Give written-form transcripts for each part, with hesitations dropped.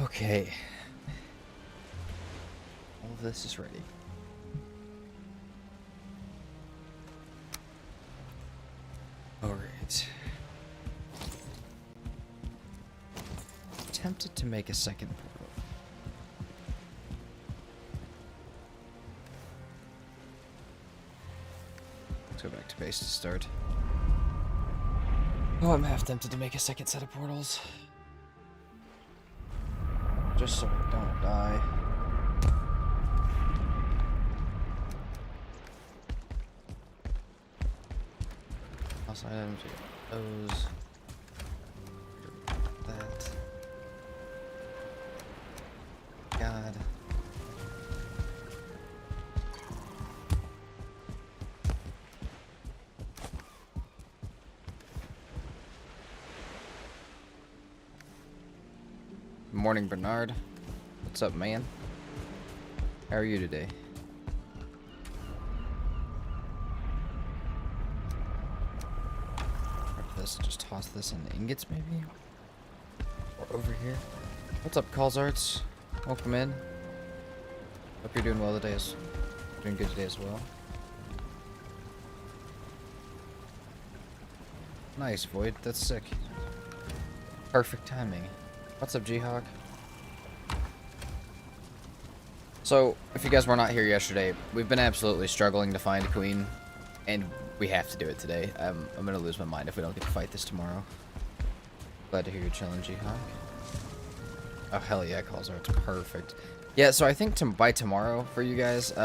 Okay. All of this is ready. Alright. Tempted to make a second portal. Let's go back to base to start. Oh, I'm half tempted to make a second set of portals. Just so I don't die. House items, those. That. God. Morning, Bernard. What's up, man? How are you today? Grab this, just toss this in ingots, maybe? Or over here. What's up, Calls Arts? Welcome in. Hope you're doing well today. Doing good today as well. Nice, Void. That's sick. Perfect timing. What's up, G-Hawk? So, if you guys were not here yesterday, we've been absolutely struggling to find a queen, and we have to do it today. I'm gonna lose my mind if we don't get to fight this tomorrow. Glad to hear you're chilling, G-Hawk. Oh, hell yeah, Calls Arts. Perfect. Yeah, so I think by tomorrow, for you guys,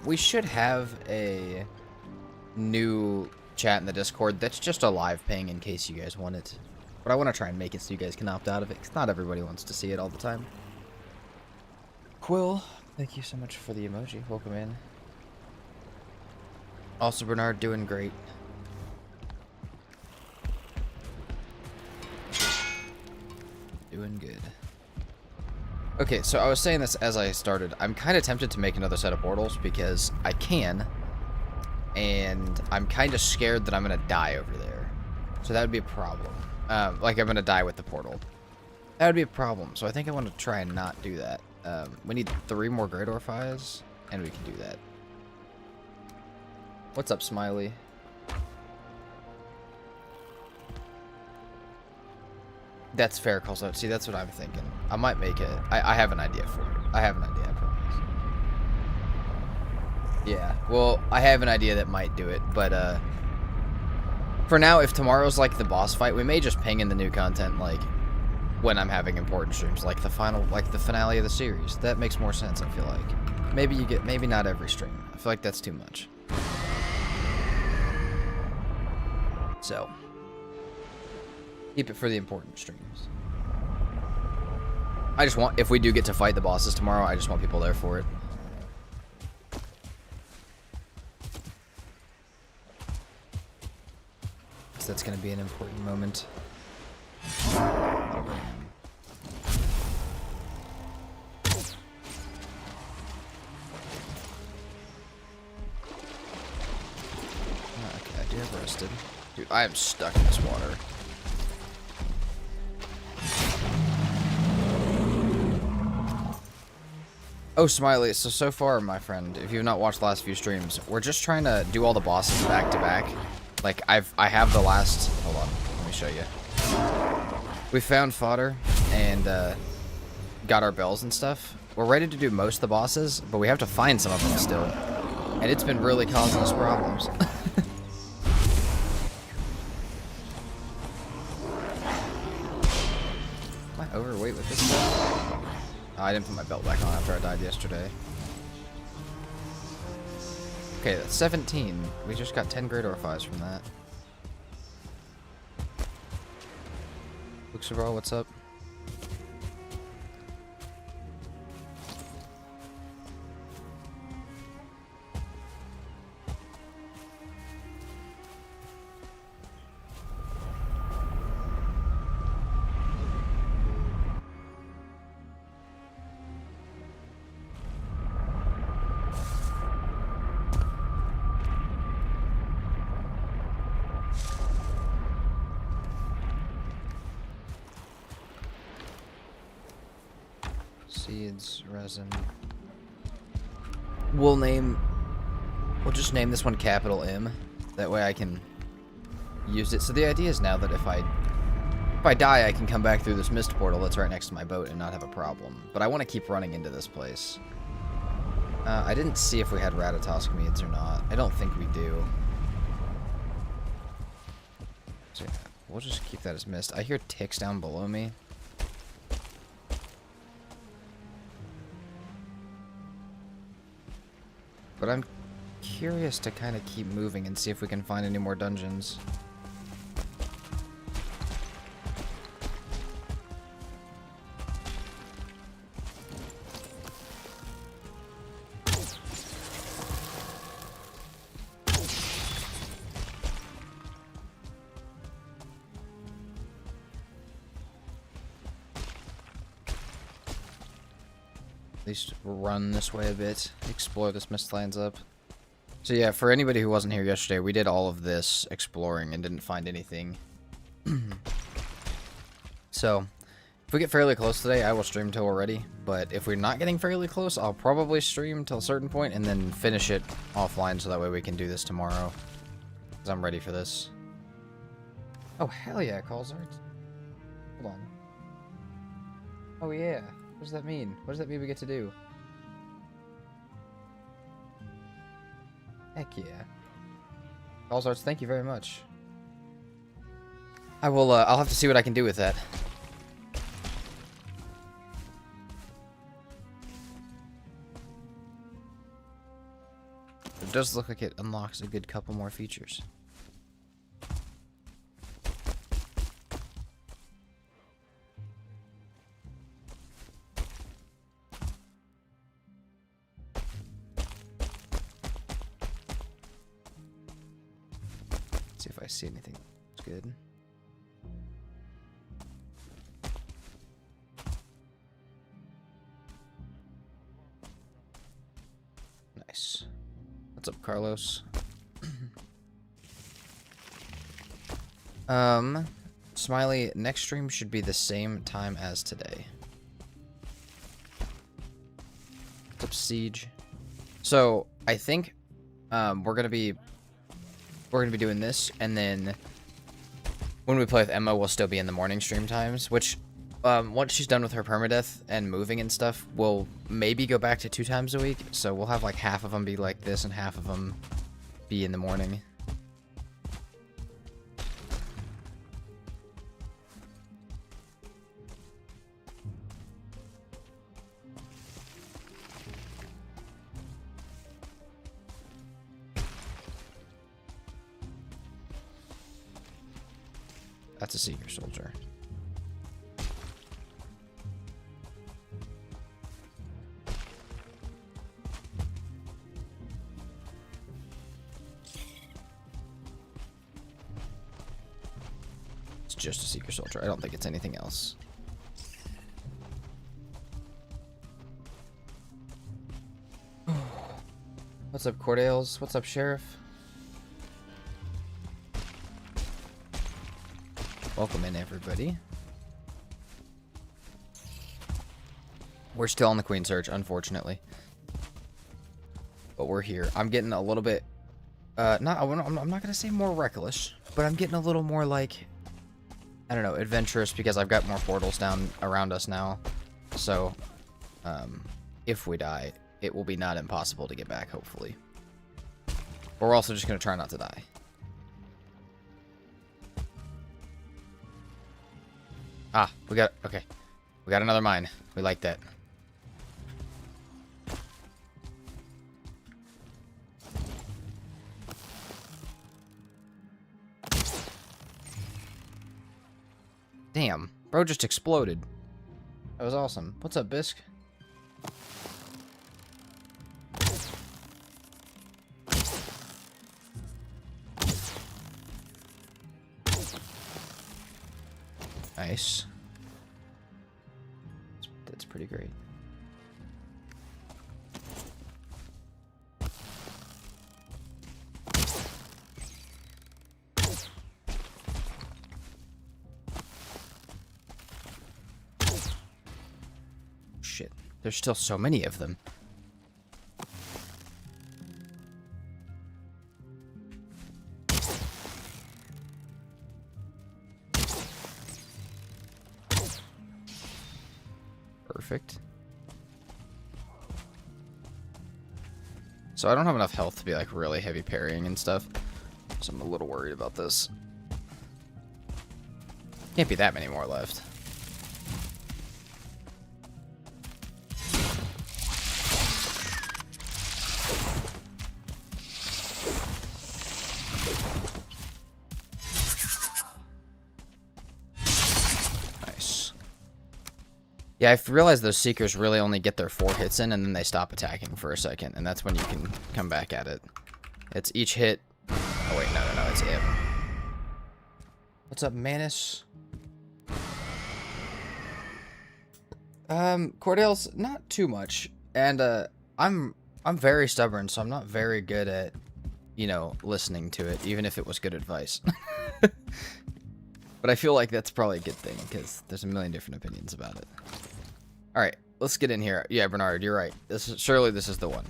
we should have a new chat in the Discord that's just a live ping in case you guys want it. But I want to try and make it so you guys can opt out of it, because not everybody wants to see it all the time. Quill, thank you so much for the emoji. Welcome in. Also, Bernard, doing great. Doing good. Okay, so I was saying this as I started. I'm kind of tempted to make another set of portals, because I can. And I'm kind of scared that I'm going to die over there. So that would be a problem. Like I'm going to die with the portal. That would be a problem. So I think I want to try and not do that. We need 3 more Great Orphies, and we can do that. What's up, Smiley? That's fair, Calls Out. See, that's what I'm thinking. I might make it. I have an idea for it. I have an idea, I promise. Yeah, well, I have an idea that might do it, but, for now, if tomorrow's, like, the boss fight, we may just ping in the new content, like, when I'm having important streams, like the finale of the series. That makes more sense, I feel like. Maybe not every stream. I feel like that's too much. So, keep it for the important streams. I just want, if we do get to fight the bosses tomorrow, I just want people there for it. That's going to be an important moment. Okay, I do have roasted. Dude, I am stuck in this water. Oh, Smiley, so far, my friend, if you've not watched the last few streams, we're just trying to do all the bosses back to back. Like, I have the last... Hold on, let me show you. We found fodder and got our bells and stuff. We're ready to do most of the bosses, but we have to find some of them still. And it's been really causing us problems. Am I overweight with this stuff? Oh, I didn't put my belt back on after I died yesterday. Okay, that's 17. We just got 10 Great Orphies from that. Luxabral, what's up? Seeds, resin. We'll just name this one capital M. That way I can use it. So the idea is now that if I die, I can come back through this mist portal that's right next to my boat and not have a problem. But I want to keep running into this place. I didn't see if we had Ratatoskamids or not. I don't think we do. So yeah, we'll just keep that as mist. I hear ticks down below me. But I'm curious to kind of keep moving and see if we can find any more dungeons. At least run this way a bit, explore this Mistlands up. So yeah, for anybody who wasn't here yesterday, we did all of this exploring and didn't find anything. So, if we get fairly close today, I will stream till we're ready. But if we're not getting fairly close, I'll probably stream till a certain point and then finish it offline so that way we can do this tomorrow. Because I'm ready for this. Oh, hell yeah, Calls Art. Hold on. Oh yeah. What does that mean? What does that mean we get to do? Heck yeah. Calls Arts, thank you very much. I will, I'll have to see what I can do with that. It does look like it unlocks a good couple more features. See if I see anything that's good. Nice. What's up, Carlos? Smiley, next stream should be the same time as today. What's up, Siege? So, I think, we're gonna be doing this, and then when we play with Emma, we'll still be in the morning stream times, which, once she's done with her permadeath and moving and stuff, we'll maybe go back to 2 times a week, so we'll have like half of them be like this and half of them be in the morning. That's a Seeker Soldier. It's just a Seeker Soldier. I don't think it's anything else. What's up, Cordales? What's up, Sheriff? Welcome in, everybody. We're still on the Queen Search, unfortunately. But we're here. I'm getting a little bit... I'm not going to say more reckless, but I'm getting a little more, like... I don't know, adventurous, because I've got more portals down around us now. So, if we die, it will be not impossible to get back, hopefully. But we're also just going to try not to die. Ah, okay. We got another mine. We like that. Damn, bro just exploded. That was awesome. What's up, Bisque? Nice. That's pretty great. Shit. There's still so many of them. Perfect. So I don't have enough health to be like really heavy parrying and stuff. So I'm a little worried about this. Can't be that many more left. Nice. Yeah, I've realized those Seekers really only get their 4 hits in and then they stop attacking for a second. And that's when you can come back at it. It's each hit. Oh wait, no, it's it. What's up, Manus? Cordell's not too much, and I'm very stubborn, so I'm not very good at, you know, listening to it, even if it was good advice. But I feel like that's probably a good thing because there's a million different opinions about it. All right, let's get in here. Yeah, Bernard, you're right. Surely this is the one.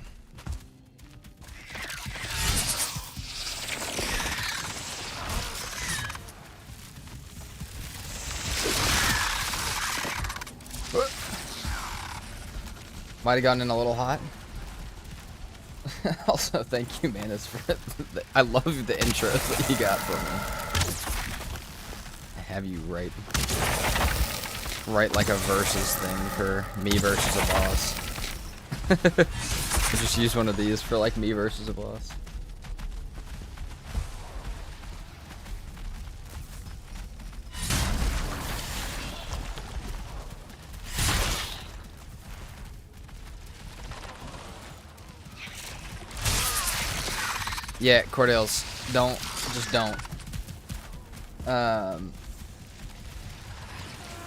Might have gotten in a little hot. Also, thank you, Manus, for I love the intro that you got for me. I have you write like a versus thing for me versus a boss. I just use one of these for like me versus a boss. Yeah, Cordales, just don't.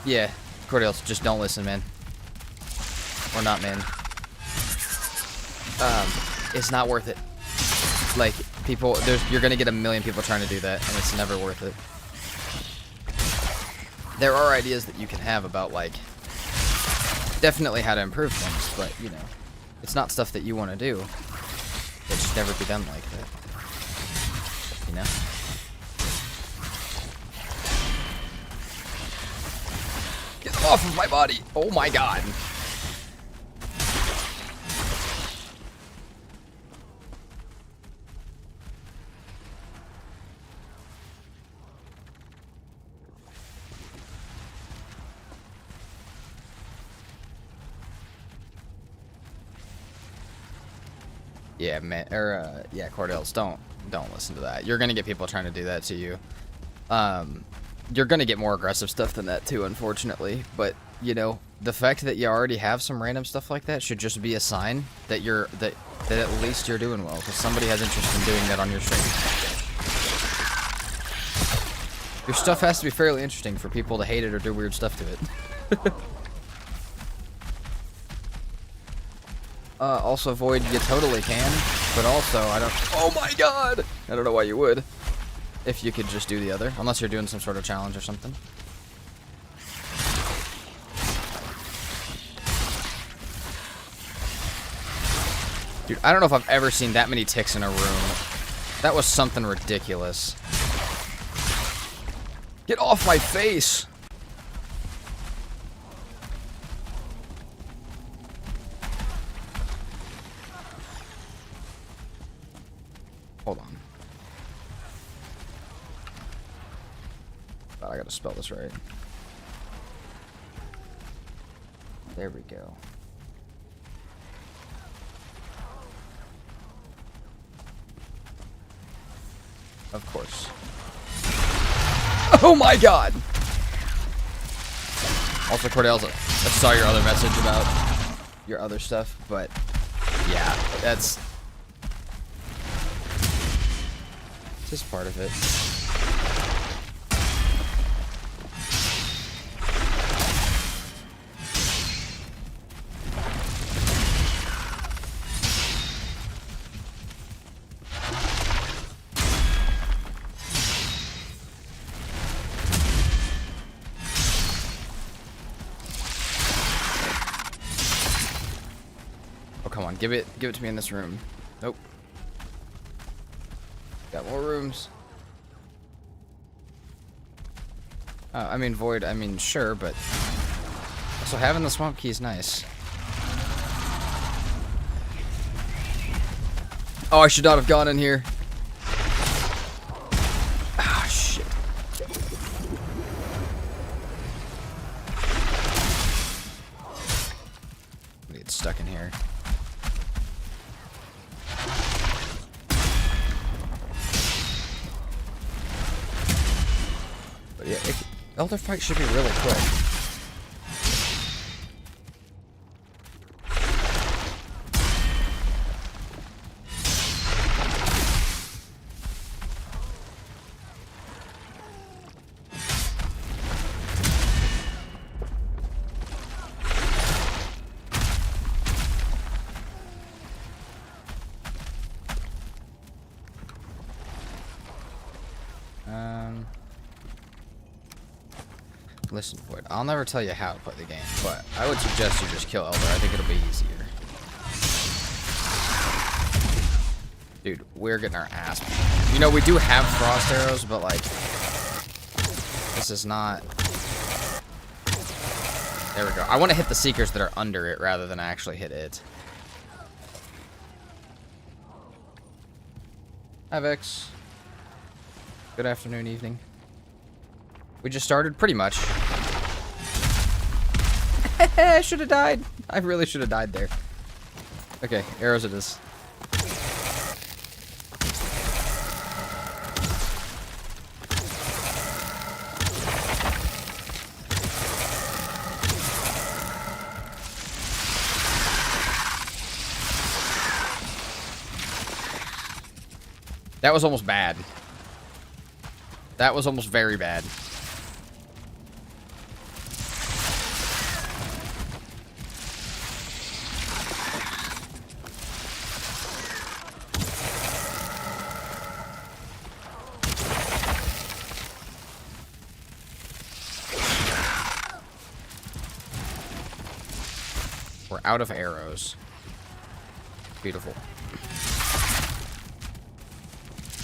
Yeah, Cordales, just don't listen, man. Or not, man. It's not worth it. Like, you're gonna get a million people trying to do that, and it's never worth it. There are ideas that you can have about, like, definitely how to improve things, but, you know, it's not stuff that you want to do. It should never be done like that. You know? Get off of my body! Oh my god! Yeah, man, yeah, Cordales, don't listen to that. You're gonna get people trying to do that to you. You're gonna get more aggressive stuff than that too, unfortunately. But you know, the fact that you already have some random stuff like that should just be a sign that that at least you're doing well, because somebody has interest in doing that on your stream. Your stuff has to be fairly interesting for people to hate it or do weird stuff to it. Also, Void, you totally can, but also, oh my god! I don't know why you would. If you could just do the other, unless you're doing some sort of challenge or something. Dude, I don't know if I've ever seen that many ticks in a room. That was something ridiculous. Get off my face! Hold on. I gotta spell this right. There we go. Of course. Oh my god! Also, Cordell's, I saw your other message about your other stuff, but yeah, that's just part of it. Give it to me in this room. Nope. Got more rooms. I mean, void, I mean, sure, but also having the swamp key is nice. Oh, I should not have gone in here. Ah, shit. I get stuck in here. But yeah, Elder Fight should be really quick. Listen, Void, I'll never tell you how to play the game, but I would suggest you just kill Elder. I think it'll be easier. Dude, we're getting our ass beat. You know, we do have frost arrows, but, like, this is not... There we go. I want to hit the Seekers that are under it rather than actually hit it. Hi, Vex. Good afternoon, evening. We just started, pretty much. I should have died. I really should have died there. Okay, arrows it is. That was almost bad. That was almost very bad. We're out of arrows. Beautiful.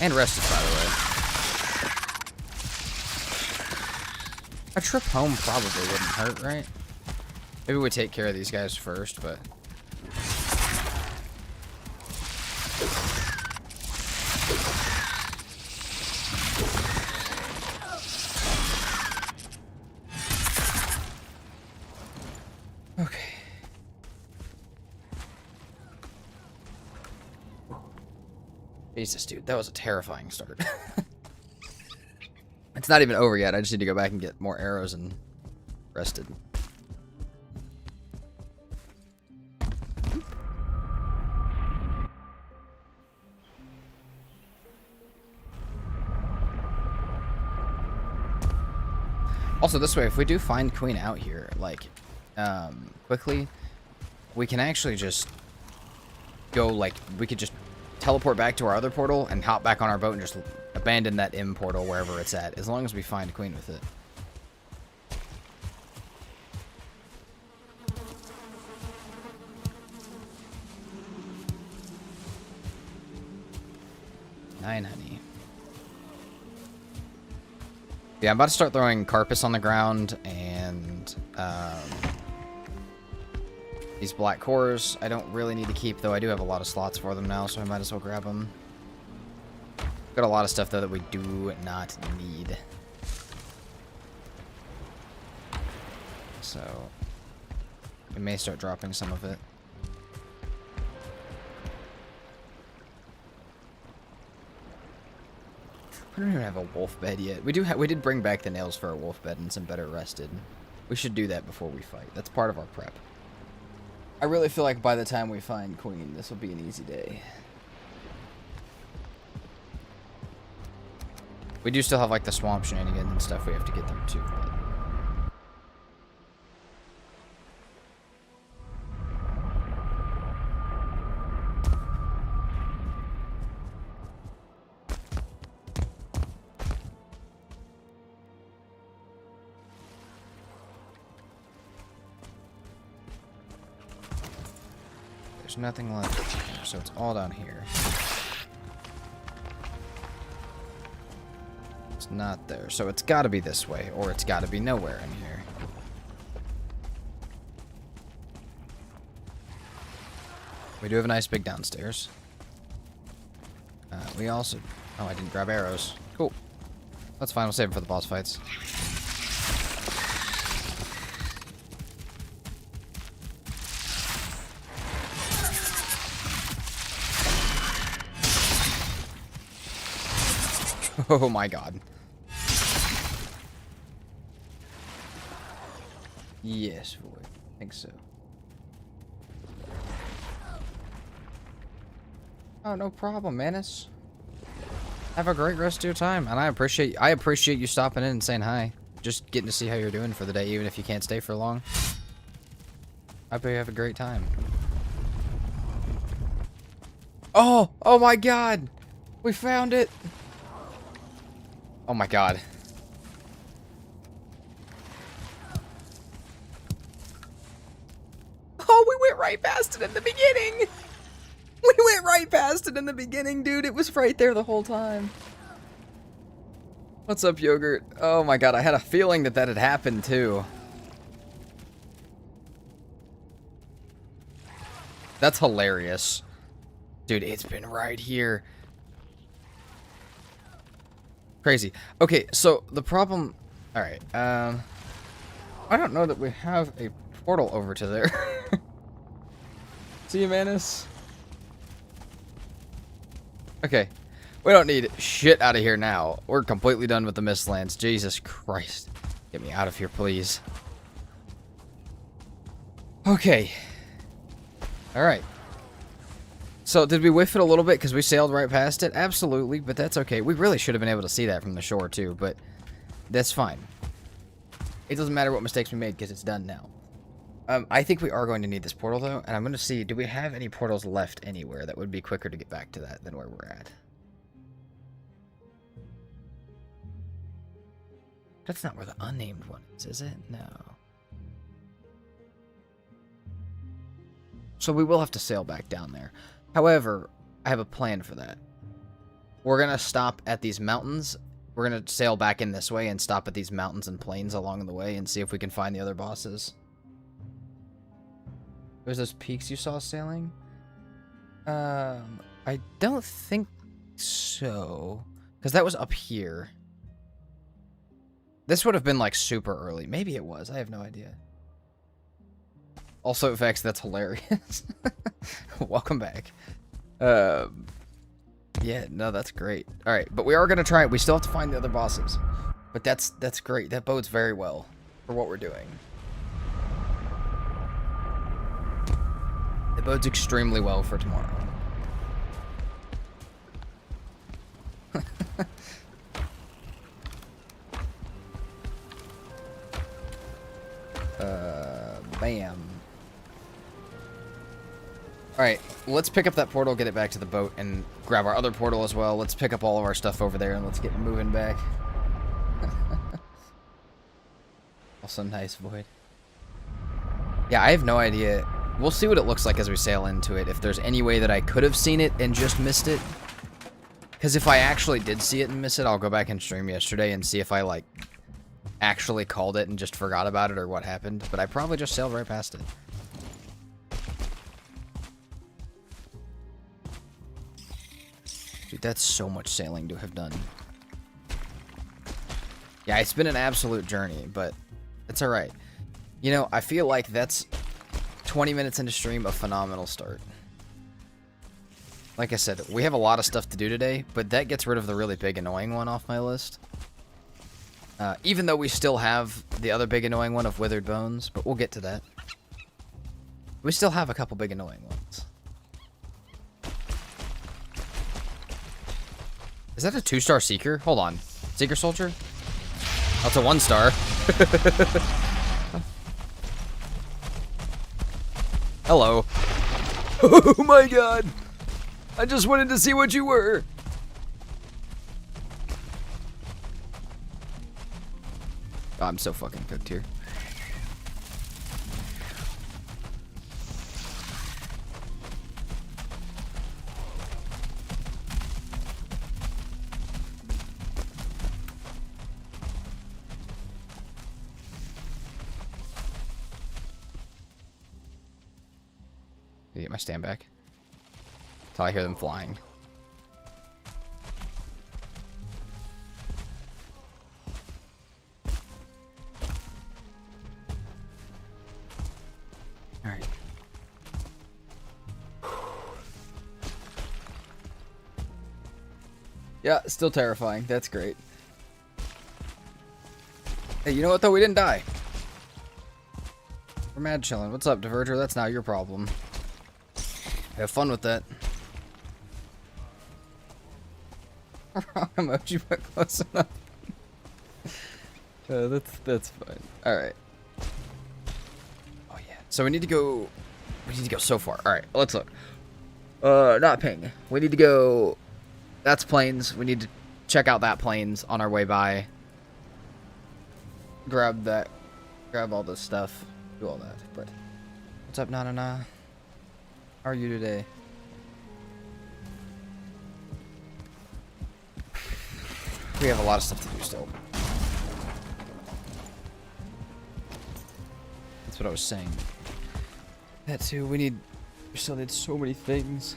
And rested, by the way. A trip home probably wouldn't hurt, right? Maybe we take care of these guys first, but... Okay. Jesus, dude, that was a terrifying start. It's not even over yet. I just need to go back and get more arrows and rested. Also, this way, if we do find Queen out here, like, quickly, we can actually just go, like, we could just teleport back to our other portal and hop back on our boat and just abandon that M portal wherever it's at, as long as we find Queen with it. Nine honey. Yeah, I'm about to start throwing Carpus on the ground and these black cores. I don't really need to keep, though. I do have a lot of slots for them now, so I might as well grab them. Got a lot of stuff, though, that we do not need. So, we may start dropping some of it. We don't even have a wolf bed yet. We did bring back the nails for a wolf bed and some better rested. We should do that before we fight. That's part of our prep. I really feel like by the time we find Queen, this will be an easy day. We do still have, like, the swamp shenanigans and stuff we have to get through, too. But... There's nothing left here, so it's all down here. It's not there, so it's got to be this way, or it's got to be nowhere in here. We do have a nice big downstairs. We also... Oh, I didn't grab arrows. Cool. That's fine. We'll save them for the boss fights. Oh my god. Yes, boy. I think so. Oh, no problem, Manus. Have a great rest of your time, and I appreciate you stopping in and saying hi. Just getting to see how you're doing for the day, even if you can't stay for long. I hope you have a great time. Oh! Oh my god! We found it! Oh my god. Oh, we went right past it in the beginning! We went right past it in the beginning, dude. It was right there the whole time. What's up, Yogurt? Oh my god, I had a feeling that that had happened, too. That's hilarious. Dude, it's been right here. Crazy. Okay, so the problem... Alright, I don't know that we have a portal over to there. See you, Manus. Okay, we don't need shit out of here now. We're completely done with the Mistlands. Jesus Christ. Get me out of here, please. Okay. Alright. So, did we whiff it a little bit because we sailed right past it? Absolutely, but that's okay. We really should have been able to see that from the shore, too, but that's fine. It doesn't matter what mistakes we made because it's done now. I think we are going to need this portal, though, and I'm going to see, do we have any portals left anywhere that would be quicker to get back to that than where we're at? That's not where the unnamed one is it? No. So we will have to sail back down there. However, I have a plan for that. We're going to stop at these mountains. We're going to sail back in this way and stop at these mountains and plains along the way and see if we can find the other bosses. There's those peaks you saw sailing? I don't think so. Because that was up here. This would have been, like, super early. Maybe it was. I have no idea. Also, Vex, that's hilarious. Welcome back. Yeah, no, that's great. Alright, but we are going to try it. We still have to find the other bosses. But that's great. That bodes very well for what we're doing. It bodes extremely well for tomorrow. Bam. Alright, let's pick up that portal, get it back to the boat, and grab our other portal as well. Let's pick up all of our stuff over there, and let's get moving back. Also nice, Void. Yeah, I have no idea. We'll see what it looks like as we sail into it, if there's any way that I could have seen it and just missed it. Because if I actually did see it and miss it, I'll go back and stream yesterday and see if I, like, actually called it and just forgot about it or what happened. But I probably just sailed right past it. Dude, that's so much sailing to have done. Yeah, it's been an absolute journey, but it's alright. You know, I feel like that's 20 minutes into stream, a phenomenal start. Like I said, we have a lot of stuff to do today, but that gets rid of the really big annoying one off my list. Even though we still have the other big annoying one of withered bones, but we'll get to that. We still have a couple big annoying ones. Is that a 2-star Seeker? Hold on. Seeker Soldier? Oh, it's a 1-star. Hello. Oh my god. I just wanted to see what you were. Oh, I'm so fucking cooked here. get my stand back. Until I hear them flying. Alright. Yeah, still terrifying. That's great. Hey, you know what though? We didn't die. We're mad chilling. What's up, Diverger? That's now your problem. Have fun with that. Wrong emoji, but close enough. That's fine. All right. Oh yeah. So we need to go. We need to go so far. All right. Let's look. Not ping. We need to go. That's plains. We need to check out that plains on our way by. Grab that. Grab all this stuff. Do all that. But what's up, Nana? How are you today? We have a lot of stuff to do still. That's what I was saying. That too. We still need so many things.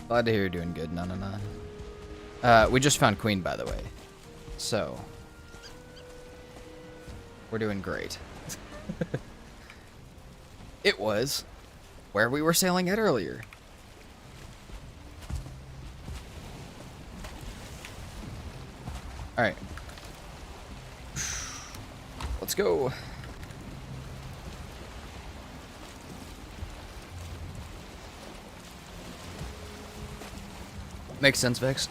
Glad to hear you're doing good. No. We just found Queen, by the way. So we're doing great. It was where we were sailing at earlier. Alright. Let's go. Makes sense, Vex.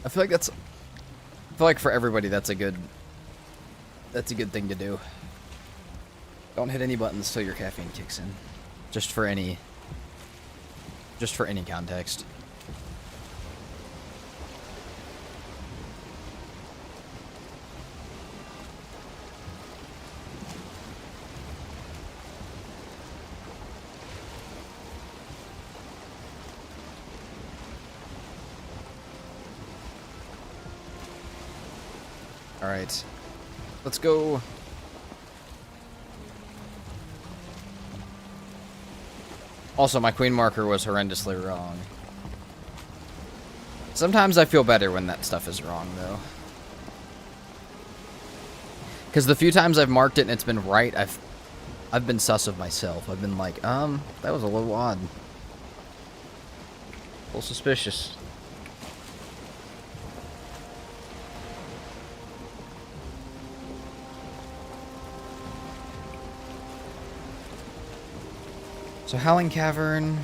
I feel like for everybody that's a good thing to do. Don't hit any buttons till your caffeine kicks in. Just for any context. Alright. Let's go. Also, my queen marker was horrendously wrong. Sometimes I feel better when that stuff is wrong, though. Because the few times I've marked it and it's been right, I've been sus of myself. I've been like, that was a little odd. A little suspicious. So Howling Cavern,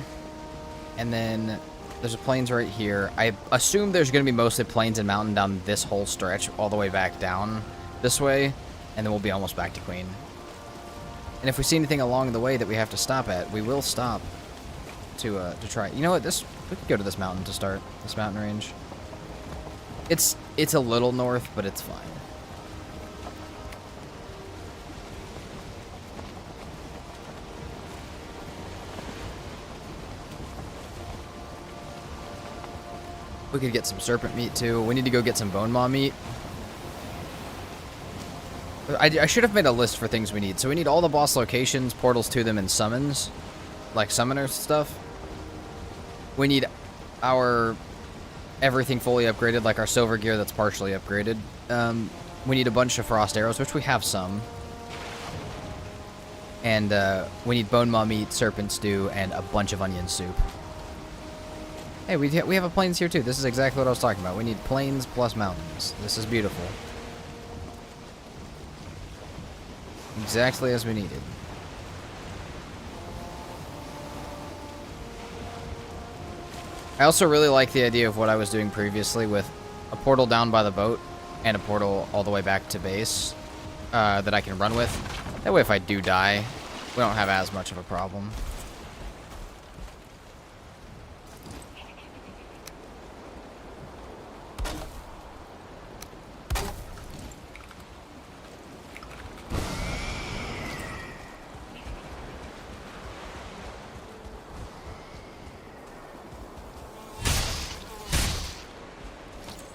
and then there's a plains right here. I assume there's going to be mostly plains and mountain down this whole stretch, all the way back down this way, and then we'll be almost back to Queen. And if we see anything along the way that we have to stop at, we will stop to try. You know what? We could go to this mountain to start, this mountain range. It's a little north, but it's fine. We could get some serpent meat too. We need to go get some bone maw meat. I should have made a list for things we need. So we need all the boss locations, portals to them, and summons. Like summoner stuff. We need our everything fully upgraded, like our silver gear that's partially upgraded. We need a bunch of frost arrows, which we have some. And we need bone maw meat, serpent stew, and a bunch of onion soup. Hey, we have a plains here too. This is exactly what I was talking about. We need plains plus mountains. This is beautiful. Exactly as we needed. I also really like the idea of what I was doing previously with a portal down by the boat and a portal all the way back to base that I can run with. That way if I do die, we don't have as much of a problem.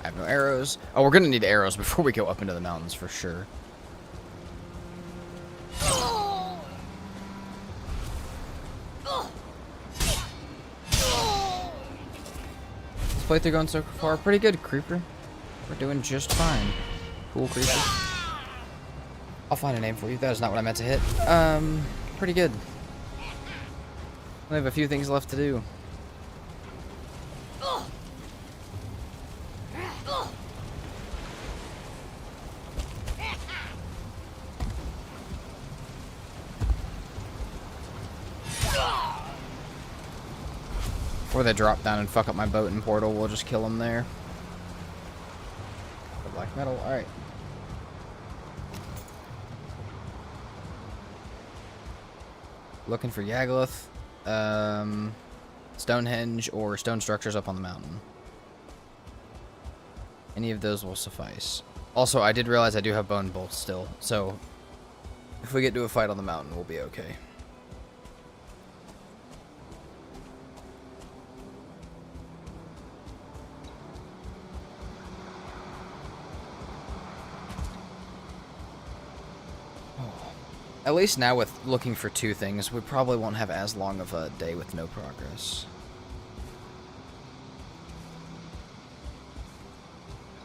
I have no arrows. Oh, we're gonna need arrows before we go up into the mountains for sure. playthrough going so far? Pretty good, Creeper. We're doing just fine. Cool, Creeper. I'll find a name for you. That is not what I meant to hit. Pretty good. We have a few things left to do. Before they drop down and fuck up my boat and portal, we'll just kill them there. The black metal, alright. Looking for Yagluth, Stonehenge, or stone structures up on the mountain. Any of those will suffice. Also, I did realize I do have bone bolts still, so if we get to a fight on the mountain, we'll be okay. At least now with looking for 2 things, we probably won't have as long of a day with no progress.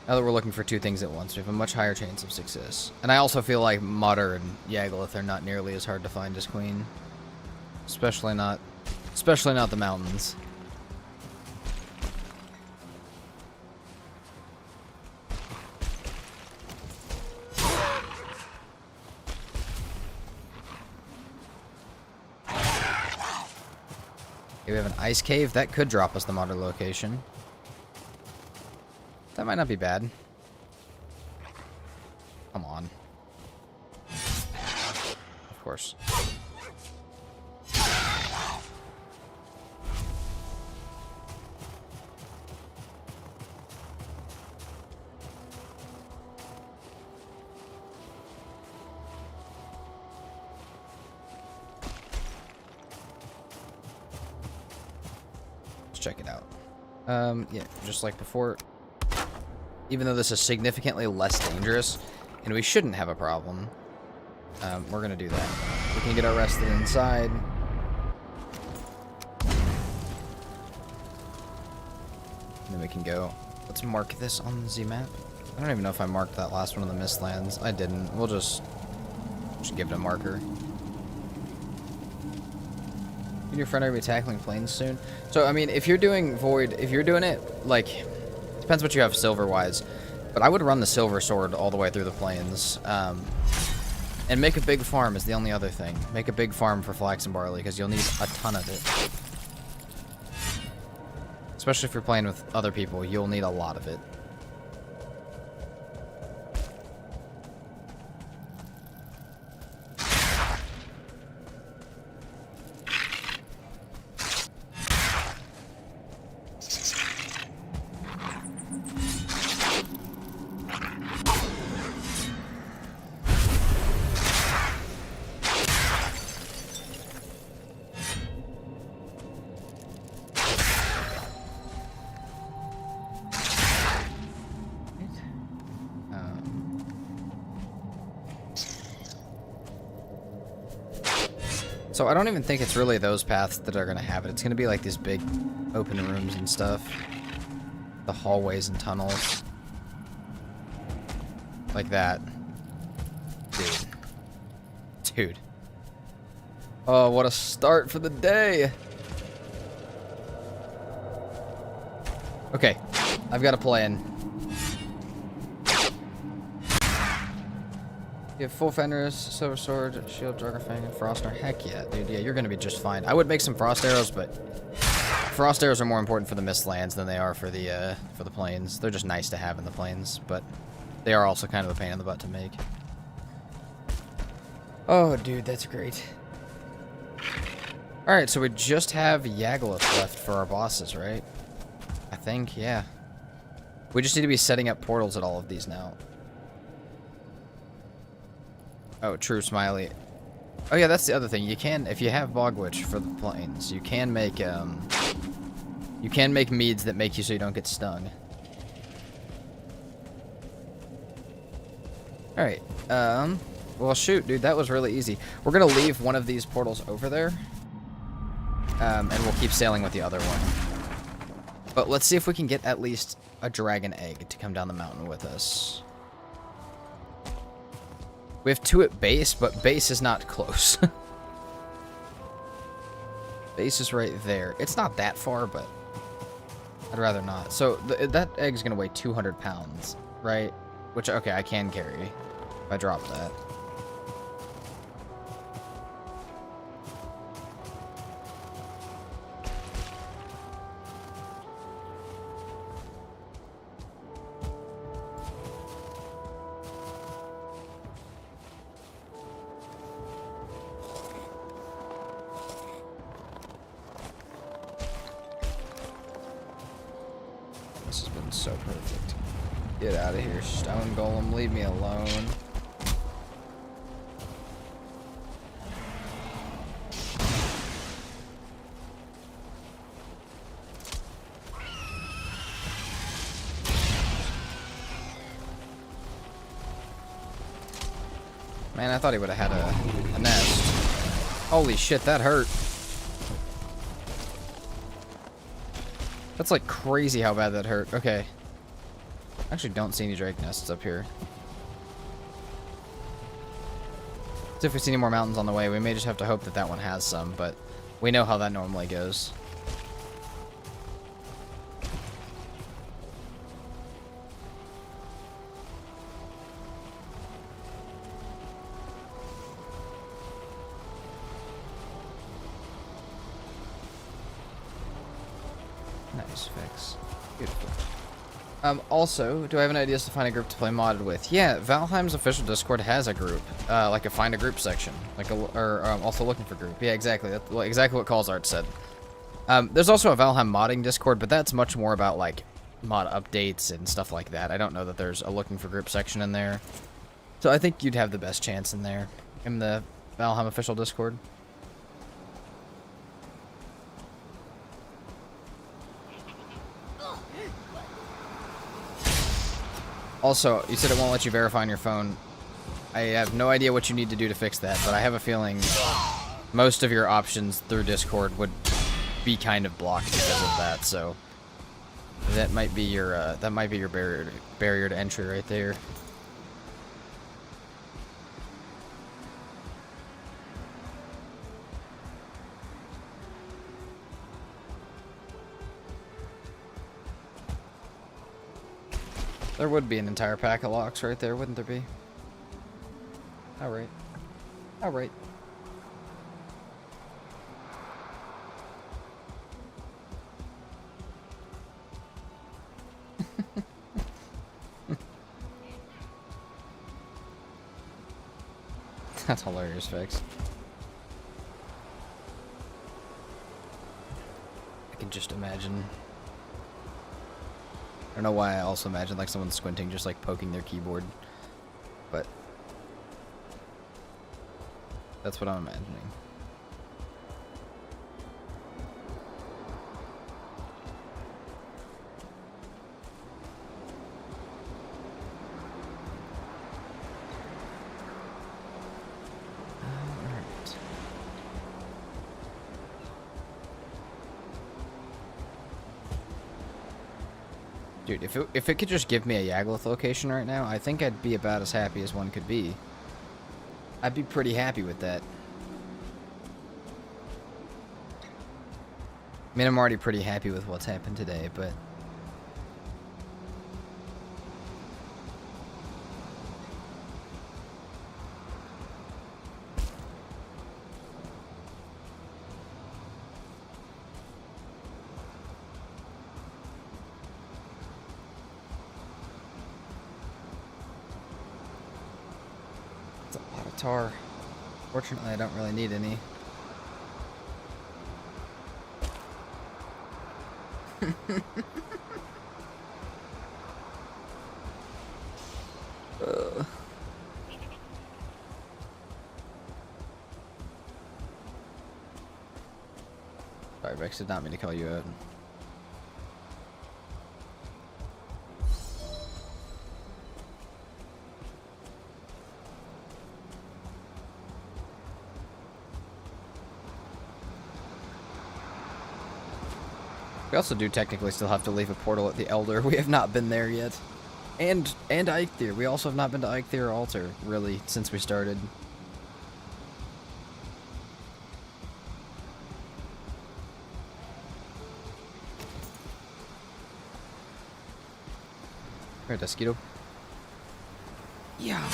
Now that we're looking for 2 things at once, we have a much higher chance of success. And I also feel like Mater and Yagluth are not nearly as hard to find as Queen. Especially not the mountains. Okay, we have an ice cave. That could drop us the Mater location. That might not be bad. Come on. Of course. Let's check it out. Yeah, just like before. Even though this is significantly less dangerous, and we shouldn't have a problem, we're going to do that. We can get arrested inside. And then we can go. Let's mark this on the Z-map. I don't even know if I marked that last one on the Mistlands. I didn't. We'll just give it a marker. You and your friend are going to be tackling planes soon. So, I mean, if you're doing Void, if you're doing it, like... Depends what you have silver-wise, but I would run the silver sword all the way through the plains, and make a big farm is the only other thing. Make a big farm for flax and barley, because you'll need a ton of it. Especially if you're playing with other people, you'll need a lot of it. So I don't even think it's really those paths that are going to have it. It's going to be like these big open rooms and stuff. The hallways and tunnels. Like that. Dude. Oh, what a start for the day. Okay. I've got a plan. You have full fenders, silver sword, shield, Juggerfang, and frost arrow. Heck yeah, dude. Yeah, you're gonna be just fine. I would make some frost arrows, but frost arrows are more important for the Mistlands than they are for the plains. They're just nice to have in the plains, but they are also kind of a pain in the butt to make. Oh, dude, that's great. All right, so we just have Yagluth left for our bosses, right? I think, yeah. We just need to be setting up portals at all of these now. Oh, true, Smiley. Oh yeah, that's the other thing. You can, if you have Bog Witch for the plains, you can make meads that make you so you don't get stung. Alright, well shoot, dude, that was really easy. We're gonna leave one of these portals over there, and we'll keep sailing with the other one. But let's see if we can get at least a dragon egg to come down the mountain with us. We have 2 at base, but base is not close. Base is right there. It's not that far, but I'd rather not. So that egg's going to weigh 200 pounds, right? Which, okay, I can carry if I drop that. This has been so perfect. Get out of here, stone golem. Leave me alone. Man, I thought he would have had a nest. Holy shit, that hurt. That's like crazy how bad that hurt. Okay. I actually don't see any drake nests up here. So if we see any more mountains on the way, we may just have to hope that that one has some, but we know how that normally goes. Nice fix. Beautiful. Also, do I have any ideas to find a group to play modded with? Yeah, Valheim's official Discord has a group, like a find a group section, like also looking for group. Yeah, exactly. That's exactly what Calls Art said. There's also a Valheim modding Discord, but that's much more about like mod updates and stuff like that. I don't know that there's a looking for group section in there, so I think you'd have the best chance in there in the Valheim official Discord. Also, you said it won't let you verify on your phone. I have no idea what you need to do to fix that, but I have a feeling most of your options through Discord would be kind of blocked because of that. So that might be your barrier to entry right there. There would be an entire pack of locks right there, wouldn't there be? Alright. Alright. That's hilarious, Fix. I can just imagine. I don't know why I also imagine like someone squinting, just like poking their keyboard, but that's what I'm imagining. Dude, if it could just give me a Yagluth location right now, I think I'd be about as happy as one could be. I'd be pretty happy with that. I mean, I'm already pretty happy with what's happened today, but... tar. Fortunately, I don't really need any. Sorry, Rex, did not mean to call you out. We also do technically still have to leave a portal at the Elder. We have not been there yet. And Eikthyr. We also have not been to Eikthyr Altar, really, since we started. Here, Mosquito. Yeah.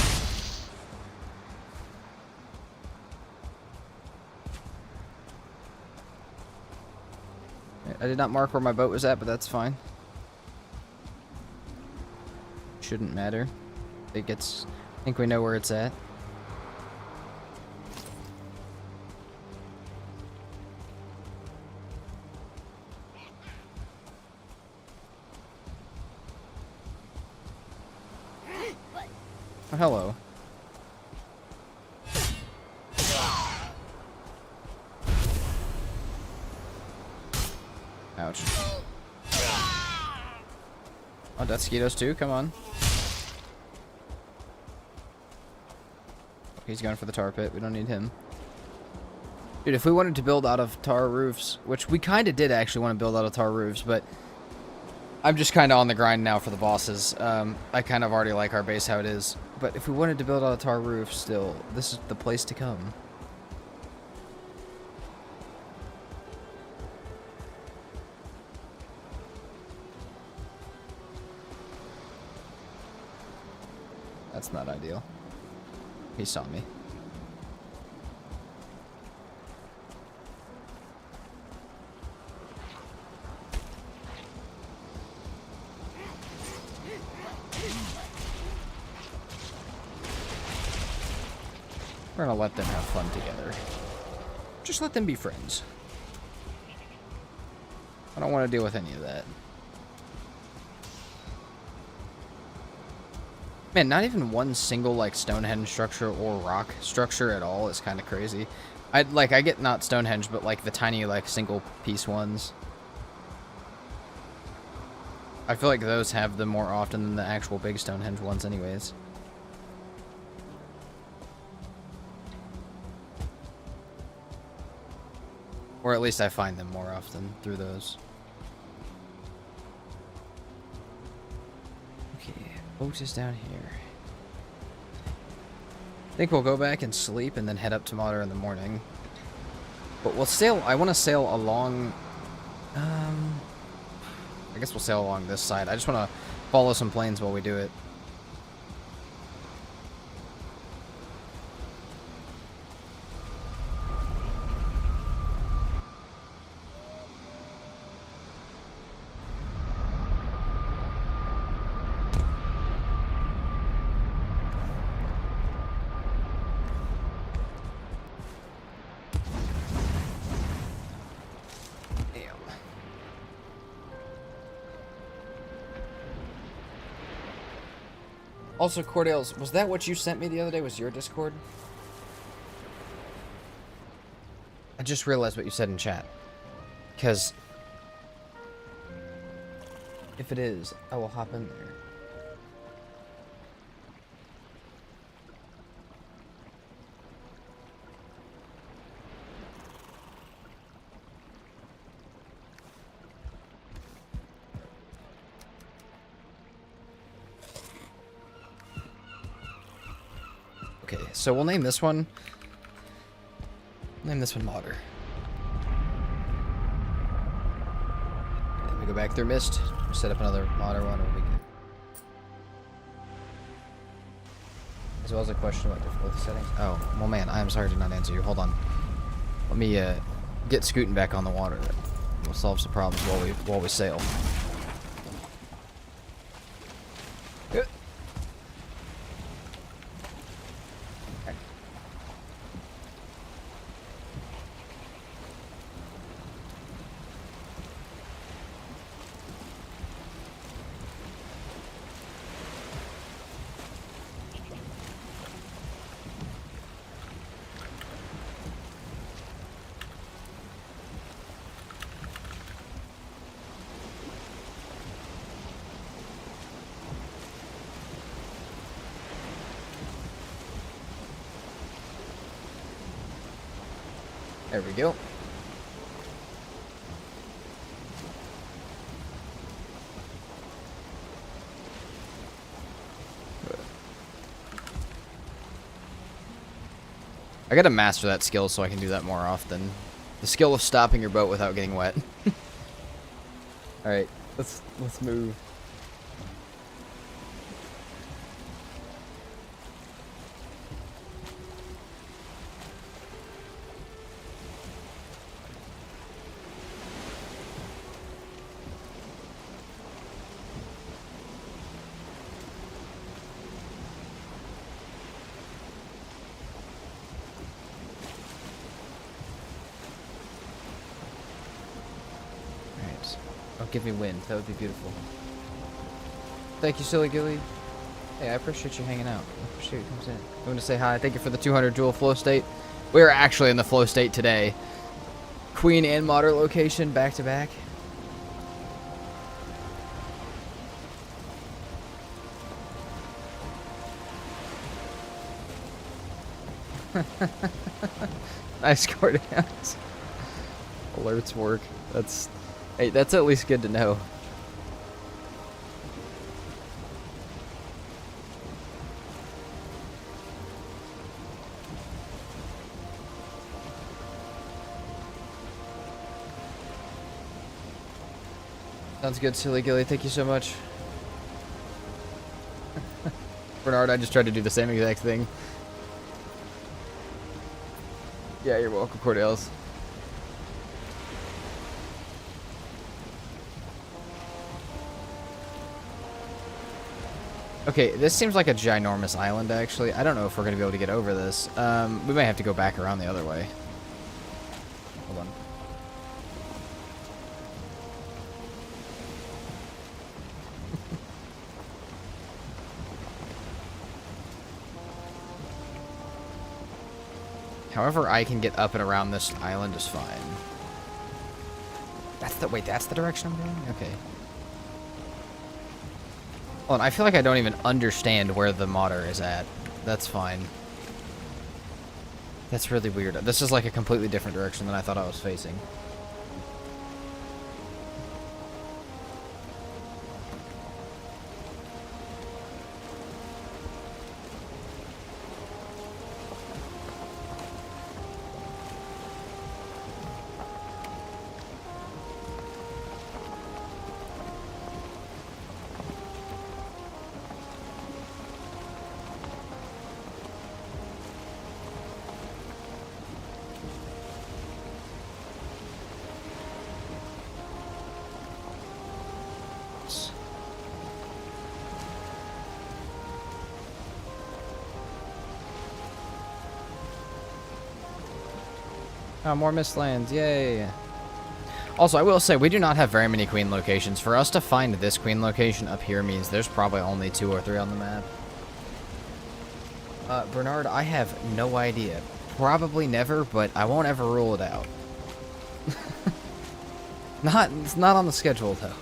I did not mark where my boat was at, but that's fine. Shouldn't matter. I think we know where it's at. Oh, hello. Ouch. Oh, Mosquitoes too? Come on. He's going for the tar pit. We don't need him. Dude, if we wanted to build out of tar roofs, which we kind of did actually want to build out of tar roofs, but I'm just kind of on the grind now for the bosses. I kind of already like our base how it is. But if we wanted to build out of tar roofs still, this is the place to come. That's not ideal. He saw me. We're gonna let them have fun together. Just let them be friends. I don't want to deal with any of that. Man, not even one single, like, Stonehenge structure or rock structure at all is kind of crazy. I get not Stonehenge, but, like, the tiny, like, single-piece ones. I feel like those have them more often than the actual big Stonehenge ones anyways. Or at least I find them more often through those. Boat is down here. I think we'll go back and sleep and then head up to Mater in the morning. But we'll sail. I want to sail along. I guess we'll sail along this side. I just want to follow some planes while we do it. Also, Cordales, was that what you sent me the other day? Was your Discord? I just realized what you said in chat. Because if it is, I will hop in there. Okay, so we'll name this one. Name this one Mater. Then we go back through Mist, set up another Mater one, and we can. As well as a question about difficulty settings. Oh, well, man, I'm sorry to not answer you. Hold on. Let me get scooting back on the water. We'll solve some problems while we sail. There we go. I gotta master that skill so I can do that more often. The skill of stopping your boat without getting wet. Alright, let's move. Oh, give me wind. That would be beautiful. Thank you, Silly Gilly. Hey, I appreciate you hanging out. I appreciate you comes in. I want to say hi. Thank you for the 200 jewel flow state. We are actually in the flow state today. Queen and Modder location back to back. Nice coordinates. Alerts work. Hey, that's at least good to know. Sounds good, Silly Gilly. Thank you so much. Bernard, I just tried to do the same exact thing. Yeah, you're welcome, Cordales. Okay, this seems like a ginormous island, actually. I don't know if we're going to be able to get over this. We may have to go back around the other way. Hold on. However I can get up and around this island is fine. Wait, that's the direction I'm going? Okay. Hold on, I feel like I don't even understand where the modder is at. That's fine. That's really weird. This is like a completely different direction than I thought I was facing. Oh, more Mistlands, yay! Also, I will say, we do not have very many queen locations. For us to find this queen location up here means there's probably only 2 or 3 on the map. Bernard, I have no idea. Probably never, but I won't ever rule it out. It's not on the schedule, though.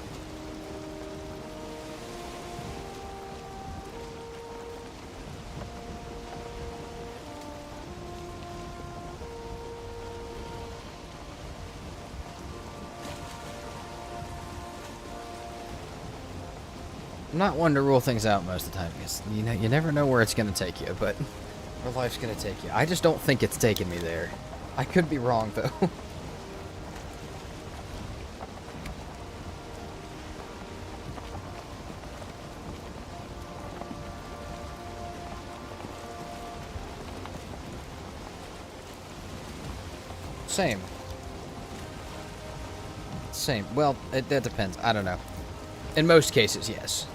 I'm not one to rule things out most of the time, because you never know where it's going to take you, but where life's going to take you. I just don't think it's taking me there. I could be wrong, though. Same. Well, that depends. I don't know. In most cases, yes.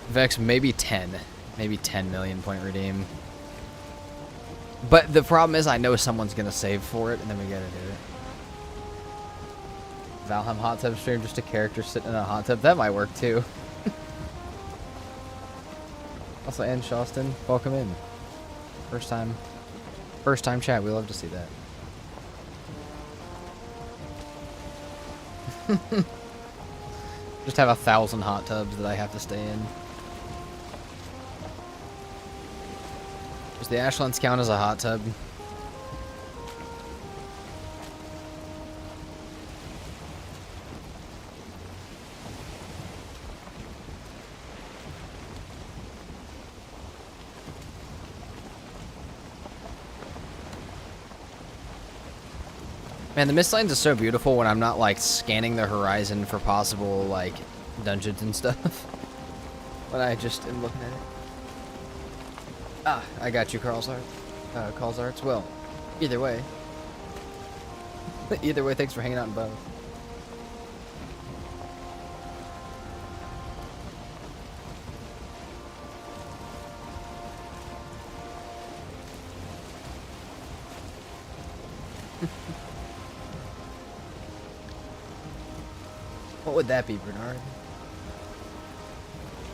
Vex, maybe 10. Maybe 10 million point redeem. But the problem is I know someone's going to save for it, and then we got to do it. Valheim hot tub stream, just a character sitting in a hot tub. That might work, too. Also, Ann Shawston, welcome in. First time chat. We love to see that. Just have 1,000 hot tubs that I have to stay in. Does the Ashlands count as a hot tub? Man, the Mistlands is so beautiful when I'm not, like, scanning the horizon for possible, like, dungeons and stuff. When I just am looking at it. Ah, I got you, Carl's Arts. Well, either way. Either way, thanks for hanging out in both. What would that be, Bernard?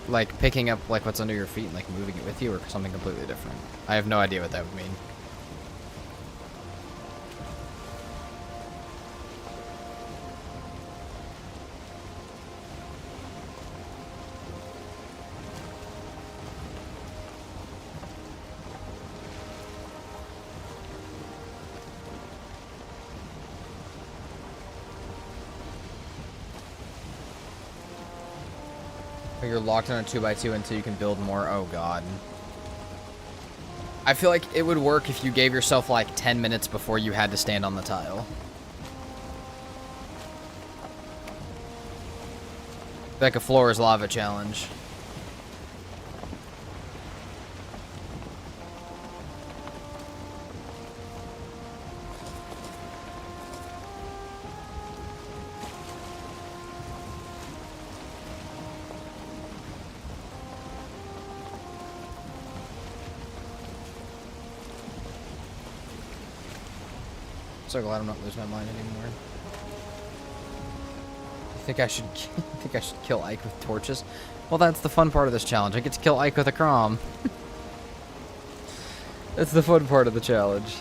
Like picking up like what's under your feet and like moving it with you, or something completely different? I have no idea what that would mean. You're locked on a 2x2 until you can build more. Oh god. I feel like it would work if you gave yourself like 10 minutes before you had to stand on the tile. Like a floor is lava challenge. So glad I'm not losing my mind anymore. I think I should kill Ike with torches. Well, that's the fun part of this challenge. I get to kill Ike with a Crom. That's the fun part of the challenge.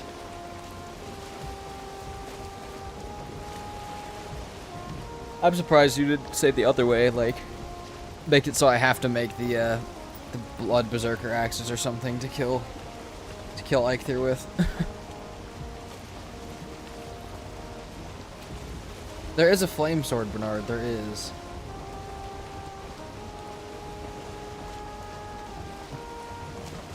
I'm surprised you didn't say the other way, like make it so I have to make the blood berserker axes or something to kill Ike through with. There is a flame sword, Bernard. There is.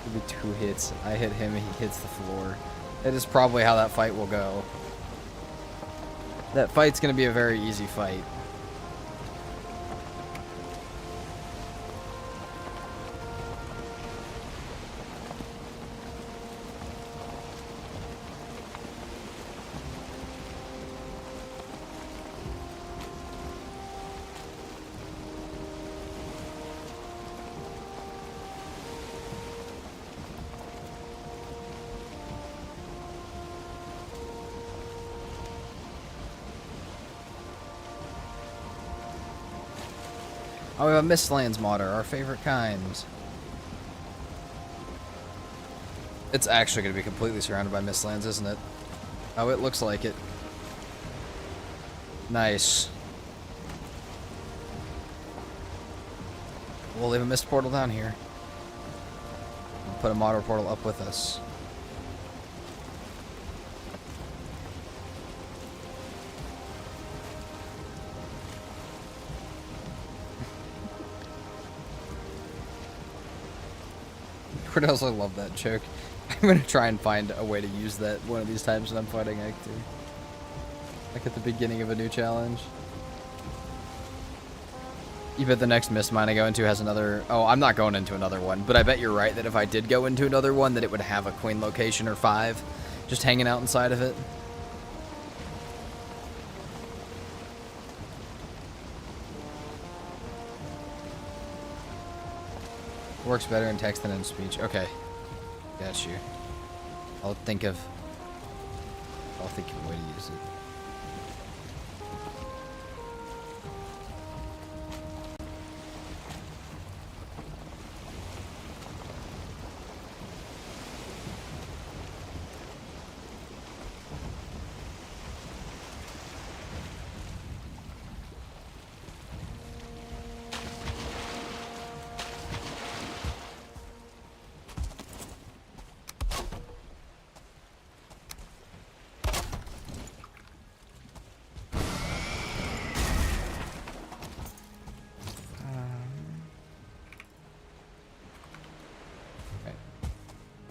It'll be 2 hits. I hit him, he hits the floor. That is probably how that fight will go. That fight's gonna be a very easy fight. Oh, we have a Mistlands modder, our favorite kinds. It's actually going to be completely surrounded by Mistlands, isn't it? Oh, it looks like it. Nice. We'll leave a mist portal down here. We'll put a modder portal up with us. Cordell's, I love that joke. I'm gonna try and find a way to use that one of these times when I'm fighting Ike 2. Like at the beginning of a new challenge. You bet the next mist mine I go into has another... Oh, I'm not going into another one, but I bet you're right that if I did go into another one, that it would have a queen location or 5 just hanging out inside of it. Works better in text than in speech. Okay. Got you. I'll think of a way to use it.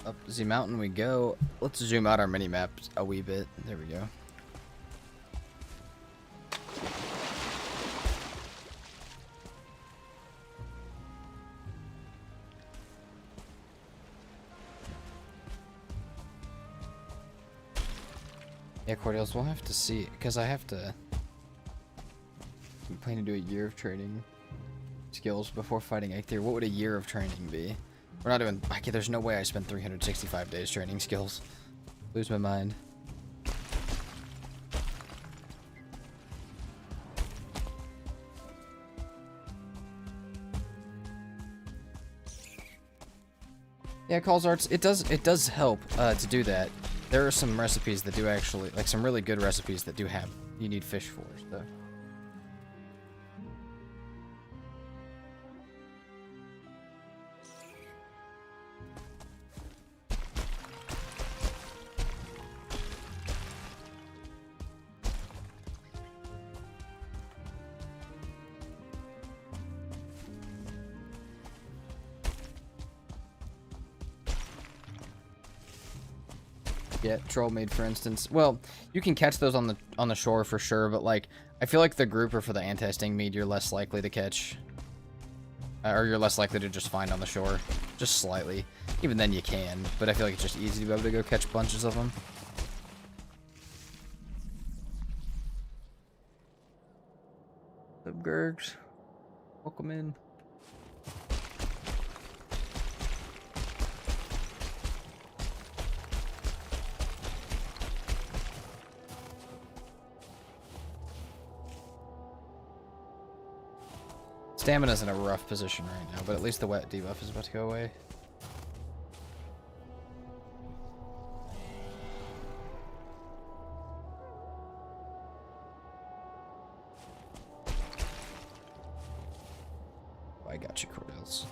Up the mountain we go. Let's zoom out our mini-map a wee bit. There we go. Yeah, Cordeals, we'll have to see, because I have to... I'm planning to do a year of training skills before fighting Eikthyr. What would a year of training be? We're not doing... There's no way I spent 365 days training skills. Lose my mind. Yeah, Calls Arts, it does help to do that. There are some recipes that do actually, like some really good recipes that do have, you need fish for, so. Yeah, troll made, for instance. Well, you can catch those on the shore for sure, but like I feel like the grouper for the anti-sting mead you're less likely to catch, or you're less likely to just find on the shore, just slightly. Even then you can, but I feel like it's just easy to be able to go catch bunches of them. What's up, Gergs? Welcome in. Stamina's in a rough position right now, but at least the wet debuff is about to go away. Oh, I got you, Cordels.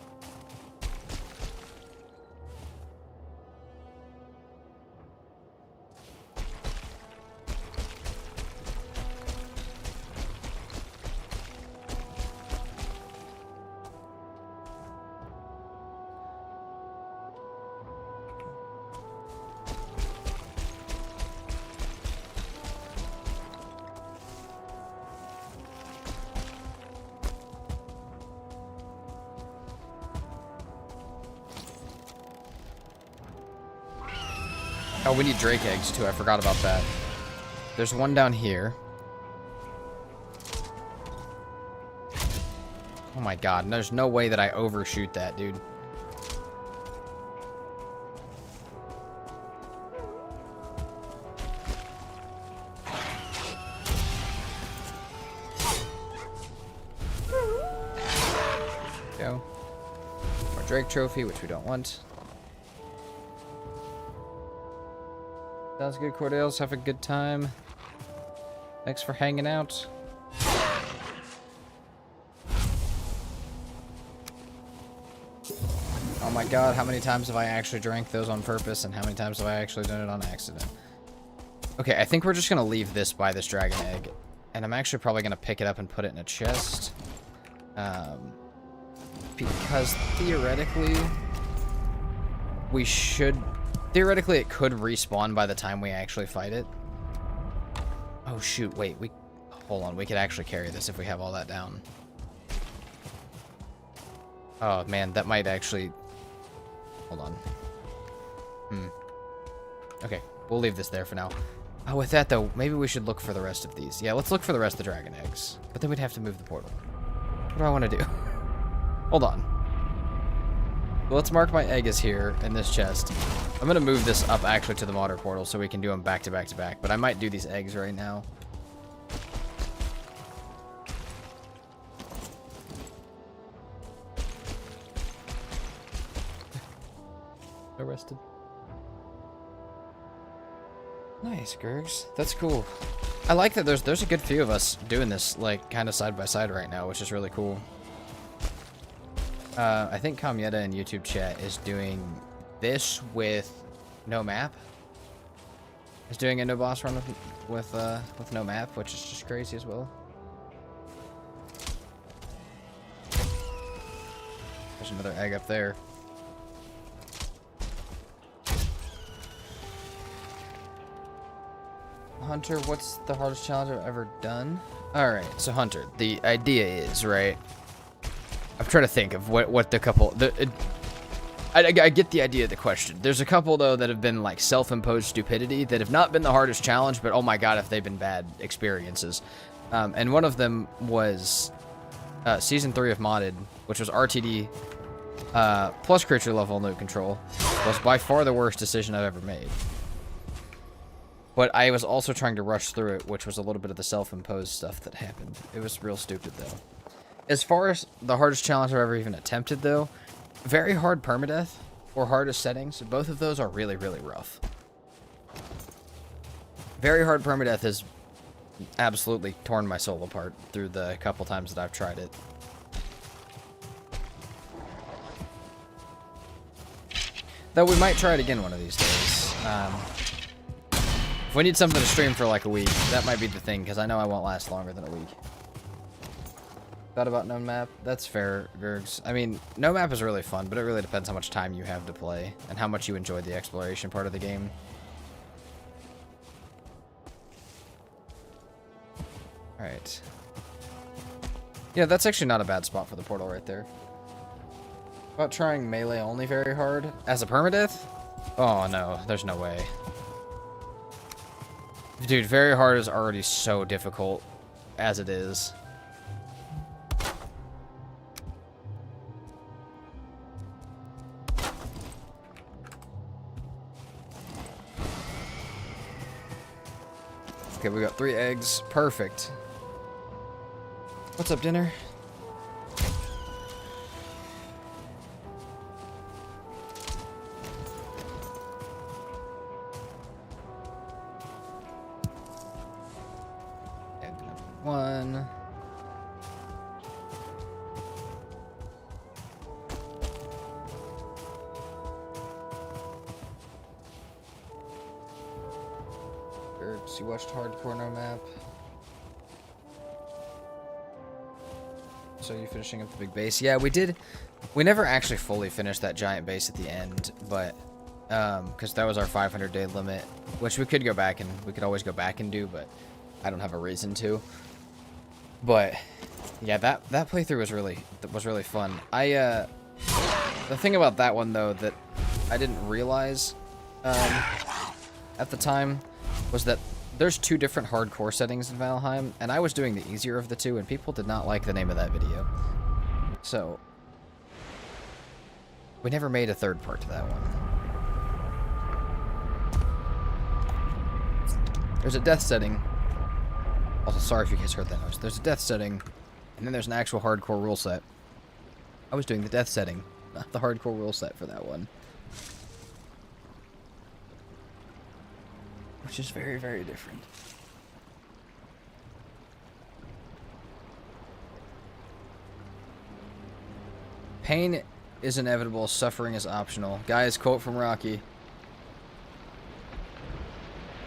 Oh, we need drake eggs too. I forgot about that. There's one down here. Oh my god, there's no way that I overshoot that, dude. Go. More drake trophy, which we don't want. Sounds good, Cordales. Have a good time. Thanks for hanging out. Oh my god, how many times have I actually drank those on purpose, and how many times have I actually done it on accident? Okay, I think we're just gonna leave this by this dragon egg, and I'm actually probably gonna pick it up and put it in a chest. Because theoretically, we should... Theoretically, it could respawn by the time we actually fight it. Oh, shoot. Wait, hold on. We could actually carry this if we have all that down. Oh, man. That might actually... Hold on. Okay. We'll leave this there for now. Oh, with that, though, maybe we should look for the rest of these. Yeah, let's look for the rest of the dragon eggs. But then we'd have to move the portal. What do I want to do? Hold on. Well, let's mark my egg as here in this chest. I'm gonna move this up actually to the water portal so we can do them back to back to back, but I might do these eggs right now. Arrested. Nice, Gergs. That's cool. I like that there's a good few of us doing this, like, kind of side by side right now, which is really cool. I think Kamyeta in YouTube chat is doing this with no map. Is doing a no boss run with no map, which is just crazy as well. There's another egg up there. Hunter, what's the hardest challenge I've ever done? Alright, so Hunter, the idea is, right? I'm trying to think of what the couple... I get the idea of the question. There's a couple, though, that have been, like, self-imposed stupidity that have not been the hardest challenge, but oh my god, if they've been bad experiences. And one of them was Season 3 of Modded, which was RTD plus creature level no control. Was by far the worst decision I've ever made. But I was also trying to rush through it, which was a little bit of the self-imposed stuff that happened. It was real stupid, though. As far as the hardest challenge I've ever even attempted, though, very hard permadeath, or hardest settings, both of those are really, really rough. Very hard permadeath has absolutely torn my soul apart through the couple times that I've tried it. Though we might try it again one of these days. If we need something to stream for like a week, that might be the thing, because I know I won't last longer than a week. Thought about no map? That's fair, Gergs. I mean, no map is really fun, but it really depends how much time you have to play, and how much you enjoy the exploration part of the game. Alright. Yeah, that's actually not a bad spot for the portal right there. About trying melee only very hard? As a permadeath? Oh no, there's no way. Dude, very hard is already so difficult as it is. Okay, we got 3 eggs. Perfect. What's up, dinner? Egg number 1. You watched Hardcore No Map. So you finishing up the big base? Yeah, we did. We never actually fully finished that giant base at the end, but because that was our 500-day limit, which we could go back and we could always go back and do, but I don't have a reason to. But yeah, that playthrough was really fun. The thing about that one though that I didn't realize at the time was that there's 2 different hardcore settings in Valheim, and I was doing the easier of the 2, and people did not like the name of that video. So, we never made a 3rd part to that one. There's a death setting. Also, sorry if you guys heard that noise. There's a death setting, and then there's an actual hardcore rule set. I was doing the death setting, not the hardcore rule set for that one. Which is very, very different. Pain is inevitable, suffering is optional. Guys, quote from Rocky.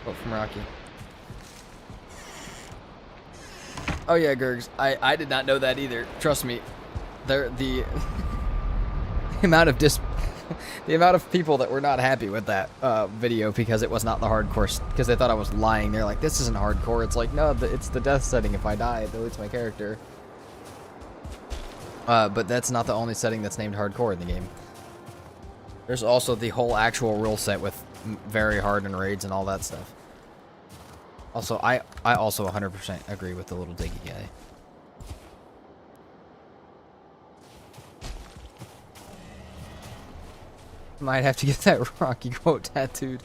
Quote from Rocky. Oh yeah, Gergs. I did not know that either. Trust me. The amount of the amount of people that were not happy with that video because it was not the hardcore, because they thought I was lying. They're like, this isn't hardcore. It's like, no, it's the death setting. If I die, it deletes my character. But that's not the only setting that's named hardcore in the game. There's also the whole actual rule set with very hard and raids and all that stuff. Also, I also 100% agree with the little diggy guy. Might have to get that Rocky quote tattooed.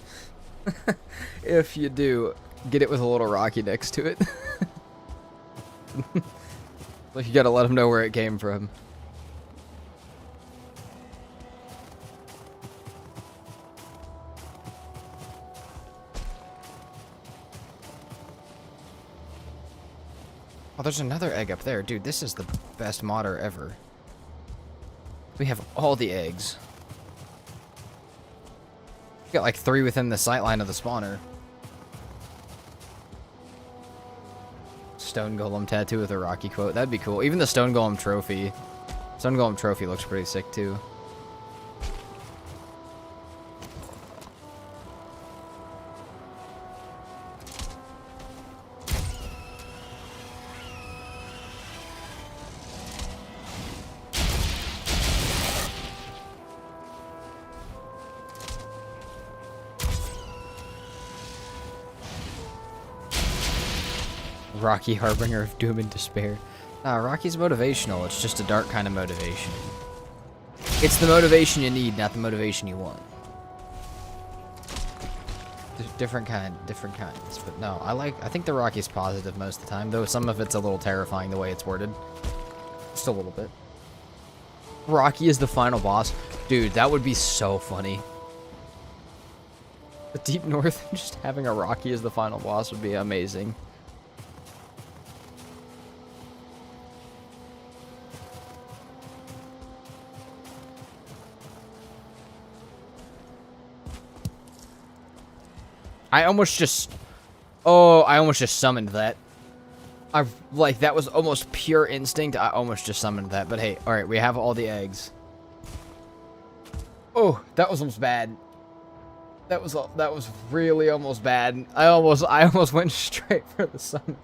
If you do, get it with a little Rocky next to it. Like, you gotta let him know where it came from. Oh, there's another egg up there. Dude, this is the best modder ever. We have all the eggs. Got like 3 within the sightline of the spawner. Stone Golem tattoo with a Rocky quote. That'd be cool. Even the Stone Golem trophy. Stone Golem trophy looks pretty sick too. Rocky, harbinger of doom and despair. Rocky's motivational. It's just a dark kind of motivation. It's the motivation you need, not the motivation you want. Different kinds. But no, I think the Rocky's positive most of the time, though some of it's a little terrifying the way it's worded. Just a little bit. Rocky is the final boss. Dude, that would be so funny. The Deep North, just having a Rocky as the final boss would be amazing. I almost just summoned that. That was almost pure instinct. I almost just summoned that. But hey, alright, we have all the eggs. Oh, that was almost bad. That was really almost bad. I almost went straight for the summon.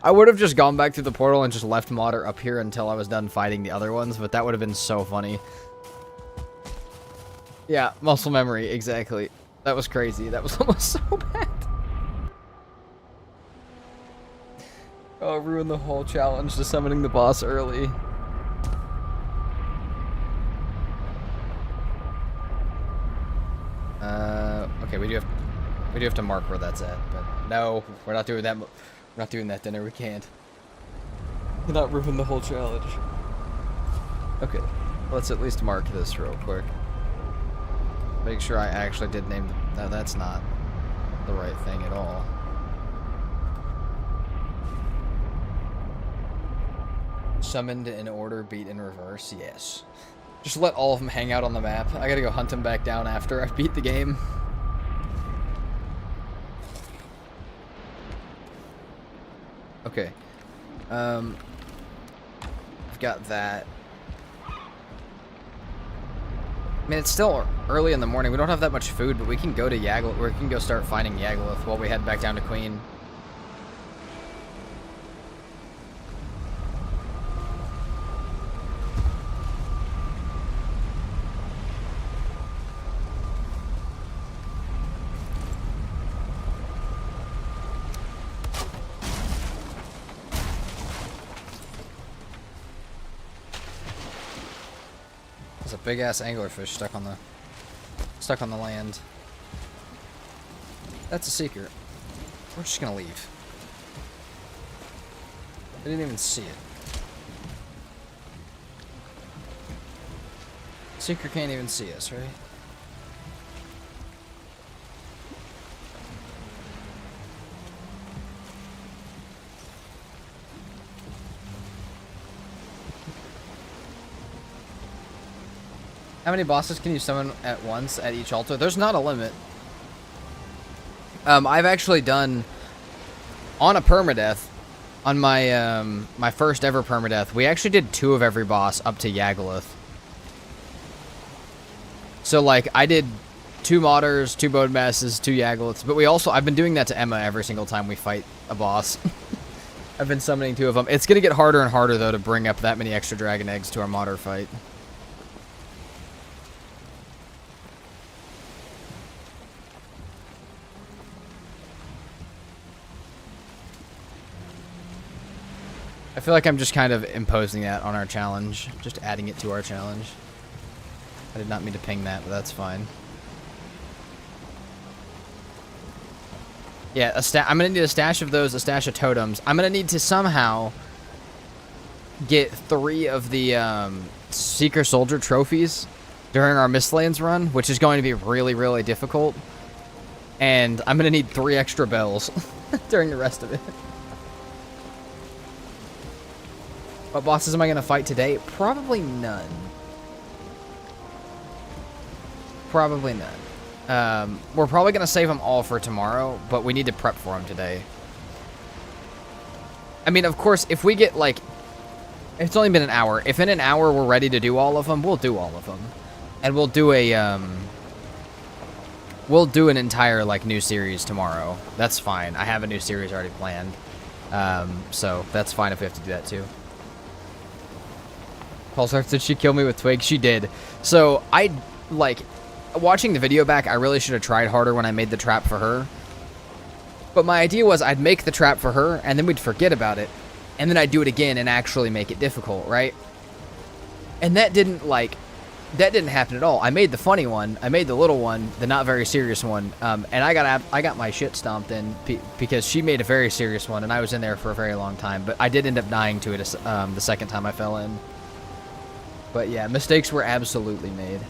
I would have just gone back through the portal and just left Modder up here until I was done fighting the other ones, but that would have been so funny. Yeah, muscle memory, exactly. That was crazy. That was almost so bad. Oh, I ruined the whole challenge to summoning the boss early. Okay, we do have to mark where that's at, but no, we're not doing that. We're not doing that dinner. We can't. We're not ruin the whole challenge. Okay, let's at least mark this real quick. Make sure I actually did name. No, that's not the right thing at all. Summoned in order, beat in reverse. Yes. Just let all of them hang out on the map. I gotta go hunt them back down after I beat the game. Okay. I've got that. I mean, it's still early in the morning. We don't have that much food, but we can go to Yagluth. We can go start finding Yagluth while we head back down to Queen. There's a big ass anglerfish stuck on the land. That's a secret. We're just gonna leave. I didn't even see it. Seeker can't even see us, right? How many bosses can you summon at once at each altar? There's not a limit. I've actually done on a permadeath, on my my first ever permadeath. We actually did 2 of every boss up to Yagluth. So like I did 2 Modders, 2 Bone Masses, 2 Yagluths, but I've been doing that to Emma every single time we fight a boss. I've been summoning 2 of them. It's gonna get harder and harder though to bring up that many extra dragon eggs to our Modder fight. I feel like I'm just kind of imposing that on our challenge. Just adding it to our challenge. I did not mean to ping that, but that's fine. Yeah, I'm going to need a stash of those, a stash of totems. I'm going to need to somehow get 3 of the Seeker Soldier trophies during our Mistlands run, which is going to be really, really difficult. And I'm going to need 3 extra bells during the rest of it. What bosses am I going to fight today? Probably none. Probably none. We're probably going to save them all for tomorrow, but we need to prep for them today. I mean, of course, if we get, like... It's only been an hour. If in an hour we're ready to do all of them, we'll do all of them. And we'll do a, we'll do an entire, like, new series tomorrow. That's fine. I have a new series already planned. So that's fine if we have to do that, too. Pulsar, did she kill me with Twig? She did. So, watching the video back, I really should have tried harder when I made the trap for her. But my idea was I'd make the trap for her, and then we'd forget about it, and then I'd do it again and actually make it difficult, right? And that didn't happen at all. I made the funny one, I made the little one, the not very serious one, and I got my shit stomped in because she made a very serious one, and I was in there for a very long time. But I did end up dying to it the second time I fell in. But yeah, mistakes were absolutely made.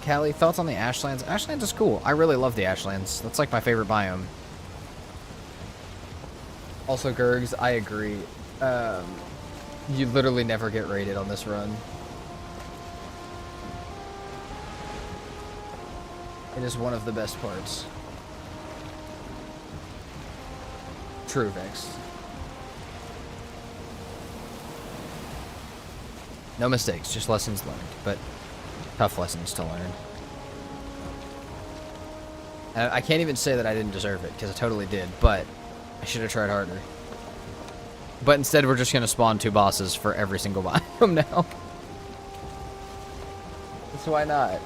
Callie, thoughts on the Ashlands? Ashlands is cool. I really love the Ashlands. That's like my favorite biome. Also, Gergs, I agree. You literally never get raided on this run. It is one of the best parts. True, Vex. No mistakes, just lessons learned, but tough lessons to learn. And I can't even say that I didn't deserve it, because I totally did, but I should have tried harder. But instead, we're just going to spawn 2 bosses for every single biome now. So why not?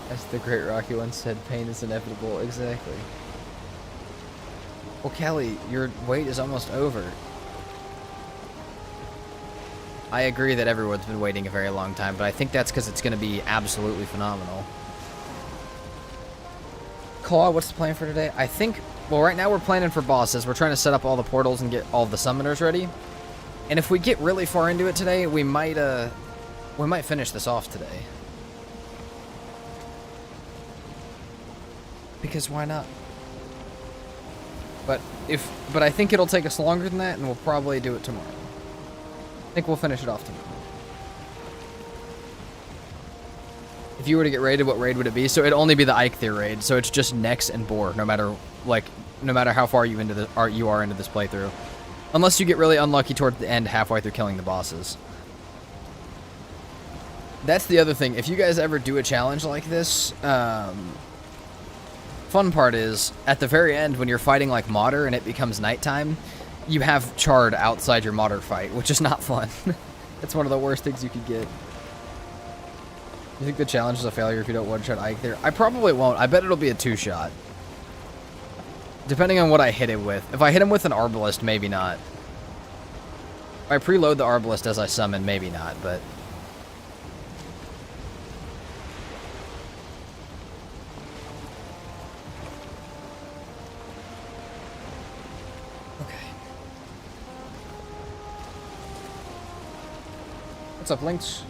As the Great Rocky once said, pain is inevitable. Exactly. Well, Kelly, your wait is almost over. I agree that everyone's been waiting a very long time, but I think that's because it's going to be absolutely phenomenal. Claw, what's the plan for today? I think, well, right now we're planning for bosses. We're trying to set up all the portals and get all the summoners ready. And if we get really far into it today, we might finish this off today. Because why not? But I think it'll take us longer than that, and we'll probably do it tomorrow. I think we'll finish it off tomorrow. If you were to get raided, what raid would it be? So it'd only be the Eikthyr raid. So it's just Nex and Boar, no matter how far you are into this playthrough, unless you get really unlucky toward the end, halfway through killing the bosses. That's the other thing. If you guys ever do a challenge like this, fun part is at the very end when you're fighting like Modder and it becomes nighttime, you have Chard outside your Modder fight, which is not fun. It's one of the worst things you could get. You think the challenge is a failure if you don't one-shot Eikthyr? I probably won't. I bet it'll be a 2-shot. Depending on what I hit it with. If I hit him with an Arbalest, maybe not. If I preload the Arbalest as I summon, maybe not, but... What's up, Lynx?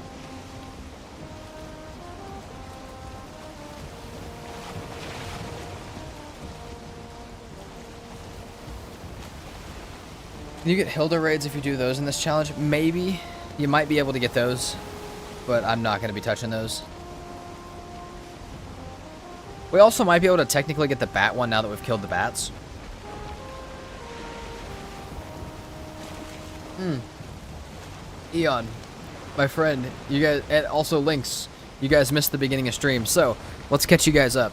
Can you get Hilda raids if you do those in this challenge? Maybe. You might be able to get those, but I'm not going to be touching those. We also might be able to technically get the bat one now that we've killed the bats. Eon, my friend, you guys, and also Lynx, you guys missed the beginning of stream, so let's catch you guys up.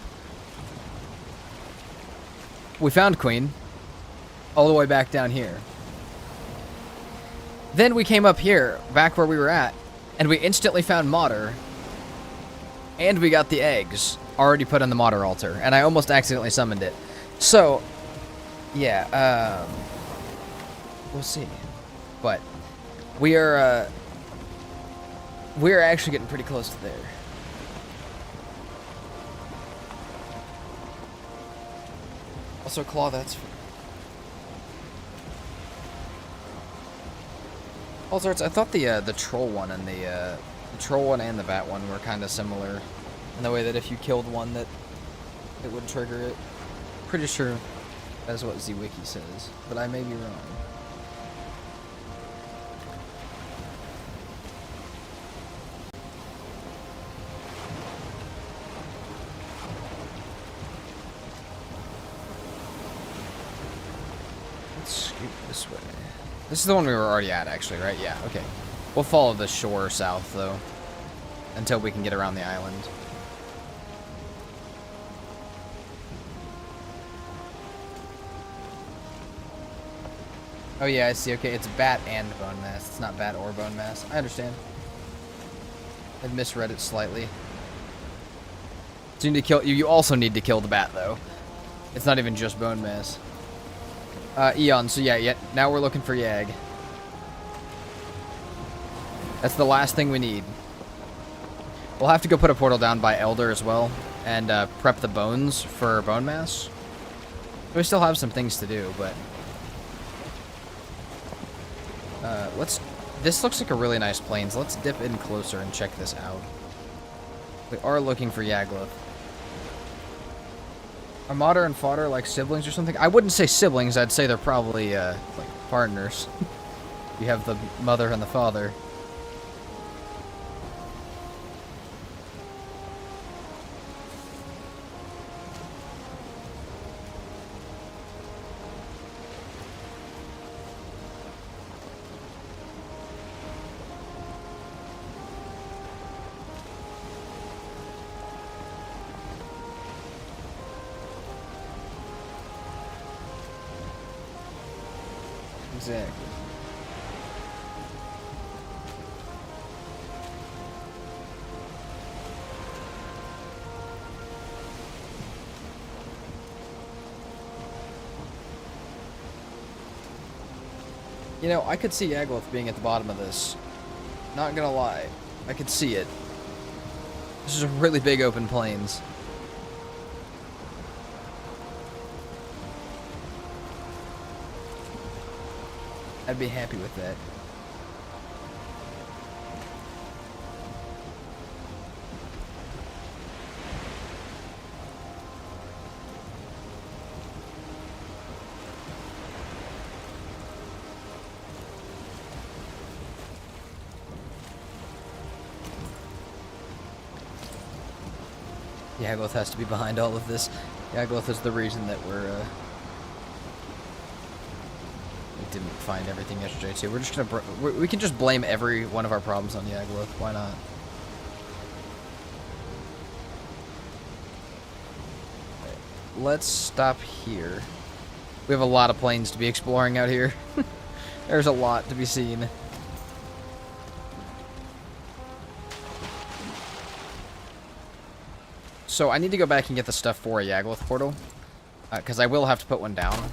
We found Queen, all the way back down here. Then we came up here, back where we were at, and we instantly found Modder, and we got the eggs already put on the Modder altar, and I almost accidentally summoned it. So, yeah, we'll see. But we are actually getting pretty close to there. Also, Claw, that's... Also, I thought the troll one and the troll one and the bat one were kind of similar in the way that if you killed one, that it would trigger it. Pretty sure that's what ZWiki says, but I may be wrong. Let's scoot this way. This is the one we were already at, actually, right? Yeah, okay. We'll follow the shore south, though, until we can get around the island. Oh yeah, I see. Okay, it's bat and bone mass. It's not bat or bone mass. I understand. I misread it slightly. So you need to kill. You also need to kill the bat though. It's not even just bone mass. Eon. So yeah. Now we're looking for Yag. That's the last thing we need. We'll have to go put a portal down by Elder as well, and prep the bones for bone mass. We still have some things to do, but let's. This looks like a really nice plains. Let's dip in closer and check this out. We are looking for Yagluth. Are Mater and Fodder like siblings or something? I wouldn't say siblings. I'd say they're probably like partners. You have the mother and the father. Exactly. You know, I could see Yagluth being at the bottom of this. Not gonna lie. I could see it. This is a really big open plains. I'd be happy with that. Yagluth has to be behind all of this. Yagluth is the reason that we didn't find everything yesterday too. We're just gonna we can just blame every one of our problems on Yagluth. Why not? Right. Let's stop here. We have a lot of plains to be exploring out here. There's a lot to be seen. So I need to go back and get the stuff for a Yagluth portal, because I will have to put one down.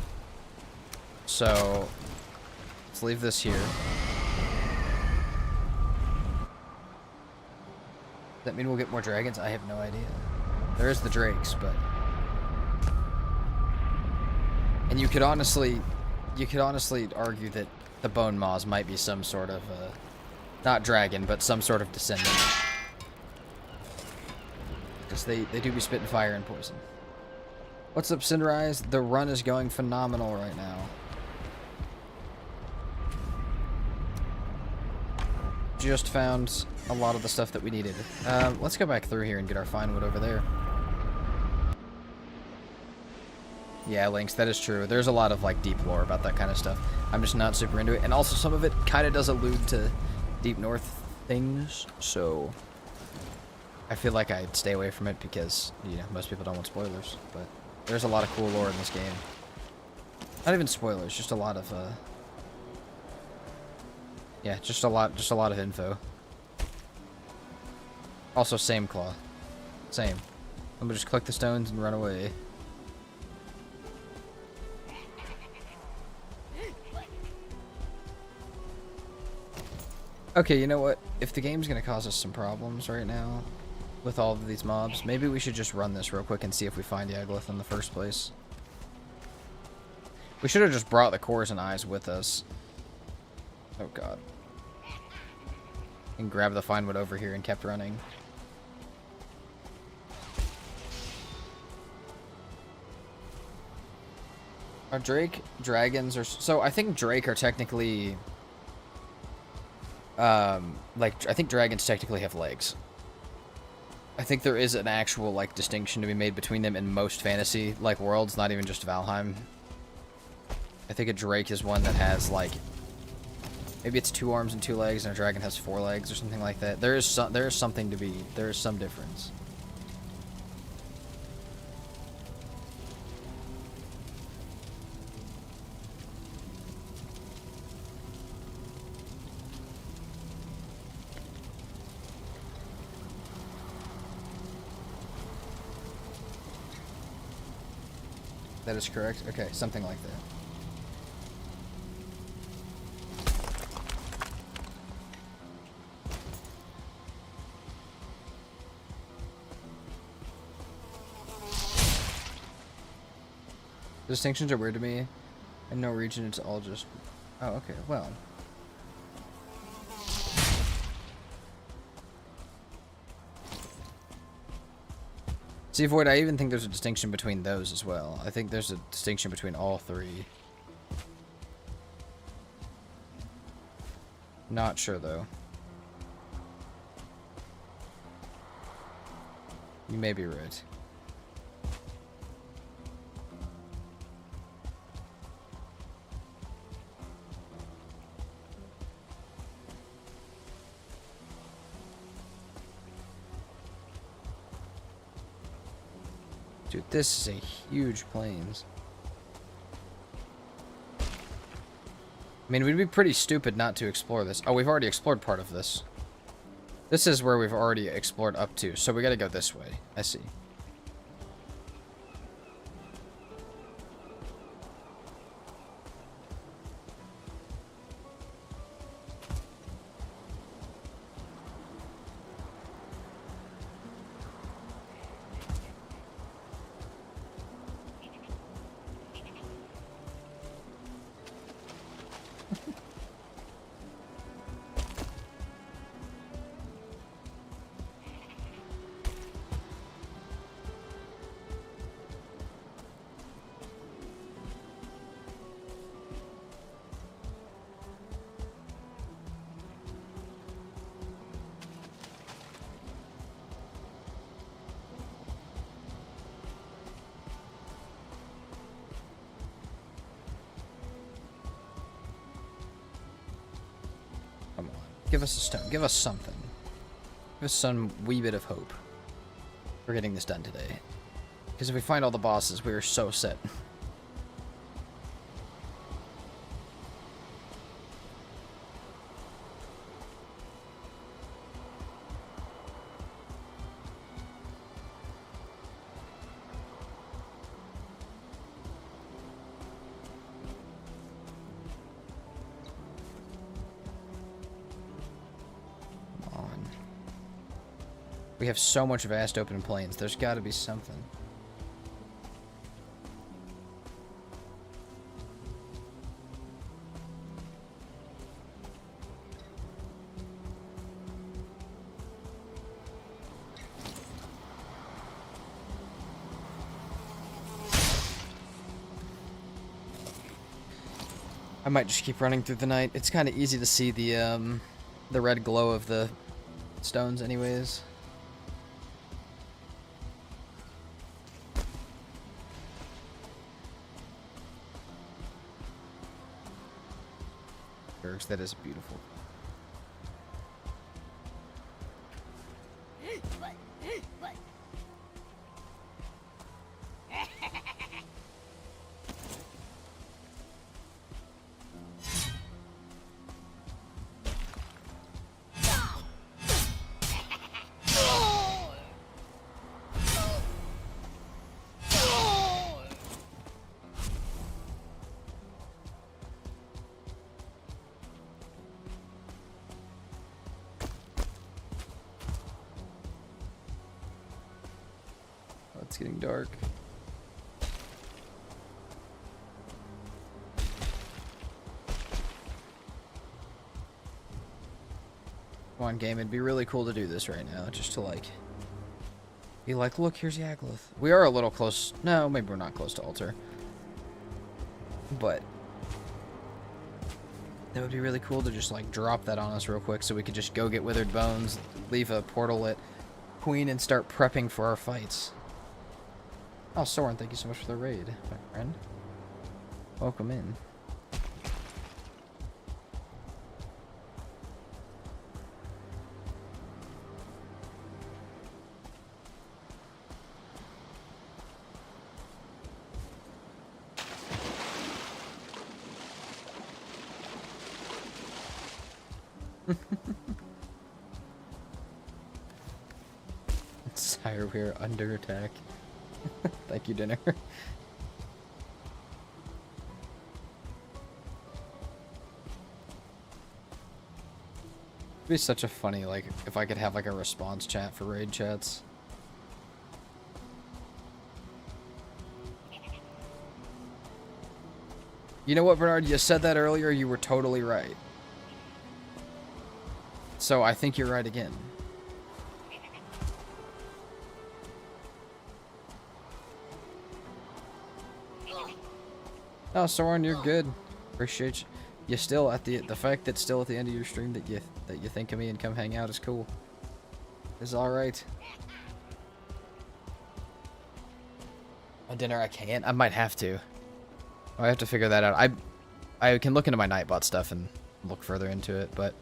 So let's leave this here. Does that mean we'll get more dragons? I have no idea. There is the drakes, but... And you could honestly argue that the bone maws might be some sort of, not dragon, but some sort of descendant. Because they do be spitting fire and poison. What's up, Cinderise? The run is going phenomenal right now. Just found a lot of the stuff that we needed. Let's go back through here and get our fine wood over there. Yeah, Lynx, that is true. There's a lot of like deep lore about that kind of stuff. I'm just not super into it. And also some of it kind of does allude to Deep North things, so I feel like I'd stay away from it because, you know, most people don't want spoilers, but there's a lot of cool lore in this game. Not even spoilers, just a lot of, yeah, just a lot of info. Also, same claw. Same. I'm gonna just collect the stones and run away. Okay, you know what? If the game's gonna cause us some problems right now with all of these mobs, maybe we should just run this real quick and see if we find Yagluth in the first place. We should have just brought the cores and eyes with us. Oh god. And grabbed the fine wood over here and kept running. Are Drake dragons or so? I think Drake are technically like I think dragons technically have legs. I think there is an actual like distinction to be made between them in most fantasy like worlds, not even just Valheim. I think a Drake is one that has like maybe it's 2 arms and 2 legs, and a dragon has 4 legs or something like that. There is some difference. That is correct? Okay, something like that. Distinctions are weird to me. In no region, it's all just... Oh, okay, well. See, Void, I even think there's a distinction between those as well. I think there's a distinction between all three. Not sure, though. You may be right. Dude, this is a huge plains. I mean, we'd be pretty stupid not to explore this. Oh, we've already explored part of this. This is where we've already explored up to, so we gotta go this way. I see. Give us a stone. Give us something. Give us some wee bit of hope. We're getting this done today. Because if we find all the bosses, we are so set. We have so much vast open plains. There's got to be something. I might just keep running through the night. It's kind of easy to see the red glow of the stones anyways. That is beautiful. It's getting dark. Come on, game. It'd be really cool to do this right now, just to like be like, look, here's Yagluth. We are a little close. No, maybe we're not close to altar, but that would be really cool to just like drop that on us real quick, so we could just go get withered bones, leave a portal at Queen, and start prepping for our fights. Oh, Soren, thank you so much for the raid, my friend. Welcome in. Sire, we are under attack. Thank you, dinner. be such a funny, like, if I could have, like, a response chat for raid chats. You know what, Bernard? You said that earlier. You were totally right. So I think you're right again. Oh, Soren, you're good. Appreciate you. You still at the fact that still at the end of your stream that you think of me and come hang out is cool. It's all right. A dinner I can't. I might have to. I have to figure that out. I can look into my Nightbot stuff and look further into it, but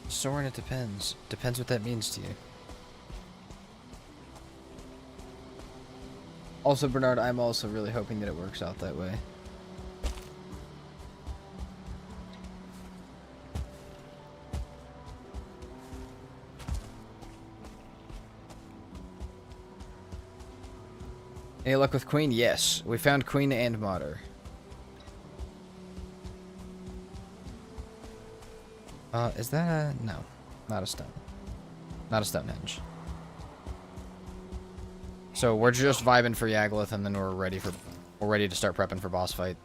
Soren, it depends. Depends what that means to you. Also, Bernard, I'm also really hoping that it works out that way. Any luck with Queen? Yes. We found Queen and Mater. Is that a... No. Not a stone. Not a Stonehenge. So we're just vibing for Yagluth, and then we're ready to start prepping for boss fight.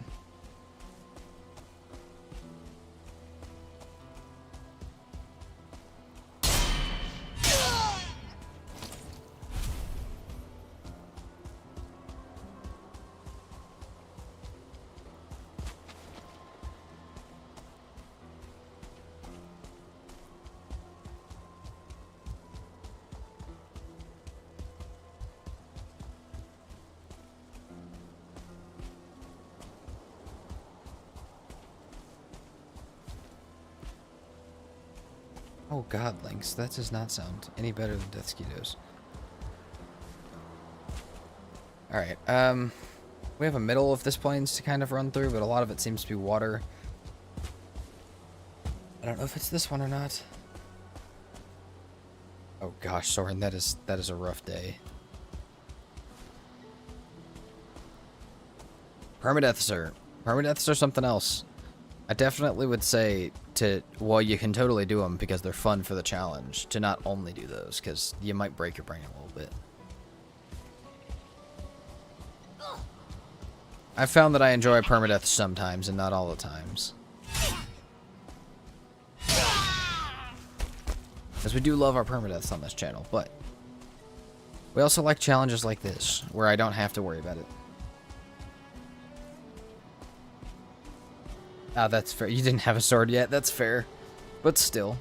Oh god, Lynx, that does not sound any better than Death Skeetos. Alright, we have a middle of this plains to kind of run through, but a lot of it seems to be water. I don't know if it's this one or not. Oh gosh, Soren, that is a rough day. Permadeaths are something else. I definitely would say well, you can totally do them because they're fun for the challenge, to not only do those, because you might break your brain a little bit. I've found that I enjoy permadeath sometimes and not all the times. Because we do love our permadeaths on this channel, but we also like challenges like this, where I don't have to worry about it. Ah, that's fair. You didn't have a sword yet. That's fair. But still.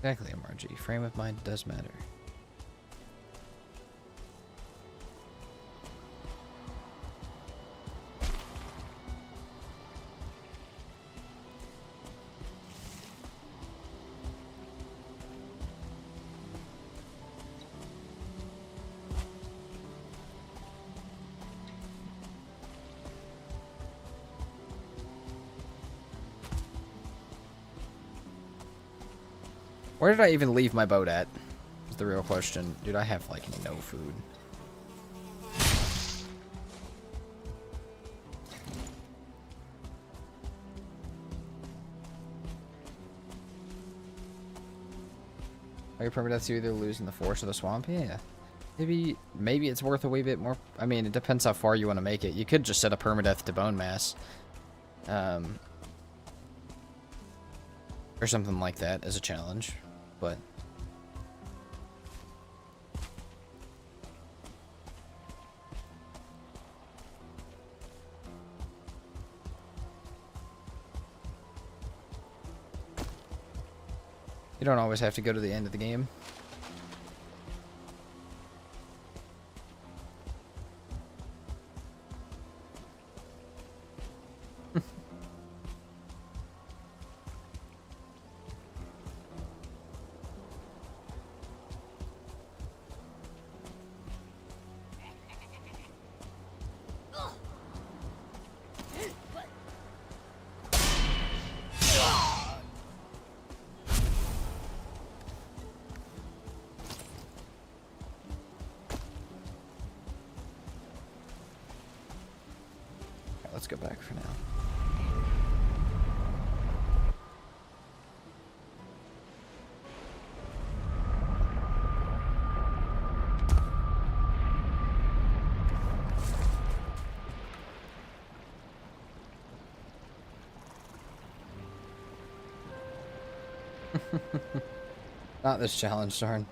Exactly, MRG. Frame of mind does matter. Where did I even leave my boat at? Is the real question. Dude, I have, like, no food. Are your permadeaths you either lose in the forest or the swamp? Yeah. Maybe it's worth a wee bit more. I mean, it depends how far you want to make it. You could just set a permadeath to bone mass. Or something like that as a challenge. But You don't always have to go to the end of the game. Let's go back for now. Not this challenge, darn.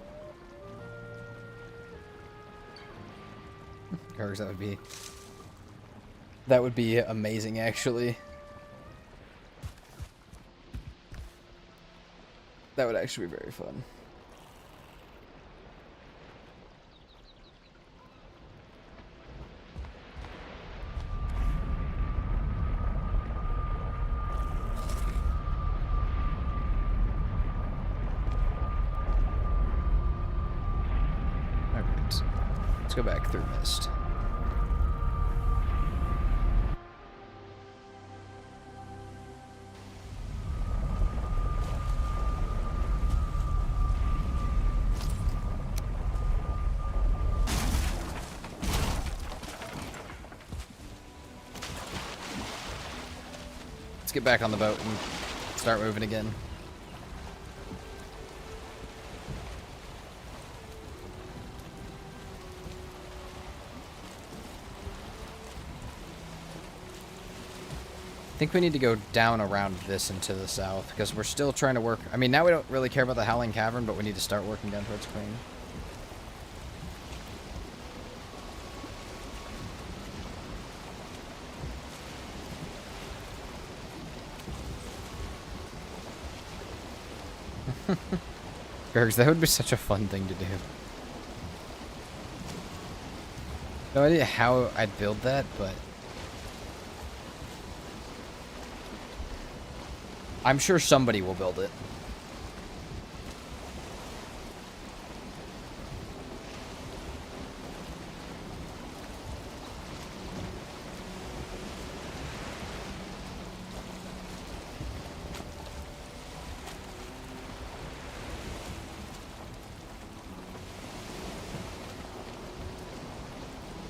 Kurgs, that would be amazing, actually. That would actually be very fun. Alright. Let's go back through Mist. Let's get back on the boat and start moving again. I think we need to go down around this and to the south, because we're still trying to work. I mean, now we don't really care about the Howling Cavern, but we need to start working down towards Queen. Kurgs, that would be such a fun thing to do. No idea how I'd build that, but I'm sure somebody will build it.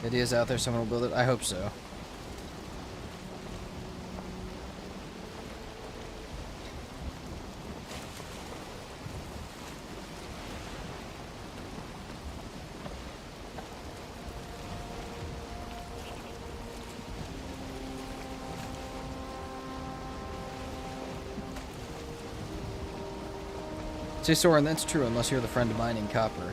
Ideas out there, someone will build it. I hope so. See, Soren, that's true unless you're the friend of mining copper.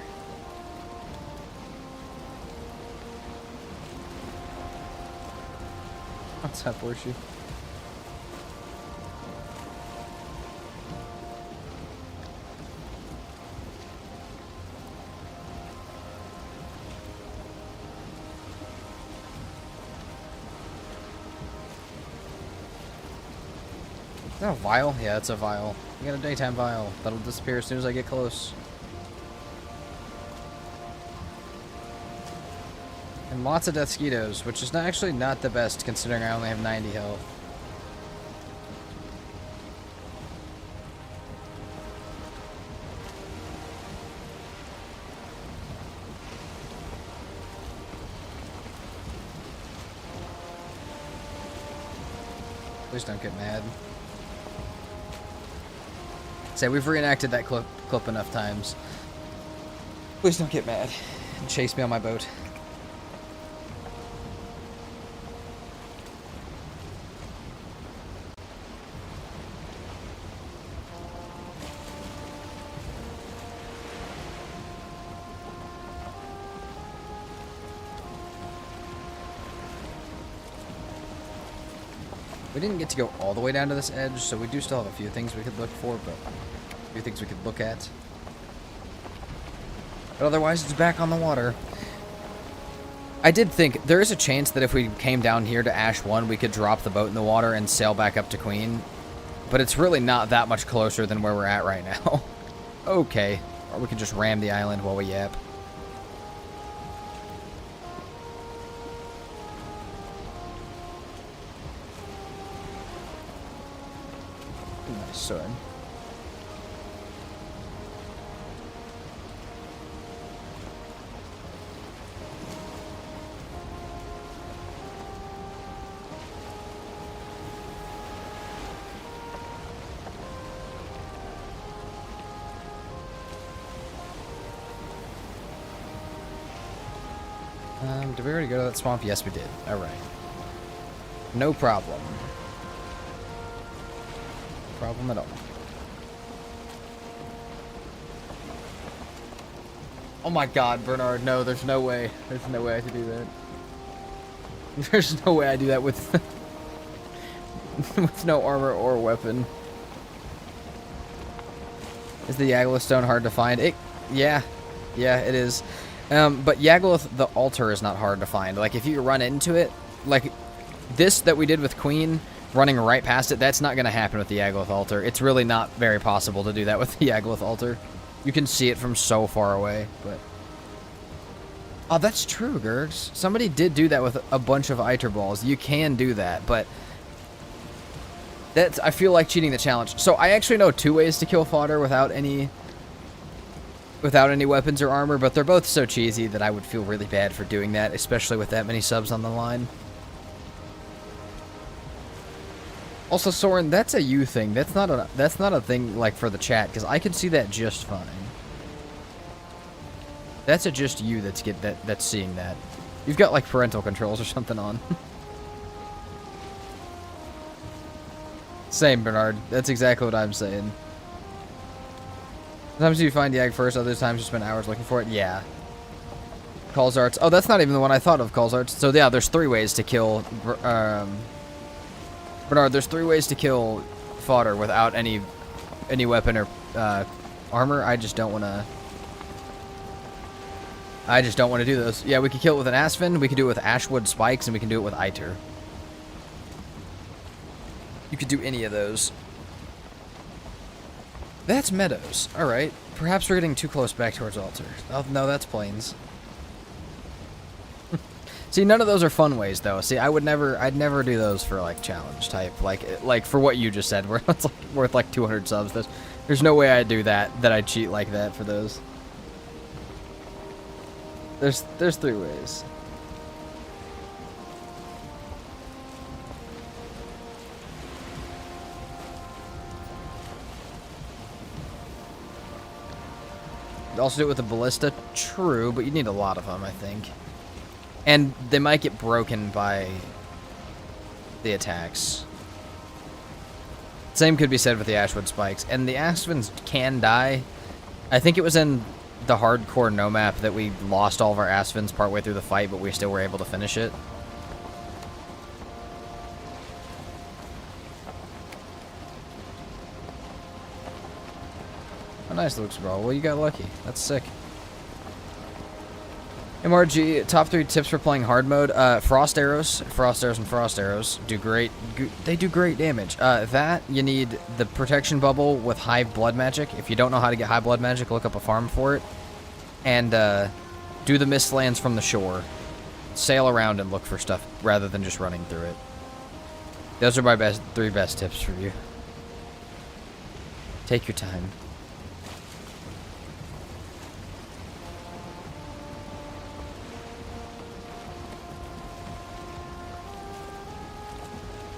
What's up, Horseshoe? Is that a vial? Yeah, it's a vial. I got a daytime vial. That'll disappear as soon as I get close. And lots of death skeetos, which is actually not the best considering I only have 90 health. Please don't get mad. Say, we've reenacted that clip enough times. Please don't get mad and chase me on my boat. We didn't get to go all the way down to this edge, so we do still have a few things we could look for, but A few things we could look at. But otherwise, it's back on the water. I did think there is a chance that if we came down here to Ash 1, we could drop the boat in the water and sail back up to Queen. But it's really not that much closer than where we're at right now. Okay. Or we could just ram the island while we yap. Nice sword. Did we already go to that swamp? Yes, we did. Alright. No problem. No problem at all. Oh my god, Bernard, no, there's no way. There's no way I could do that. There's no way I do that with with no armor or weapon. Is the Yagluth stone hard to find? Yeah, it is. But Yagluth, the altar is not hard to find. Like, if you run into it, like this that we did with Queen, running right past it, that's not going to happen with the Yagluth altar. It's really not very possible to do that with the Yagluth altar. You can see it from so far away, but... Oh, that's true, Gergs. Somebody did do that with a bunch of Iter balls. You can do that, but... I feel like cheating the challenge. So I actually know 2 ways to kill fodder without any weapons or armor, but they're both so cheesy that I would feel really bad for doing that, especially with that many subs on the line. Also, Soren, that's a you thing. That's not a thing like for the chat, because I can see that just fine. That's just you that's seeing that. You've got like parental controls or something on. Same, Bernard. That's exactly what I'm saying. Sometimes you find Yag first, other times you spend hours looking for it. Yeah. Calls Arts. Oh, that's not even the one I thought of, Calls Arts. So yeah, there's 3 ways to kill... Bernard, there's 3 ways to kill fodder without any weapon or armor. I just don't want to do those. Yeah, we could kill it with an Aspen, we could do it with Ashwood spikes, and we can do it with Iter. You could do any of those. That's meadows. Alright. Perhaps we're getting too close back towards altar. Oh, no, that's plains. See, none of those are fun ways, though. See, I'd never do those for, like, challenge type. Like for what you just said, where it's, like, worth, like, 200 subs. There's no way I'd do that I'd cheat like that for those. There's 3 ways. Also do it with a ballista, true, but you need a lot of them, I think. And they might get broken by the attacks. Same could be said with the Ashwood spikes. And the Aspens can die. I think it was in the hardcore no map that we lost all of our Aspens partway through the fight, but we still were able to finish it. Oh, nice, Luke's bro. Well, you got lucky. That's sick. MRG, top 3 tips for playing hard mode. Frost arrows, and frost arrows do great. They do great damage. That, you need the protection bubble with high blood magic. If you don't know how to get high blood magic, look up a farm for it. And do the mistlands from the shore. Sail around and look for stuff rather than just running through it. Those are my 3 best tips for you. Take your time.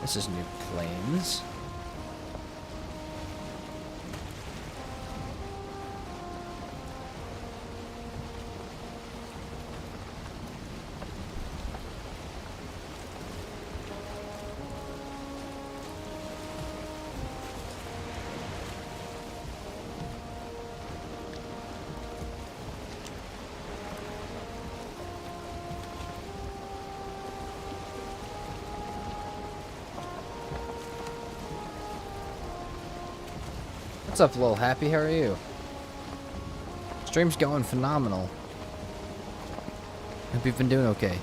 This is New Plains. What's up, Lil Happy? How are you? Stream's going phenomenal. Hope you've been doing okay.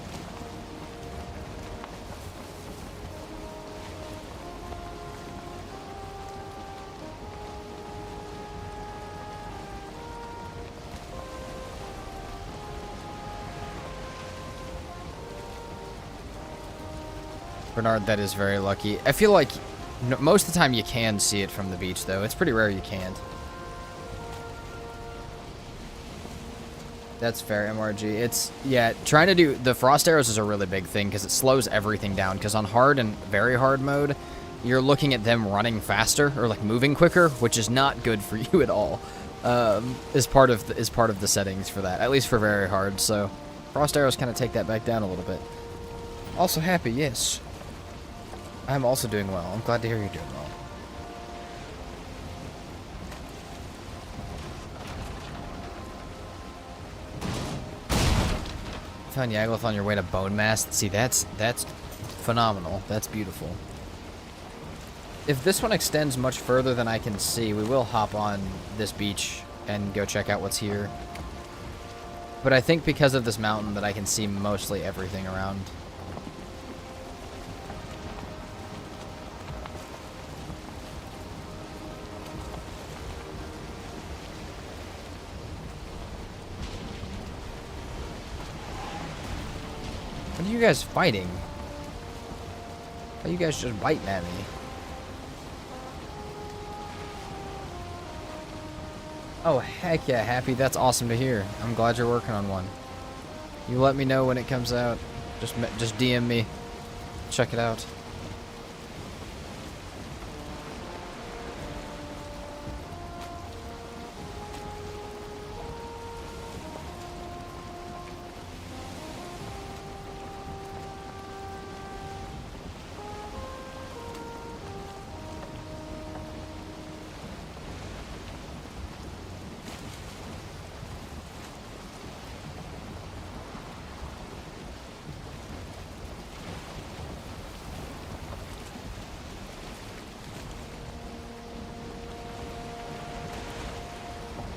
Bernard, that is very lucky. I feel like most of the time you can see it from the beach, though. It's pretty rare you can't. That's fair, MRG. It's, yeah, trying to do... The frost arrows is a really big thing because it slows everything down. Because on hard and very hard mode, you're looking at them running faster or, like, moving quicker, which is not good for you at all. Is part of the settings for that, at least for very hard. So frost arrows kind of take that back down a little bit. Also happy, yes. I'm also doing well. I'm glad to hear you're doing well. Found Yagluth on your way to Bone Mast. See, that's phenomenal. That's beautiful. If this one extends much further than I can see, we will hop on this beach and go check out what's here. But I think because of this mountain that I can see mostly everything around. What are you guys fighting? Why are you guys just biting at me? Oh, heck yeah, Happy. That's awesome to hear. I'm glad you're working on one. You let me know when it comes out. Just DM me. Check it out.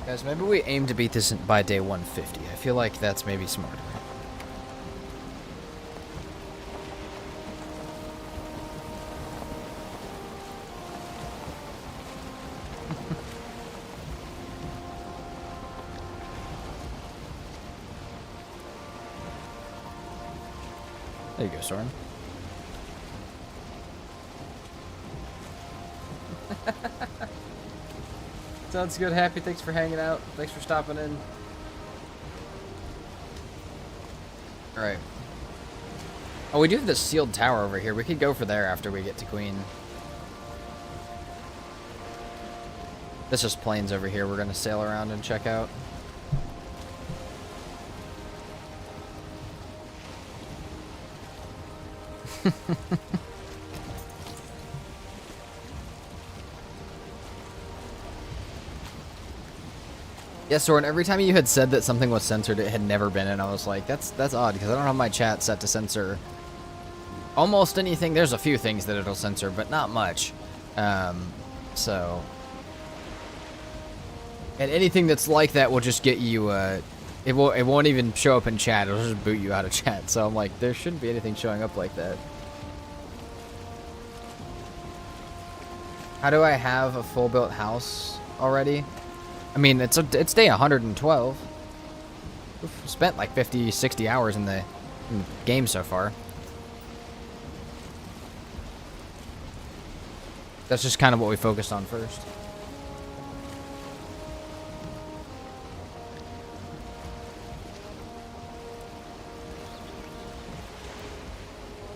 Guys, maybe we aim to beat this by day 150. I feel like that's maybe smarter. There you go, Soren. Sounds good, Happy. Thanks for hanging out. Thanks for stopping in. Alright. Oh, we do have this sealed tower over here. We could go for there after we get to Queen. This is plains over here we're going to sail around and check out. Yeah, Soren, every time you had said that something was censored, it had never been, and I was like, that's odd, because I don't have my chat set to censor almost anything. There's a few things that it'll censor, but not much. So... And anything that's like that will just get you, it won't even show up in chat, it'll just boot you out of chat. So I'm like, there shouldn't be anything showing up like that. How do I have a full-built house already? I mean, it's day 112. We've spent like 50, 60 hours in the game so far. That's just kind of what we focused on first.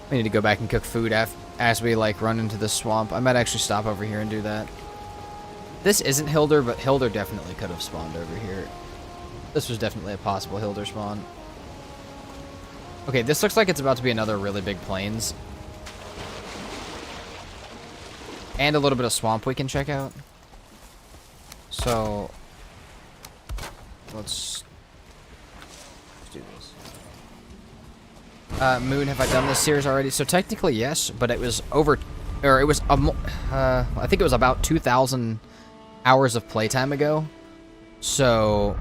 We need to go back and cook food as we like run into the swamp. I might actually stop over here and do that. This isn't Hilder, but Hilder definitely could have spawned over here. This was definitely a possible Hilder spawn. Okay, this looks like it's about to be another really big plains. And a little bit of swamp we can check out. So, let's do this. Moon, have I done this series already? So technically yes, but it was over, or it was, I think it was about 2,000 hours of playtime ago. So,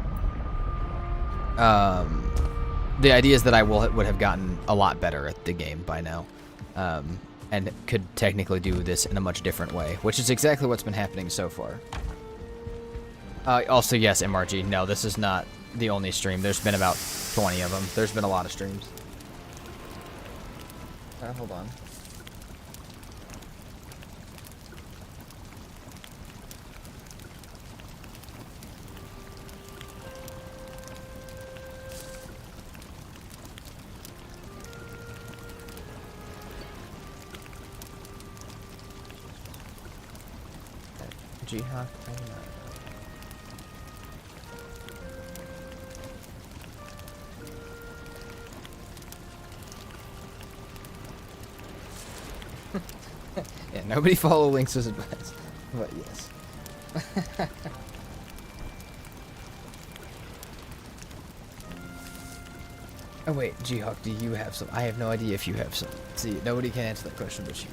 the idea is that I would have gotten a lot better at the game by now, and could technically do this in a much different way, which is exactly what's been happening so far. Also, yes, MRG, no, this is not the only stream. There's been about 20 of them. There's been a lot of streams. Hold on. Jihawk, I don't know. Yeah, nobody follow Link's advice, but yes. Oh wait, Jihawk, do you have some? I have no idea if you have some. See, nobody can answer that question but you.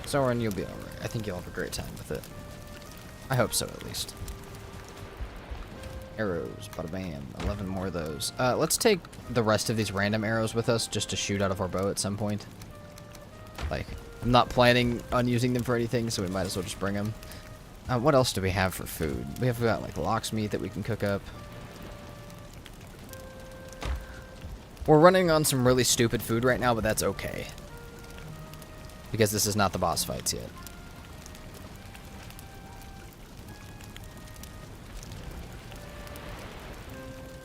Soren, you'll be alright. I think you'll have a great time with it. I hope so, at least. Arrows, bada bam. 11 more of those. Let's take the rest of these random arrows with us just to shoot out of our bow at some point. Like, I'm not planning on using them for anything, so we might as well just bring them. What else do we have for food? We have got, like, lox meat that we can cook up. We're running on some really stupid food right now, but that's okay. Because this is not the boss fights yet.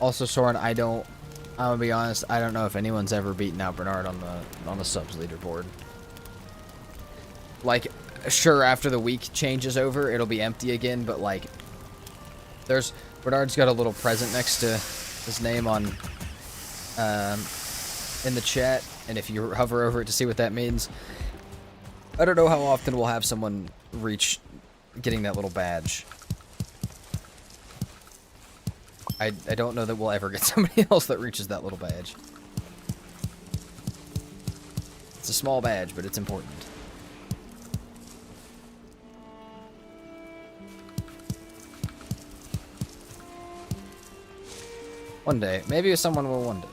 Also, Soren, I'm gonna be honest, I don't know if anyone's ever beaten out Bernard on the subs leaderboard. Like, sure, after the week change is over, it'll be empty again, but like, Bernard's got a little present next to his name on, in the chat, and if you hover over it to see what that means, I don't know how often we'll have someone reach getting that little badge. I don't know that we'll ever get somebody else that reaches that little badge. It's a small badge, but it's important. One day. Maybe someone will one day.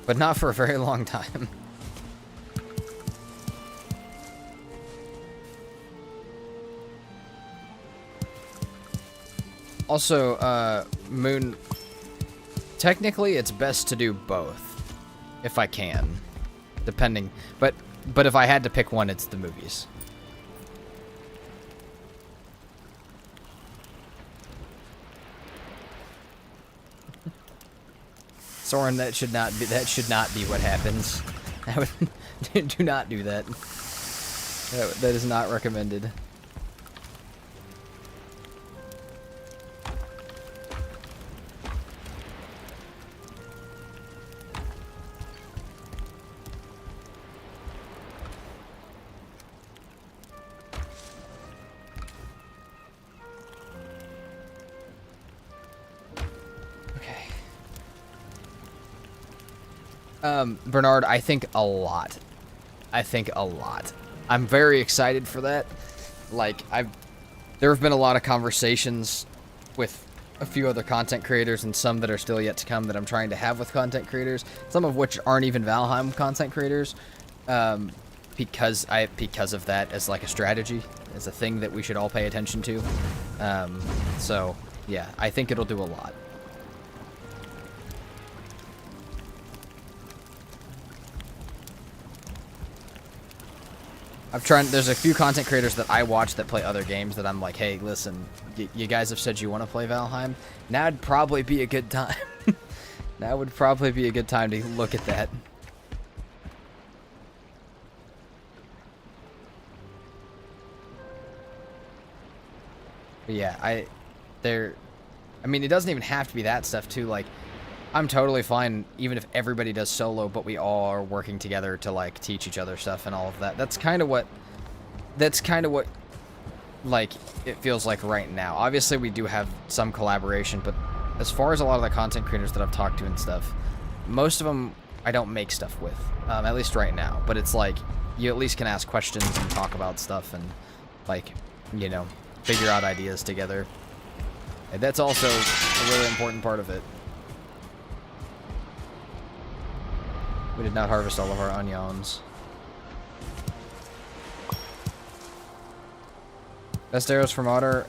But not for a very long time. Also, Moon, technically it's best to do both, if I can, depending, but if I had to pick one, it's the movies. Soren, that should not be what happens. Do not do that. That is not recommended. Bernard, I think a lot. I'm very excited for that. Like, there have been a lot of conversations with a few other content creators and some that are still yet to come that I'm trying to have with content creators, some of which aren't even Valheim content creators, because of that as like a strategy, as a thing that we should all pay attention to. So, yeah, I think it'll do a lot. There's a few content creators that I watch that play other games that I'm like, hey, listen, you guys have said you want to play Valheim. Now'd probably be a good time. Now would probably be a good time to look at that. But yeah, I mean, it doesn't even have to be that stuff too. Like, I'm totally fine even if everybody does solo, but we all are working together to like teach each other stuff and all of that. That's kind of what like it feels like right now. Obviously we do have some collaboration, but as far as a lot of the content creators that I've talked to and stuff, most of them I don't make stuff with, at least right now. But it's like you at least can ask questions and talk about stuff and like, you know, figure out ideas together. And that's also a really important part of it. We did not harvest all of our onions. Best arrows from otter?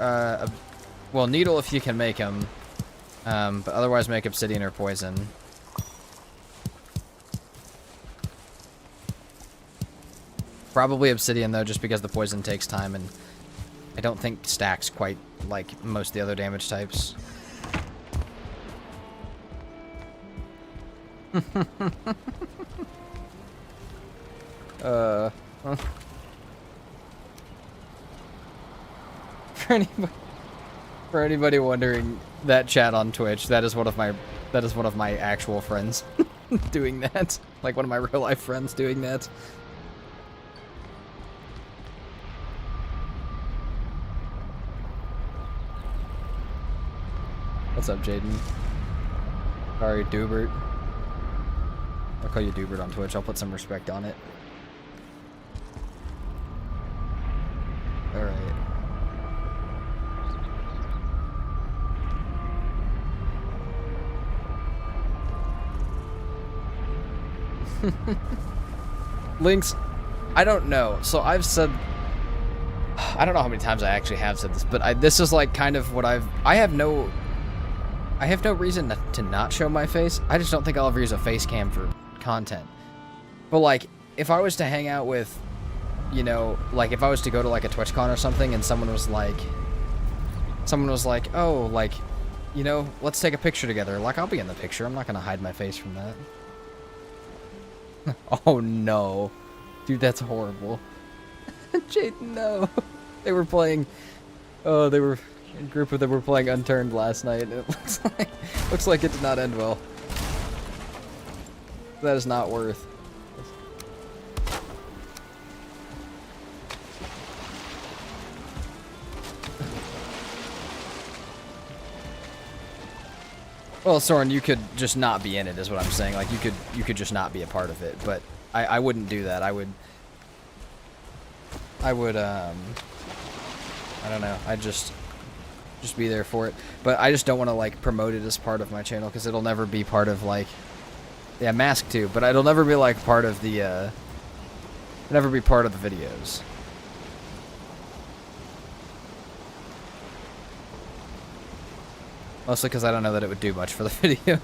Well, needle if you can make them. But otherwise make obsidian or poison. Probably obsidian though, just because the poison takes time and I don't think stacks quite like most of the other damage types. For anybody wondering, that chat on Twitch, that is one of my actual friends doing that. Like one of my real life friends doing that. What's up, Jaden? Sorry, Dubert. I'll call you Dubert on Twitch. I'll put some respect on it. Alright. Links, I don't know. So I've said, I don't know how many times I actually have said this, but this is like kind of what I have no reason to not show my face. I just don't think I'll ever use a face cam for content. But like, if I was to hang out with, you know, like if I was to go to like a TwitchCon or something and someone was like, oh, like, you know, let's take a picture together. Like, I'll be in the picture. I'm not going to hide my face from that. Oh no. Dude, that's horrible. Jaden, no. They were playing, oh, they were, a group of them were playing Unturned last night, and it looks like it did not end well. That is not worth. Well, Soren, you could just not be in it, is what I'm saying. Like, you could just not be a part of it, but I wouldn't do that. I would, I don't know, I'd just be there for it. But I just don't want to, like, promote it as part of my channel, because it'll never be part of, like, yeah, Mask too, but it'll never be, like, part of the, never be part of the videos. Mostly because I don't know that it would do much for the videos.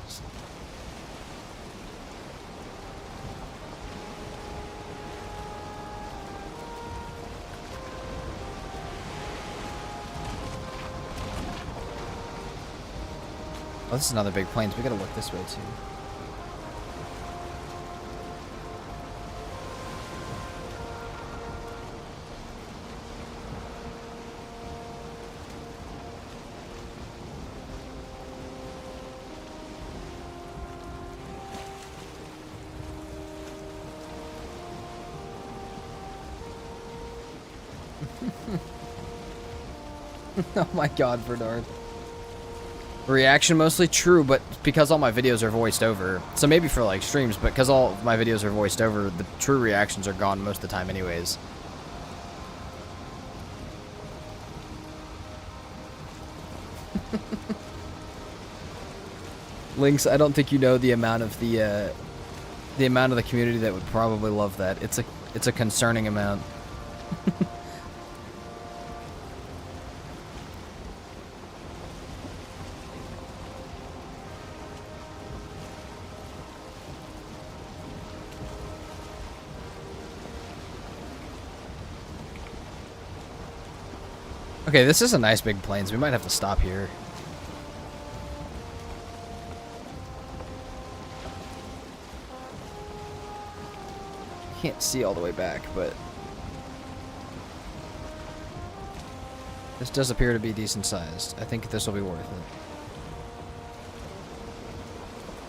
Oh, this is another big plains. We gotta look this way too. Oh my god, Bernard. Reaction mostly? True, but because all my videos are voiced over, so maybe for like streams, but because all of my videos are voiced over, the true reactions are gone most of the time anyways. Lynx, I don't think you know the amount of the community that would probably love that. It's a concerning amount. Okay, this is a nice big plains. We might have to stop here. Can't see all the way back, but this does appear to be decent sized. I think this will be worth it.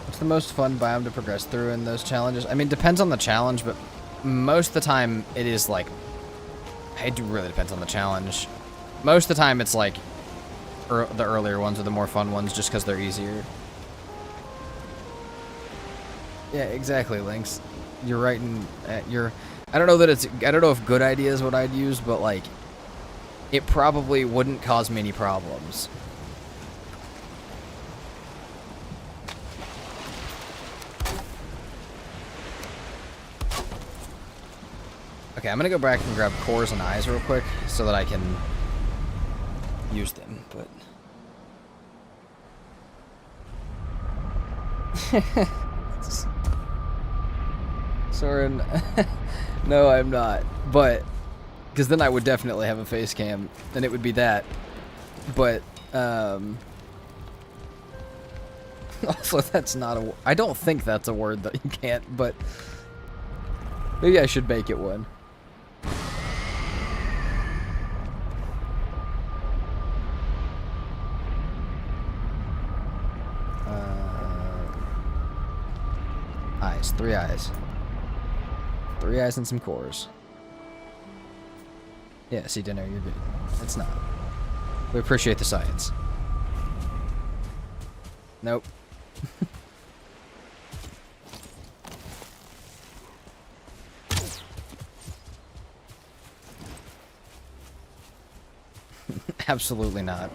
What's the most fun biome to progress through in those challenges? I mean, depends on the challenge, but most of the time it is like... It really depends on the challenge. Most of the time it's like... the earlier ones are the more fun ones just because they're easier. Yeah, exactly, Lynx. You're right in... I don't know that it's... I don't know if good idea is what I'd use, but like... It probably wouldn't cause me any problems. Okay, I'm gonna go back and grab cores and eyes real quick so that I can use them, but... Soren, no, I'm not, but... Because then I would definitely have a face cam, and it would be that. But, also, that's not a... I don't think that's a word that you can't, but... Maybe I should make it one. Eyes. 3 eyes. 3 eyes and some cores. Yeah, see, Dinner, you're good. It's not. We appreciate the science. Nope. Absolutely not.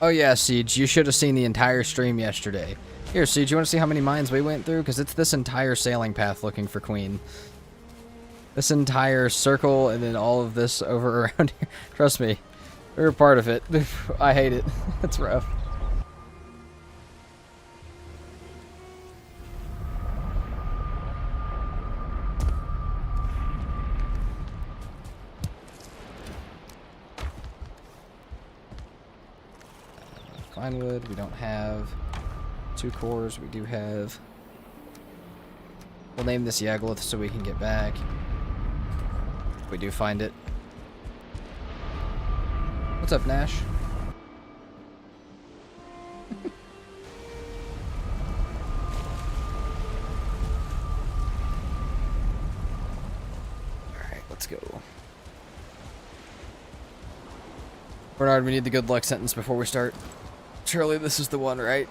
Oh yeah, Siege, you should have seen the entire stream yesterday. Here, Siege, you want to see how many mines we went through? Because it's this entire sailing path looking for Queen. This entire circle and then all of this over around here. Trust me, we're a part of it. I hate it. It's rough. Fine wood, we don't have. 2 cores, we do have. We'll name this Yagluth so we can get back. We do find it. What's up, Nash? Alright, let's go. Bernard, we need the good luck sentence before we start. Surely this is the one, right?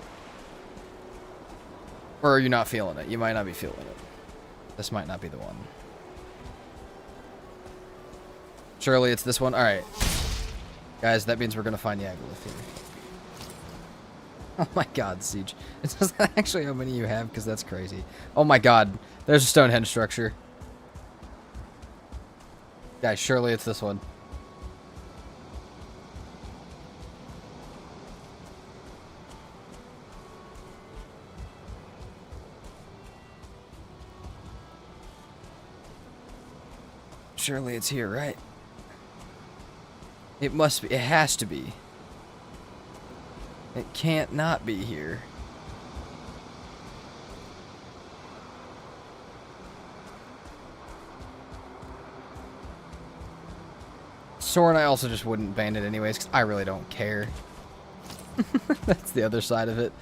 Or are you not feeling it? You might not be feeling it. This might not be the one. Surely it's this one? Alright. Guys, that means we're gonna find Yagluth here. Oh my god, Siege. Is that actually how many you have? Because that's crazy. Oh my god. There's a Stonehenge structure. Guys, surely it's this one. Surely it's here, right? It must be. It has to be. It can't not be here. Soren, I also just wouldn't ban it anyways, because I really don't care. That's the other side of it.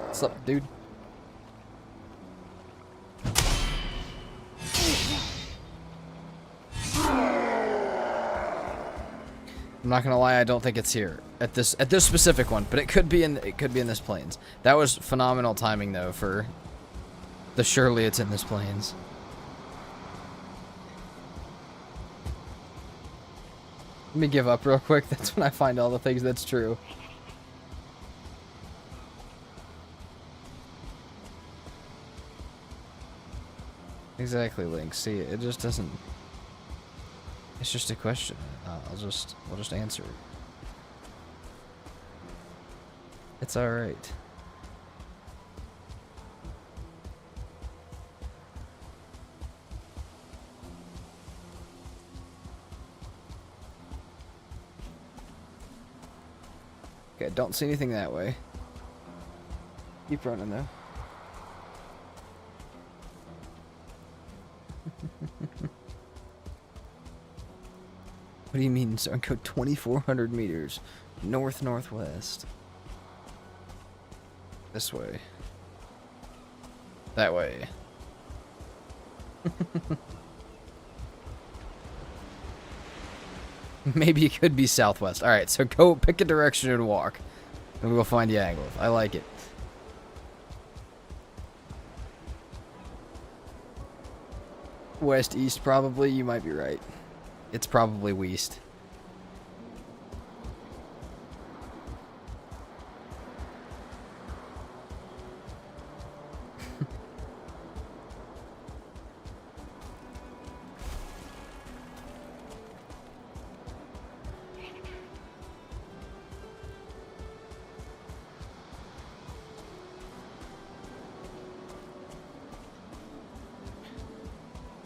What's up, dude? I'm not gonna lie, I don't think it's here at this specific one, but it could be in this plains. That was phenomenal timing though for the surely it's in this plains. Let me give up real quick. That's when I find all the things that's true. Exactly, Link. See, it just doesn't... It's just a question. We'll just answer it. It's alright. Okay, don't see anything that way. Keep running, though. What do you mean? So I go 2,400 meters north-northwest. This way. That way. Maybe it could be southwest. Alright, so go pick a direction and walk. And we'll find the angle. I like it. West-east, probably. You might be right. It's probably west.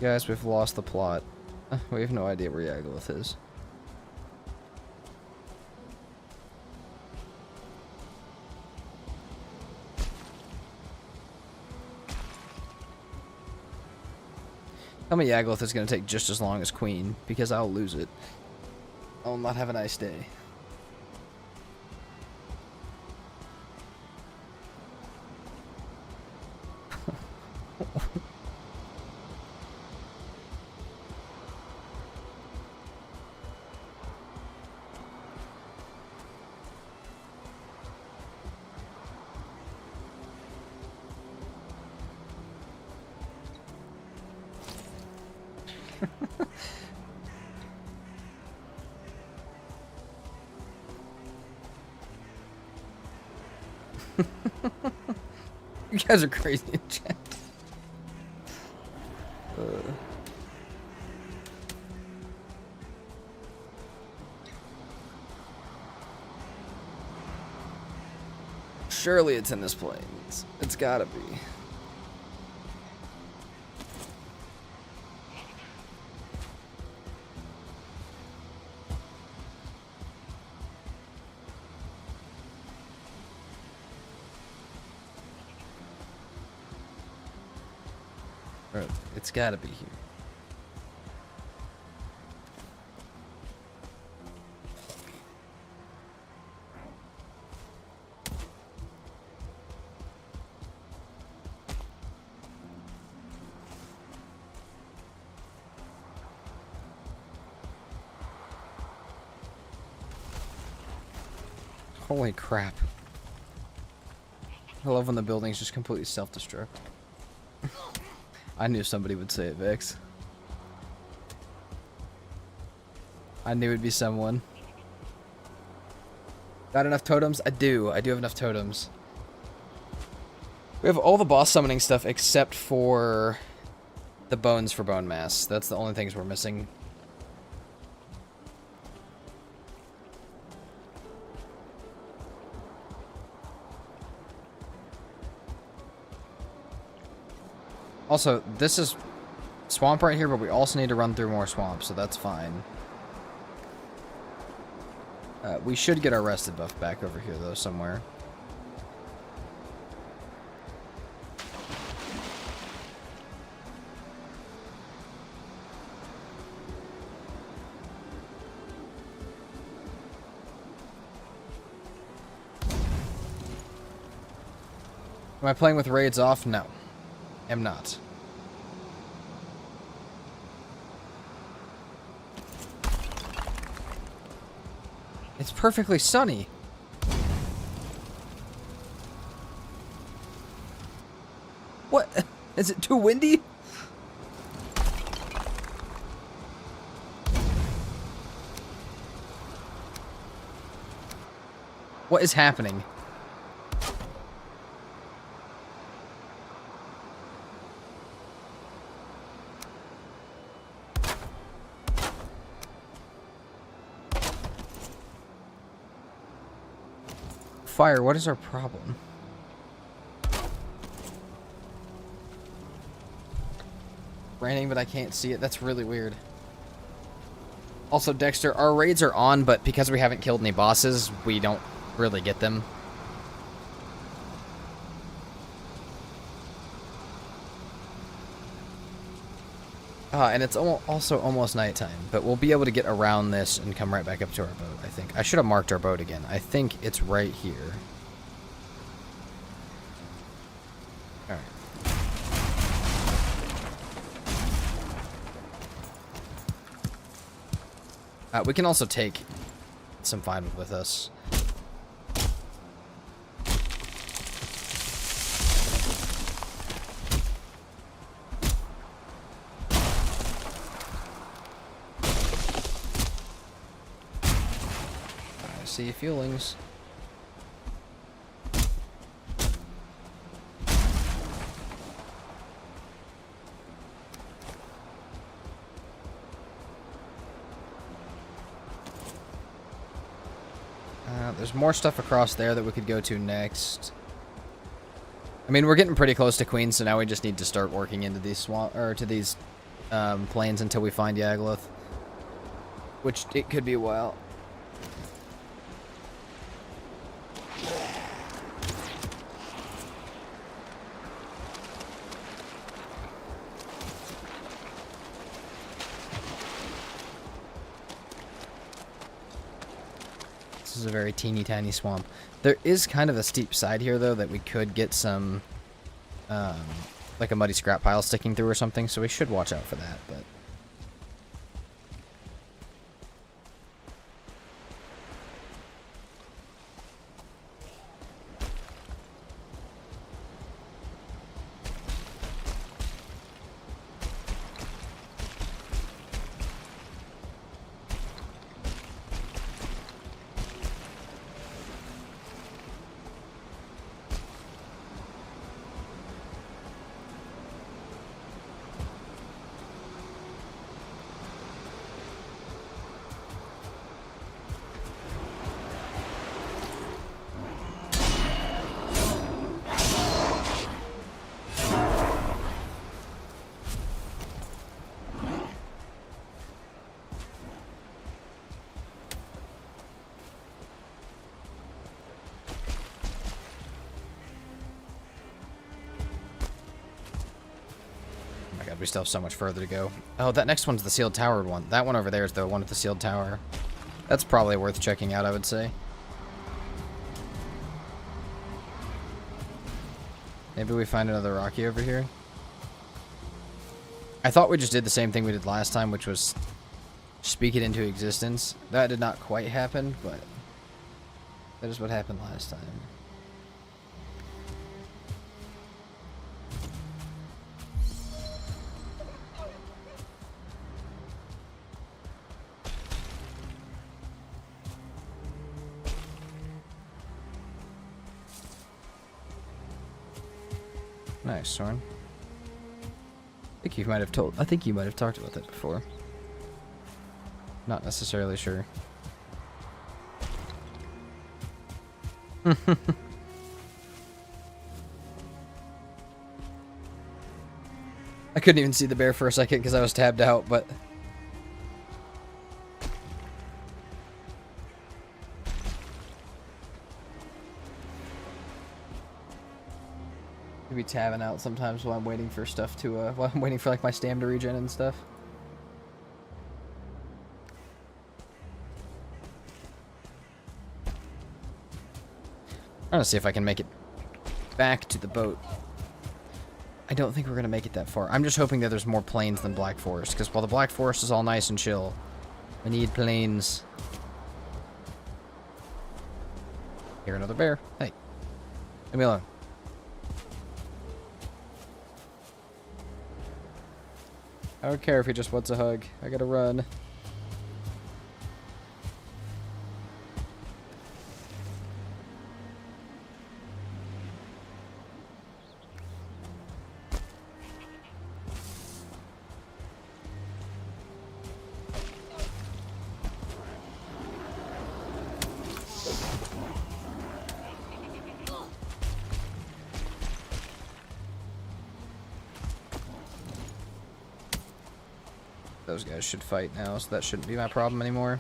Guys, we've lost the plot. We have no idea where Yagluth is. Tell me Yagluth is going to take just as long as Queen, because I'll lose it. I'll not have a nice day. You guys are crazy in chat. Surely it's in this plains. It's gotta be. It's gotta be here. Holy crap. I love when the buildings just completely self-destruct. I knew somebody would say it, Vix. I knew it'd be someone. Got enough totems? I do. I do have enough totems. We have all the boss summoning stuff except for the bones for bone mass. That's the only things we're missing. Also, this is swamp right here, but we also need to run through more swamp, so that's fine. We should get our rested buff back over here, though, somewhere. Am I playing with raids off? No. Am not. It's perfectly sunny. What? Is it too windy? What is happening? fire. What is our problem? Raining, but I can't see it. That's really weird. Also, Dexter, our raids are on, but because we haven't killed any bosses, we don't really get them. And it's also almost nighttime, but we'll be able to get around this and come right back up to our boat, I think. I should have marked our boat again. I think it's right here. Alright. We can also take some firewood with us. I see fuelings. There's more stuff across there that we could go to next. I mean, we're getting pretty close to Queen, so now we just need to start working into these swamp or to these plains until we find Yagloth, which it could be a while. This is a very teeny tiny swamp. There is kind of a steep side here, though, that we could get some, like a muddy scrap pile sticking through or something, so we should watch out for that, but... We still have so much further to go. Oh, that next one's the sealed tower one. That one over there is the one with the sealed tower. That's probably worth checking out, I would say. Maybe we find another Rocky over here. I thought we just did the same thing we did last time, which was speak it into existence. That did not quite happen, but that is what happened last time. Nice, Soren. I think you might have talked about that before. Not necessarily sure. I couldn't even see the bear for a second because I was tabbed out, but... Be tabbing out sometimes while I'm waiting for stuff to while I'm waiting for like my stamina to regen and stuff. I'm gonna see if I can make it back to the boat. I don't think we're gonna make it that far. I'm just hoping that there's more plains than Black Forest, because while the Black Forest is all nice and chill, I need plains. Here, another bear. Hey, leave me alone. I don't care if he just wants a hug. I gotta run. Those guys should fight now, so that shouldn't be my problem anymore.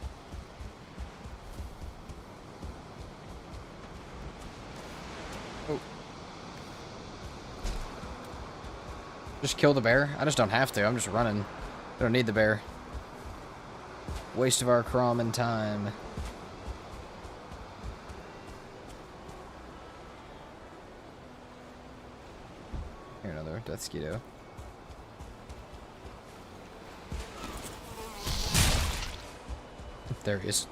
Oh. Just kill the bear? I just don't have to. I'm just running. I don't need the bear. Waste of our crom and time. Here, another death skeeto. There he is.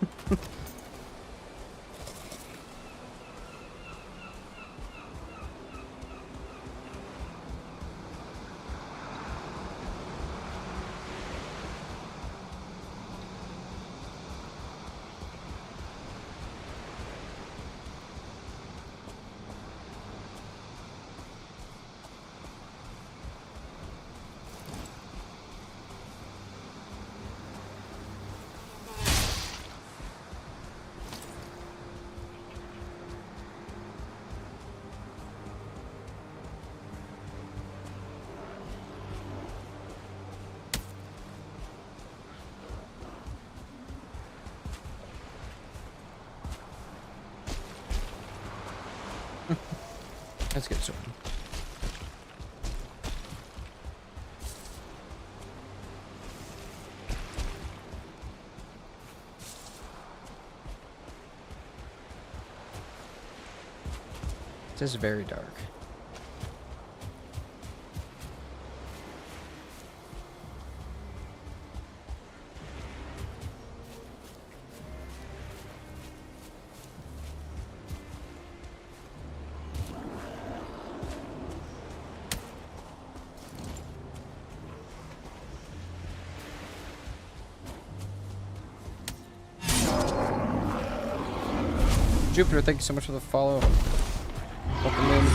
That's good sword. It is very dark. Jupiter, thank you so much for the follow. Welcome in.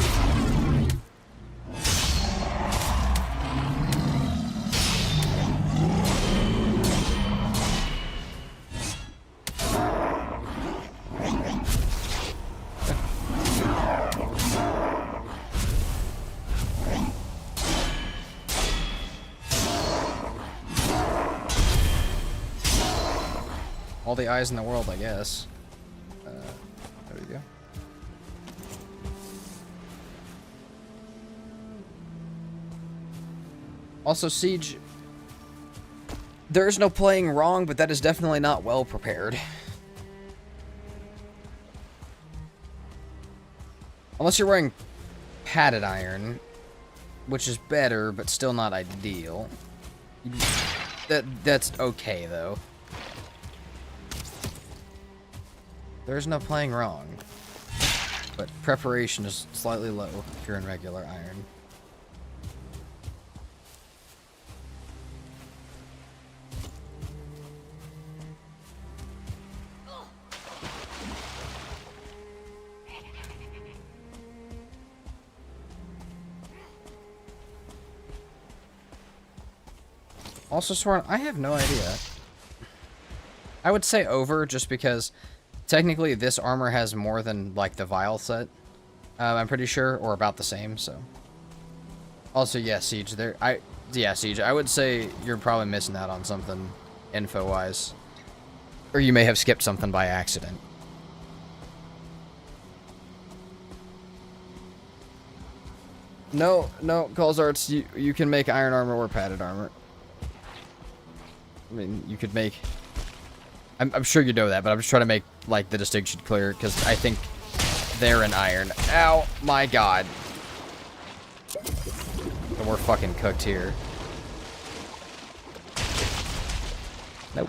All the eyes in the world, I guess. There we go. Also, Siege, there is no playing wrong, but that is definitely not well prepared. Unless you're wearing padded iron, which is better, but still not ideal. That's okay, though. There's no playing wrong, but preparation is slightly low if you're in regular iron. Also, Sworn, I have no idea. I would say over, just because technically this armor has more than, like, the vial set. I'm pretty sure, or about the same, so. Also, yeah, Siege, Siege, I would say you're probably missing out on something info-wise. Or you may have skipped something by accident. No, Calls Arts, you can make iron armor or padded armor. I mean, you could make... I'm sure you know that, but I'm just trying to make, like, the distinction clear, because I think they're in iron. Ow, my god. But we're fucking cooked here. Nope.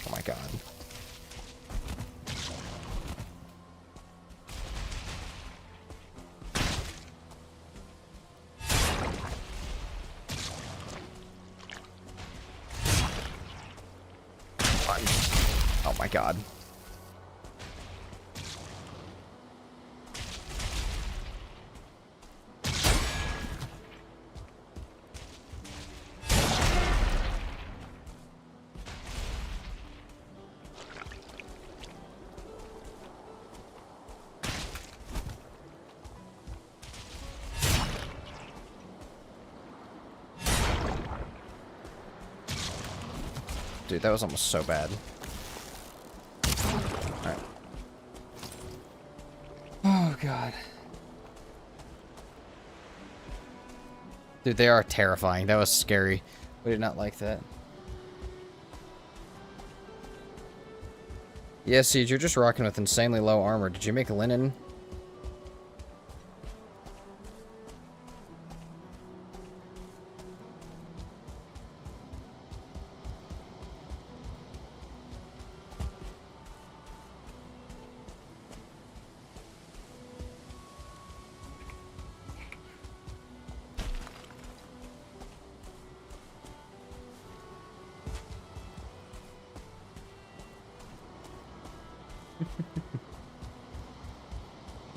Oh my god. Oh my god. Dude, that was almost so bad. Alright. Oh, God. Dude, they are terrifying. That was scary. We did not like that. Yeah, Siege, you're just rocking with insanely low armor. Did you make linen?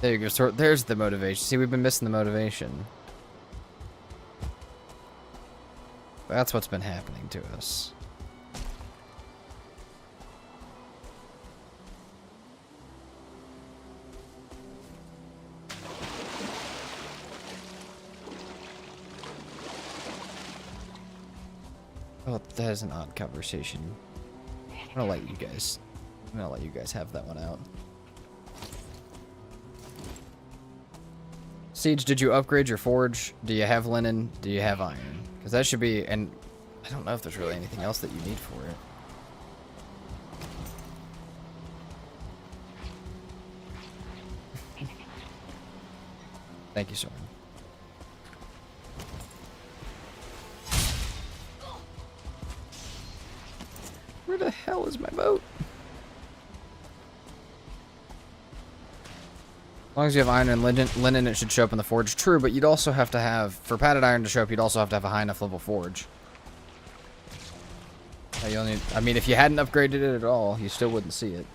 There you go. So there's the motivation. See, we've been missing the motivation. That's what's been happening to us. Oh, that is an odd conversation. I'm gonna let you guys have that one out. Siege, did you upgrade your forge? Do you have linen? Do you have iron? Because that should be, and I don't know if there's really anything else that you need for it. Thank you, Soren. Where the hell is my boat? As long as you have iron and linen, it should show up in the forge. True, but you'd also have to have, for padded iron to show up, you'd also have to have a high enough level forge. You only, I mean, if you hadn't upgraded it at all, you still wouldn't see it.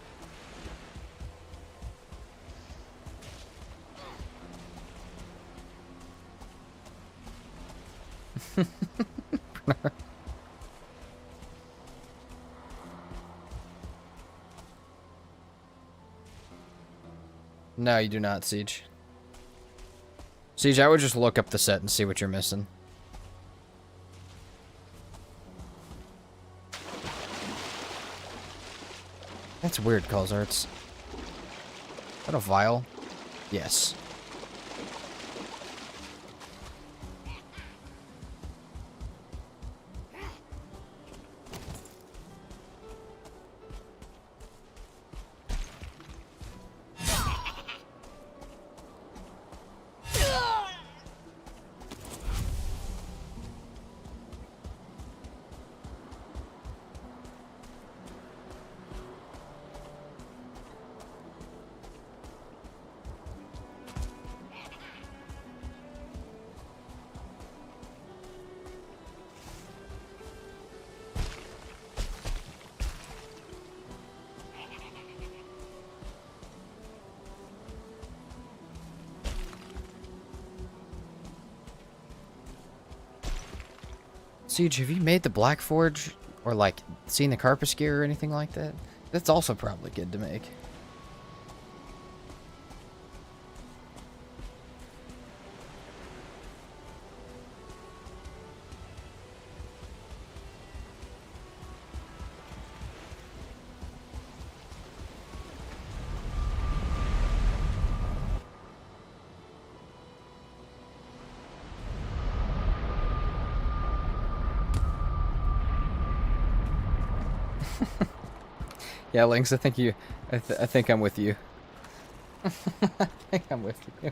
No, you do not, Siege. Siege, I would just look up the set and see what you're missing. That's weird, Calls Arts. Is that a vial? Yes. Siege, have you made the Black Forge? Or, like, seen the Carpus gear or anything like that? That's also probably good to make. Yeah, Lynx, I think I think I'm with you. I think I'm with you.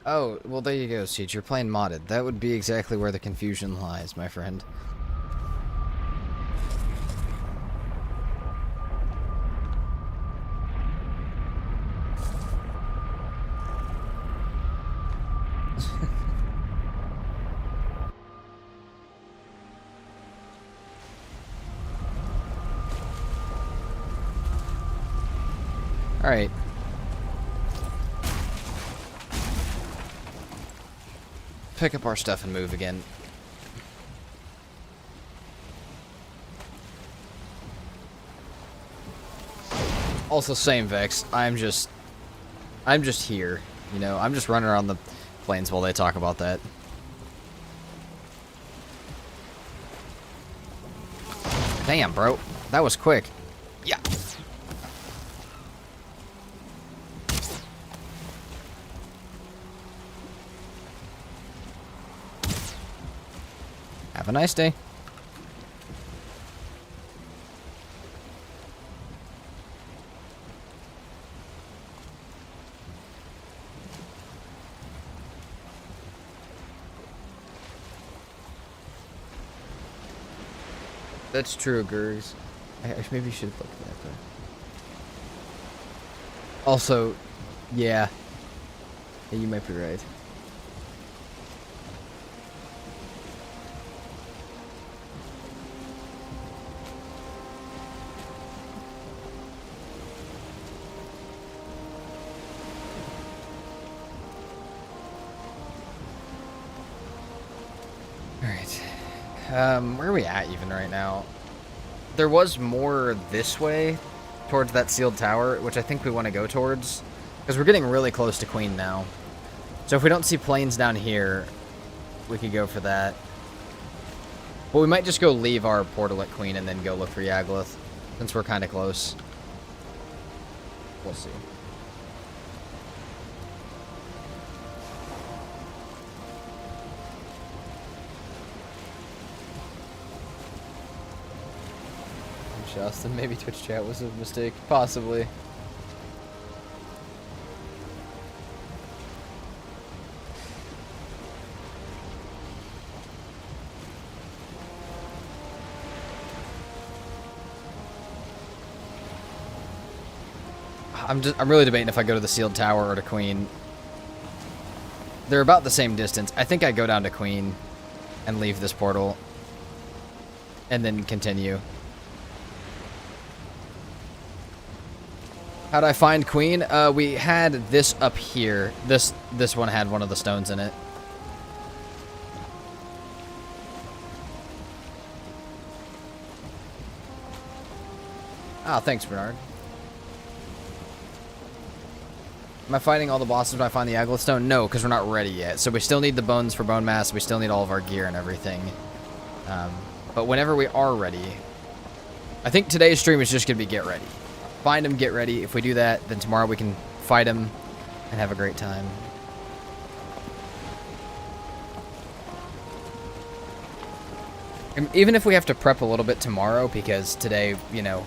Oh, well there you go, Siege. You're playing modded. That would be exactly where the confusion lies, my friend. Alright. Pick up our stuff and move again. Also, same Vex. I'm just here. You know, I'm just running around the plains while they talk about that. Damn, bro. That was quick. Yeah. Have a nice day. That's true, Gurgs. I maybe should have looked at that, though. Also, yeah. Yeah, you might be right. Alright. Where are we at even right now? There was more this way, towards that sealed tower, which I think we want to go towards. Because we're getting really close to Queen now. So if we don't see planes down here, we could go for that. But we might just go leave our portal at Queen and then go look for Yagluth, since we're kind of close. We'll see. Justin, maybe Twitch chat was a mistake. Possibly. I'm really debating if I go to the sealed tower or to Queen. They're about the same distance. I think I go down to Queen and leave this portal and then continue. How'd I find Queen? We had this up here. This one had one of the stones in it. Ah, thanks, Bernard. Am I fighting all the bosses when I find the Yagluth stone? No, because we're not ready yet. So we still need the bones for bone mass. We still need all of our gear and everything. But whenever we are ready, I think today's stream is just going to be get ready. Find him, get ready. If we do that, then tomorrow we can fight him and have a great time. And even if we have to prep a little bit tomorrow, because today, you know,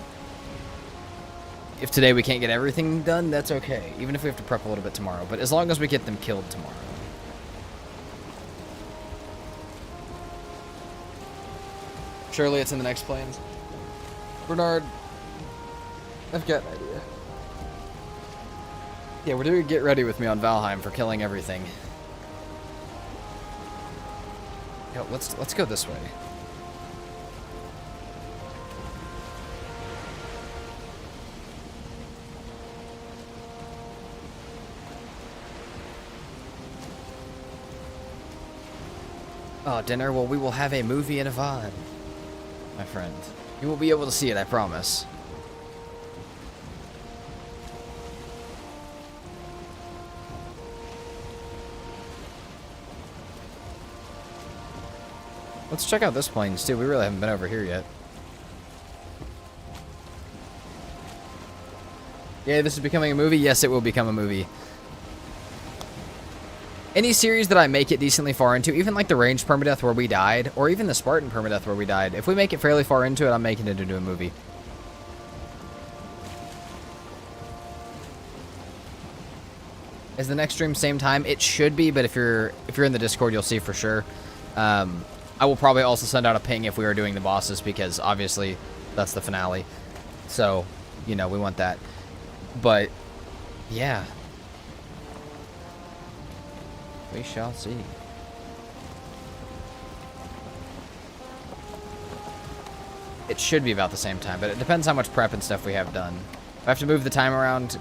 if today we can't get everything done, that's okay. Even if we have to prep a little bit tomorrow. But as long as we get them killed tomorrow. Surely it's in the next planes. Bernard, I've got an idea. Yeah, we're doing get ready with me on Valheim for killing everything. Yo, let's go this way. Oh, dinner? Well, we will have a movie and a VOD, my friend. You will be able to see it, I promise. Let's check out this plains, too. We really haven't been over here yet. Yeah, this is becoming a movie? Yes, it will become a movie. Any series that I make it decently far into, even like the ranged permadeath where we died, or even the Spartan permadeath where we died, if we make it fairly far into it, I'm making it into a movie. Is the next stream same time? It should be, but if you're in the Discord, you'll see for sure. I will probably also send out a ping if we are doing the bosses, because obviously that's the finale. So, you know, we want that. But, yeah. We shall see. It should be about the same time, but it depends how much prep and stuff we have done. If I have to move the time around,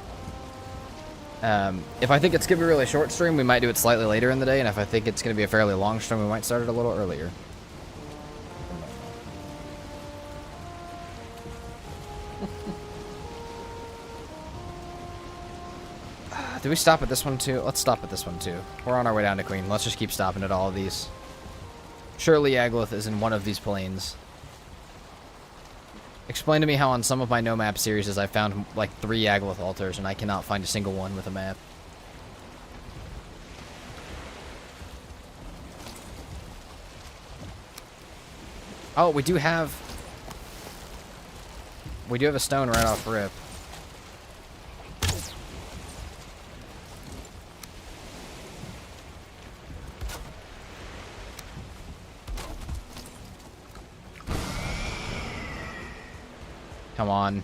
if I think it's going to be a really short stream, we might do it slightly later in the day, and if I think it's going to be a fairly long stream, we might start it a little earlier. Do we stop at this one too? Let's stop at this one too. We're on our way down to Queen. Let's just keep stopping at all of these. Surely Yagluth is in one of these planes. Explain to me how on some of my no map series I found like 3 Yagluth altars and I cannot find a single one with a map. Oh, we do have a stone right off rip. Come on.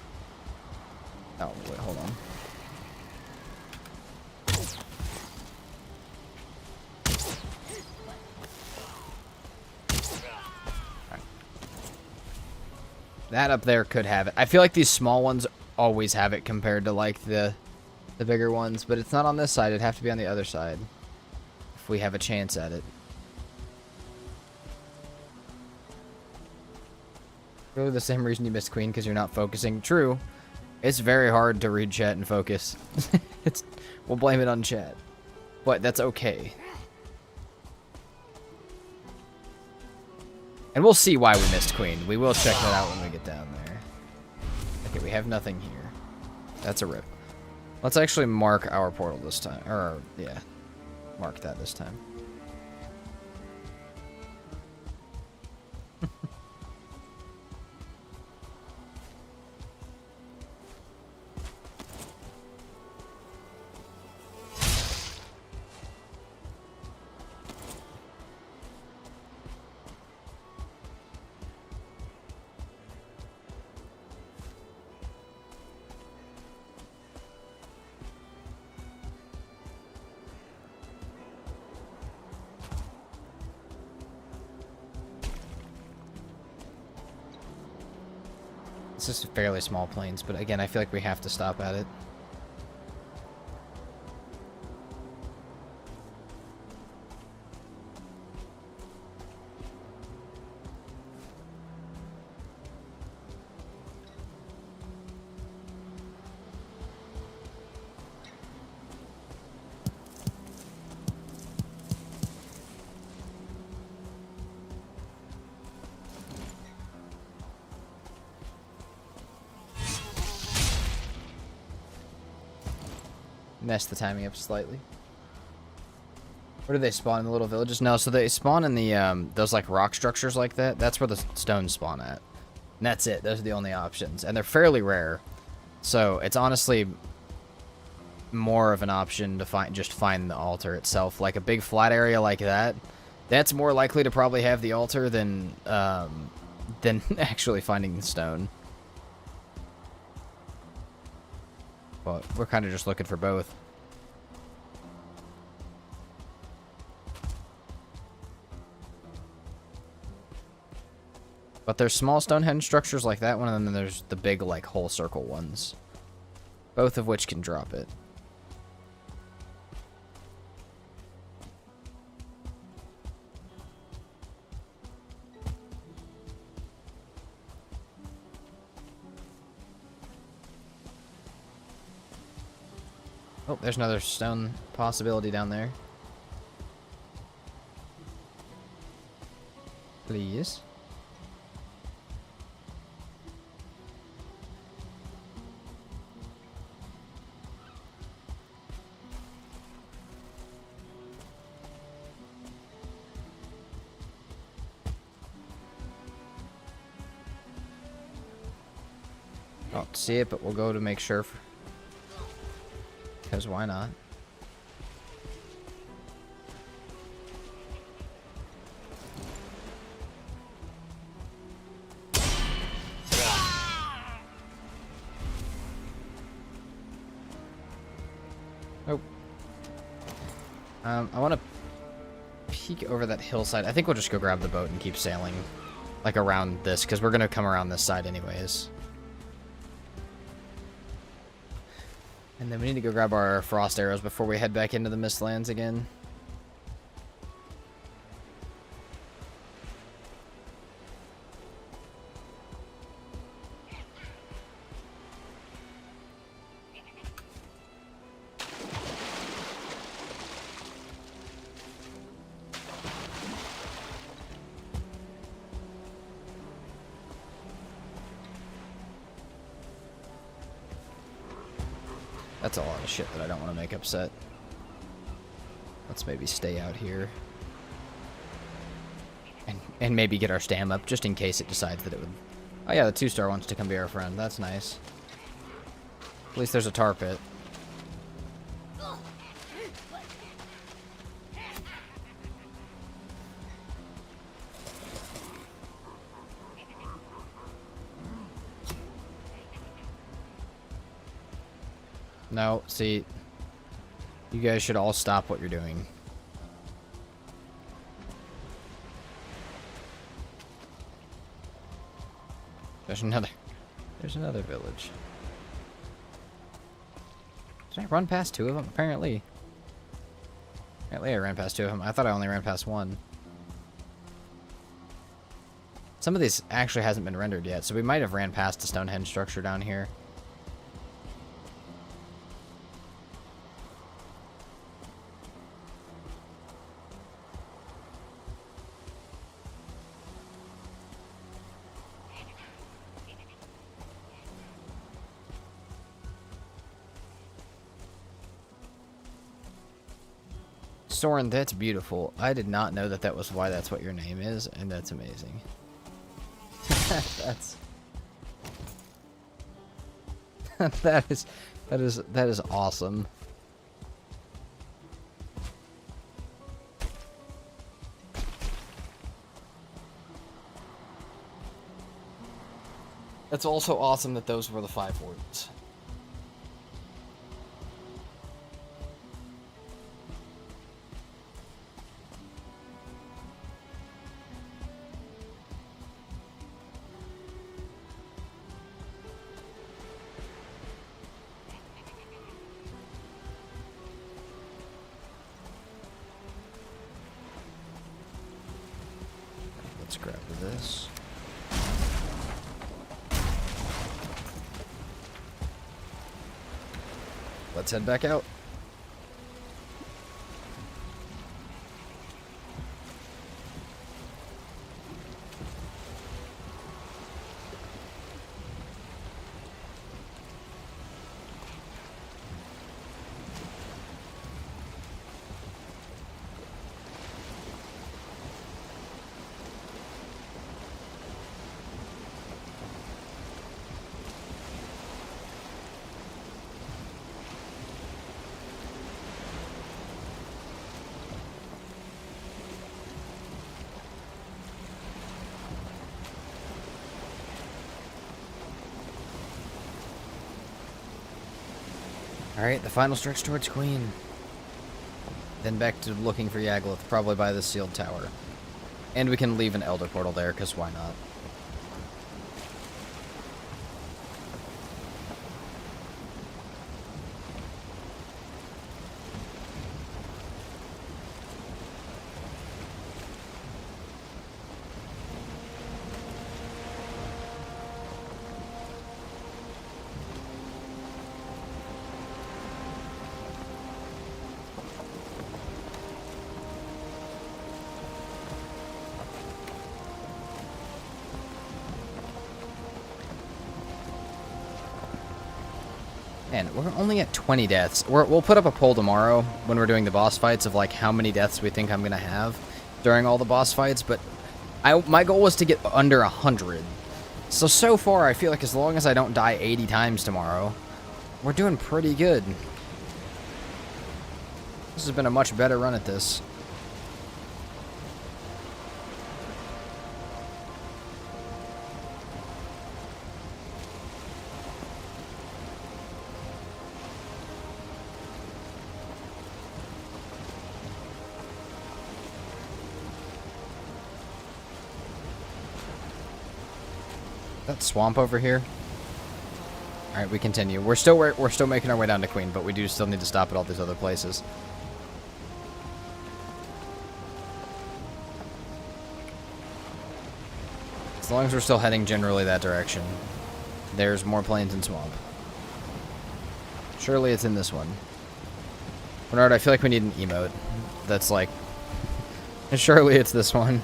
Oh, wait, hold on. That up there could have it. I feel like these small ones always have it compared to like the bigger ones, but it's not on this side. It'd have to be on the other side if we have a chance at it. Really the same reason you missed Queen, because you're not focusing. True. It's very hard to read chat and focus. We'll blame it on chat. But that's okay. And we'll see why we missed Queen. We will check that out when we get down there. Okay, we have nothing here. That's a rip. Let's actually mark our portal this time. Or, yeah. Mark that this time. It's just fairly small planes, but again, I feel like we have to stop at it. Messed the timing up slightly. Where do they spawn, in the little villages? No, so they spawn in the those like rock structures like that. That's where the stones spawn at. And that's it. Those are the only options, and they're fairly rare. So it's honestly more of an option to find the altar itself. Like a big flat area like that, that's more likely to probably have the altar than actually finding the stone. But we're kind of just looking for both. But there's small Stonehenge structures like that one, and then there's the big, like, whole circle ones. Both of which can drop it. Oh, there's another stone possibility down there. Please. Don't see it, but we'll go to make sure. Because why not? Oh. I want to peek over that hillside. I think we'll just go grab the boat and keep sailing, like, around this, because we're going to come around this side anyways. And then we need to go grab our frost arrows before we head back into the Mistlands again. That's a lot of shit that I don't want to make upset. Let's maybe stay out here. And maybe get our stam up, just in case it decides that it would... Oh yeah, the 2-star wants to come be our friend. That's nice. At least there's a tar pit. No, see... You guys should all stop what you're doing. There's another village. Did I run past 2 of them? Apparently I ran past 2 of them. I thought I only ran past 1. Some of these actually hasn't been rendered yet, so we might have ran past the Stonehenge structure down here. Soren, that's beautiful. I did not know that that was why that's what your name is, and that's amazing. that is awesome. That's also awesome that those were the 5 words. Let's grab this. Let's head back out. Alright, the final stretch towards Queen. Then back to looking for Yagluth, probably by the sealed tower. And we can leave an Elder Portal there, because why not? Man, we're only at 20 deaths. We'll put up a poll tomorrow when we're doing the boss fights of like how many deaths we think I'm gonna have during all the boss fights, but my goal was to get under 100. So far I feel like as long as I don't die 80 times tomorrow, we're doing pretty good. This has been a much better run at this. That swamp over here. All right, we continue. We're still making our way down to Queen, but we do still need to stop at all these other places. As long as we're still heading generally that direction, there's more plains and swamp. Surely it's in this one. Bernard, I feel like we need an emote that's like, surely it's this one.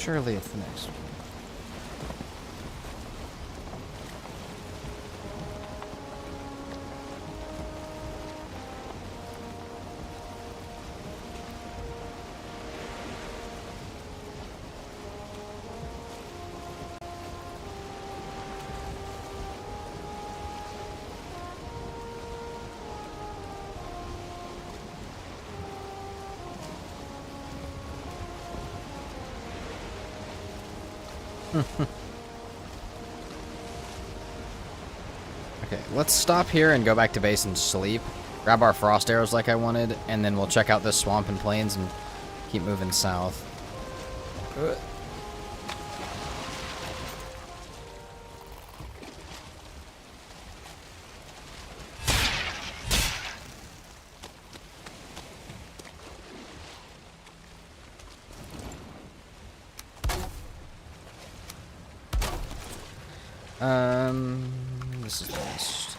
Surely it's the next one. Okay, let's stop here and go back to base and sleep. Grab our frost arrows like I wanted, and then we'll check out this swamp and plains and keep moving south. This is the best.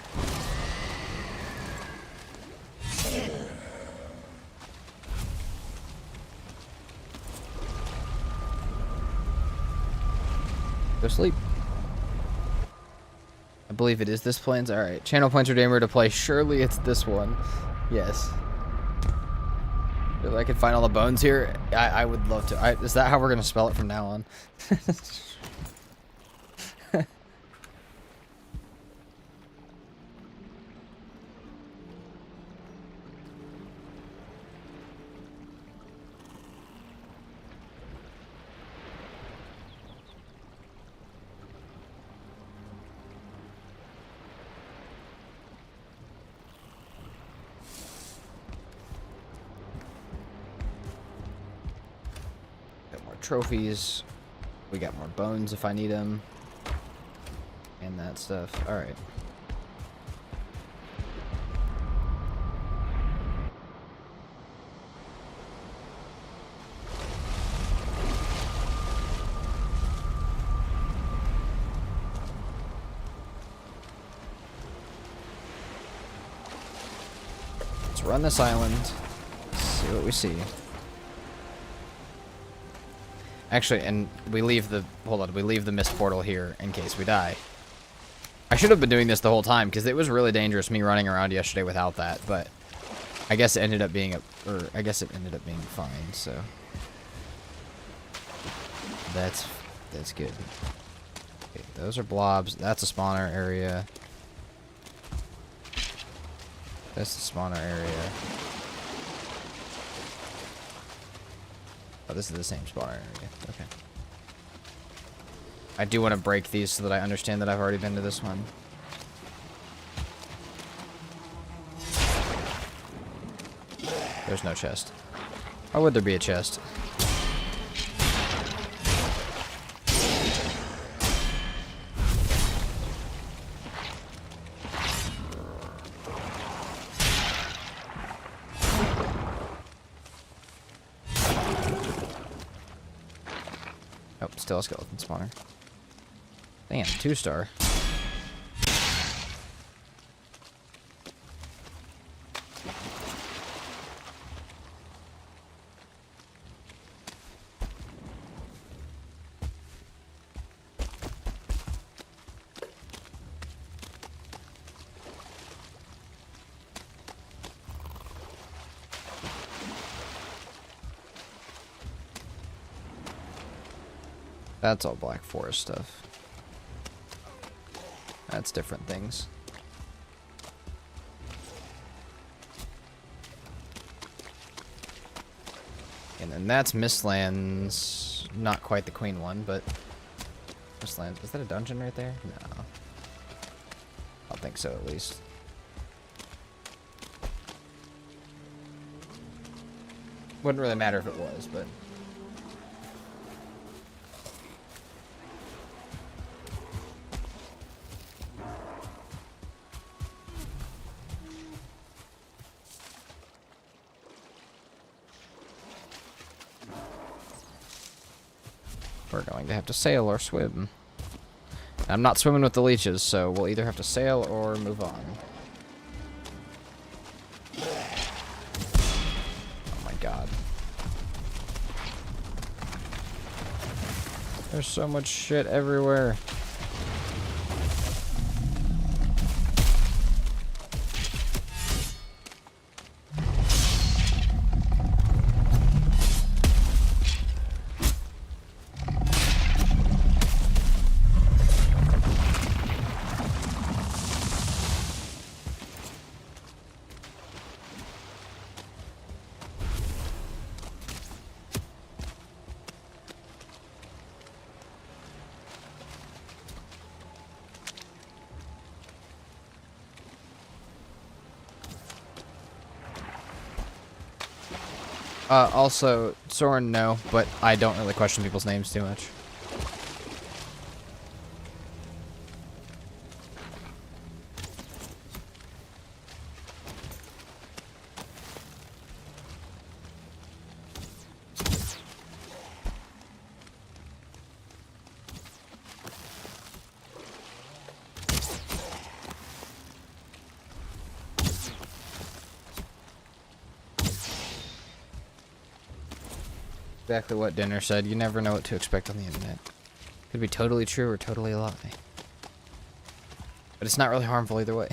Go sleep. I believe it is this plains. Alright. Channel points are Damer to play. Surely it's this one. Yes. If I could find all the bones here, I would love to. Is that how we're going to spell it from now on? Trophies. We got more bones if I need them. And that stuff. Alright. Let's run this island. See what we see. Actually, and we leave the... Hold on, we leave the mist portal here in case we die. I should have been doing this the whole time, because it was really dangerous me running around yesterday without that, but... I guess it ended up being I guess it ended up being fine, so... That's good. Okay, those are blobs. That's a spawner area. That's the spawner area. Oh, this is the same spawner area. Okay. I do want to break these so that I understand that I've already been to this one. There's no chest. Why would there be a chest? Still a skeleton spawner. Damn, 2-star. That's all Black Forest stuff. That's different things. And then that's Mistlands. Not quite the Queen one, but... Mistlands. Is that a dungeon right there? No. I don't think so, at least. Wouldn't really matter if it was, but... We're going to have to sail or swim. I'm not swimming with the leeches, so we'll either have to sail or move on. Oh my god. There's so much shit everywhere. Also, Soren, no, but I don't really question people's names too much. Exactly what Dinner said. You never know what to expect on the internet. Could be totally true or totally a lie. But it's not really harmful either way.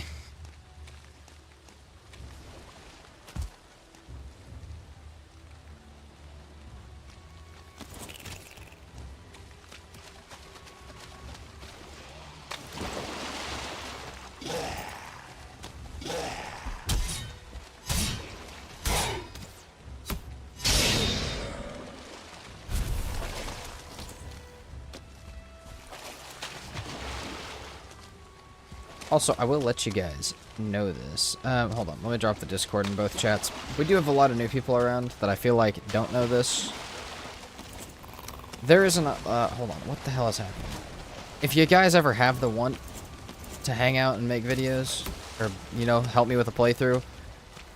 Also, I will let you guys know this. Hold on, let me drop the Discord in both chats. We do have a lot of new people around that I feel like don't know this. There isn't a, hold on, what the hell is happening? If you guys ever have the want to hang out and make videos, or, you know, help me with a playthrough,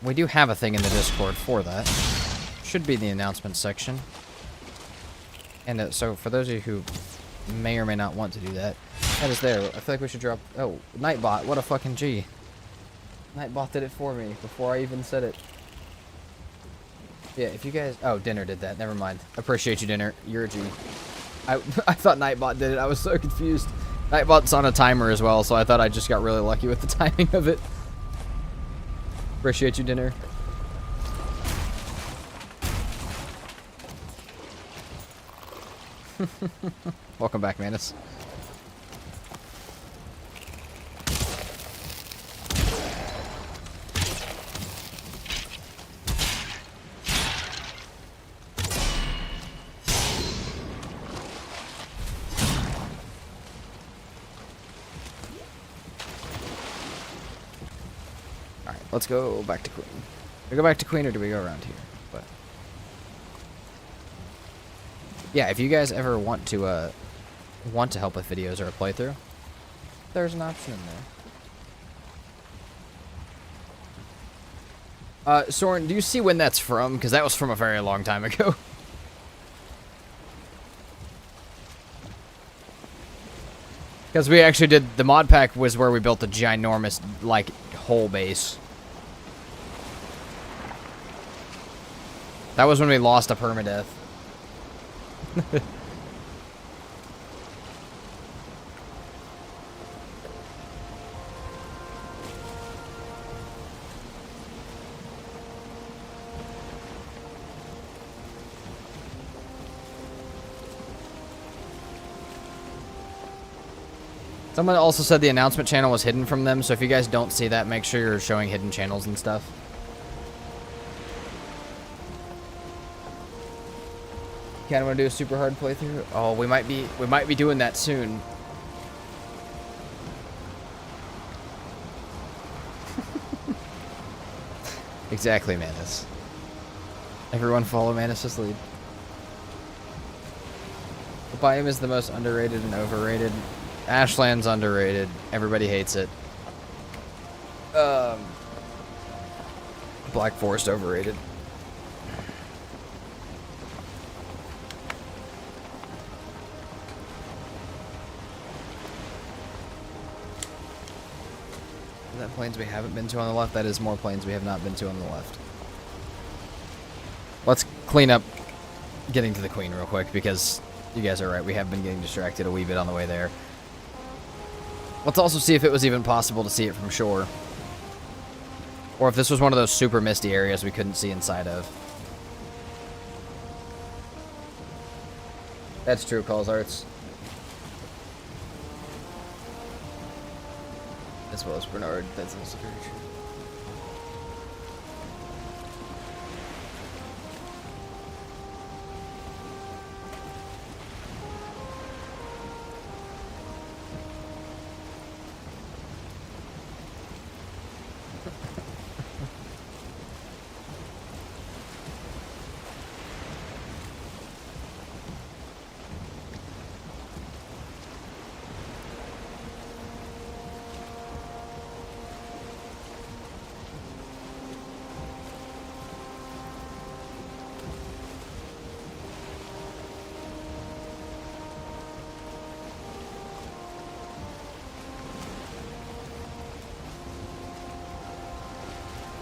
we do have a thing in the Discord for that. Should be in the announcements section. And so, for those of you who may or may not want to do that, that is there. I feel like we should drop... Oh, Nightbot, what a fucking G. Nightbot did it for me before I even said it. Yeah, if you guys... Oh, Dinner did that. Never mind. Appreciate you, Dinner. You're a G. I thought Nightbot did it. I was so confused. Nightbot's on a timer as well, so I thought I just got really lucky with the timing of it. Appreciate you, Dinner. Welcome back, Manus. Alright, let's go back to Queen. Do we go back to Queen or do we go around here? But yeah, if you guys ever want to help with videos or a playthrough, there's an option in there. Soren, do you see when that's from? Because that was from a very long time ago. Because we actually did, the mod pack was where we built the ginormous, like, whole base. That was when we lost a permadeath. Someone also said the announcement channel was hidden from them, so if you guys don't see that, make sure you're showing hidden channels and stuff. Kinda wanna do a super hard playthrough? Oh, we might be doing that soon. Exactly, Manus. Everyone follow Manus' lead. The biome is the most underrated and overrated. Ashland's underrated. Everybody hates it. Black Forest overrated. Is that plains we haven't been to on the left? That is more plains we have not been to on the left. Let's clean up getting to the Queen real quick, because You guys are right. We have been getting distracted a wee bit on the way there. Let's also see if it was even possible to see it from shore. Or if this was one of those super misty areas we couldn't see inside of. That's true, Calls Arts. As well as Bernard. That's also very true.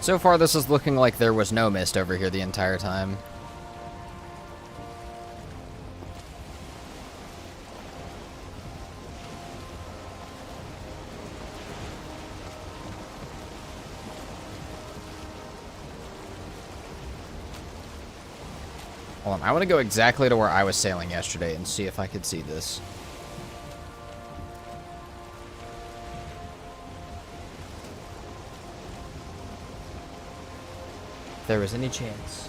So far, this is looking like there was no mist over here the entire time. Hold on, I want to go exactly to where I was sailing yesterday and see if I could see this. If there was any chance.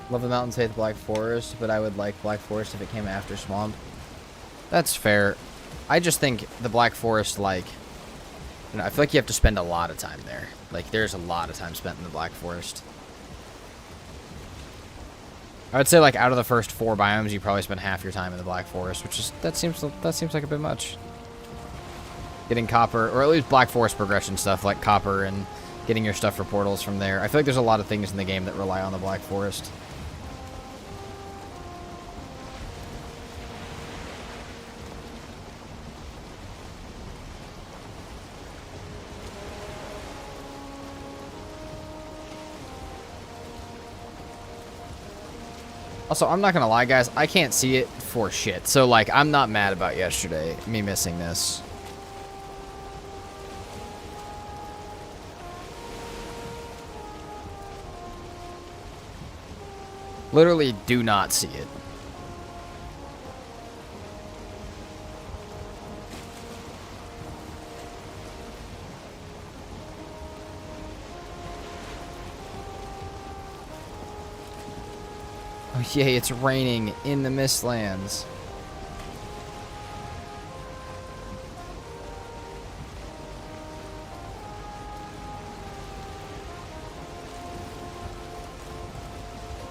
Love the mountains, hate the Black Forest, but I would like Black Forest if it came after Swamp. That's fair. I just think the Black Forest, like, you know, I feel like you have to spend a lot of time there. Like, there's a lot of time spent in the Black Forest. I would say, like, out of the first 4 biomes, you probably spend half your time in the Black Forest, which is, that seems like a bit much. Getting copper, or at least Black Forest progression stuff, like copper and getting your stuff for portals from there. I feel like there's a lot of things in the game that rely on the Black Forest. Also, I'm not gonna lie, guys, I can't see it for shit. So, like, I'm not mad about yesterday, me missing this. Literally do not see it. Oh, yay, it's raining in the Mistlands.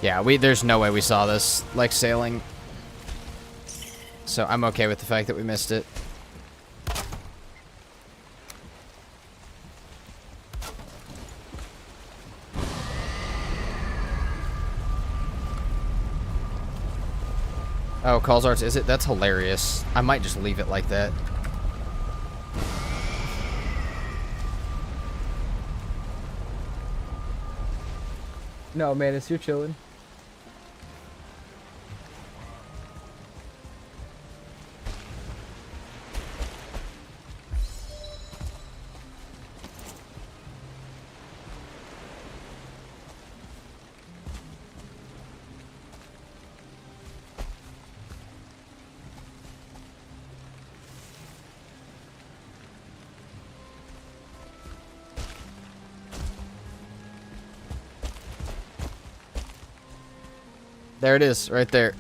Yeah, there's no way we saw this, like, sailing. So I'm okay with the fact that we missed it. Oh, Calls Arts, is it? That's hilarious. I might just leave it like that. No, man, it's you chilling. There it is, right there.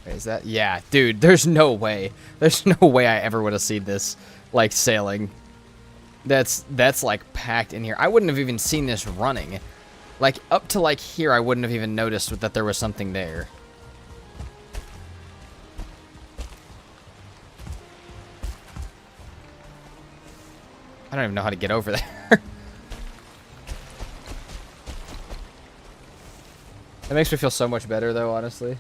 Wait, is that? Yeah, dude, there's no way. There's no way I ever would have seen this, like, sailing. That's like, packed in here. I wouldn't have even seen this running. Like, up to, like, here, I wouldn't have even noticed that there was something there. I don't even know how to get over there. That makes me feel so much better, though, honestly.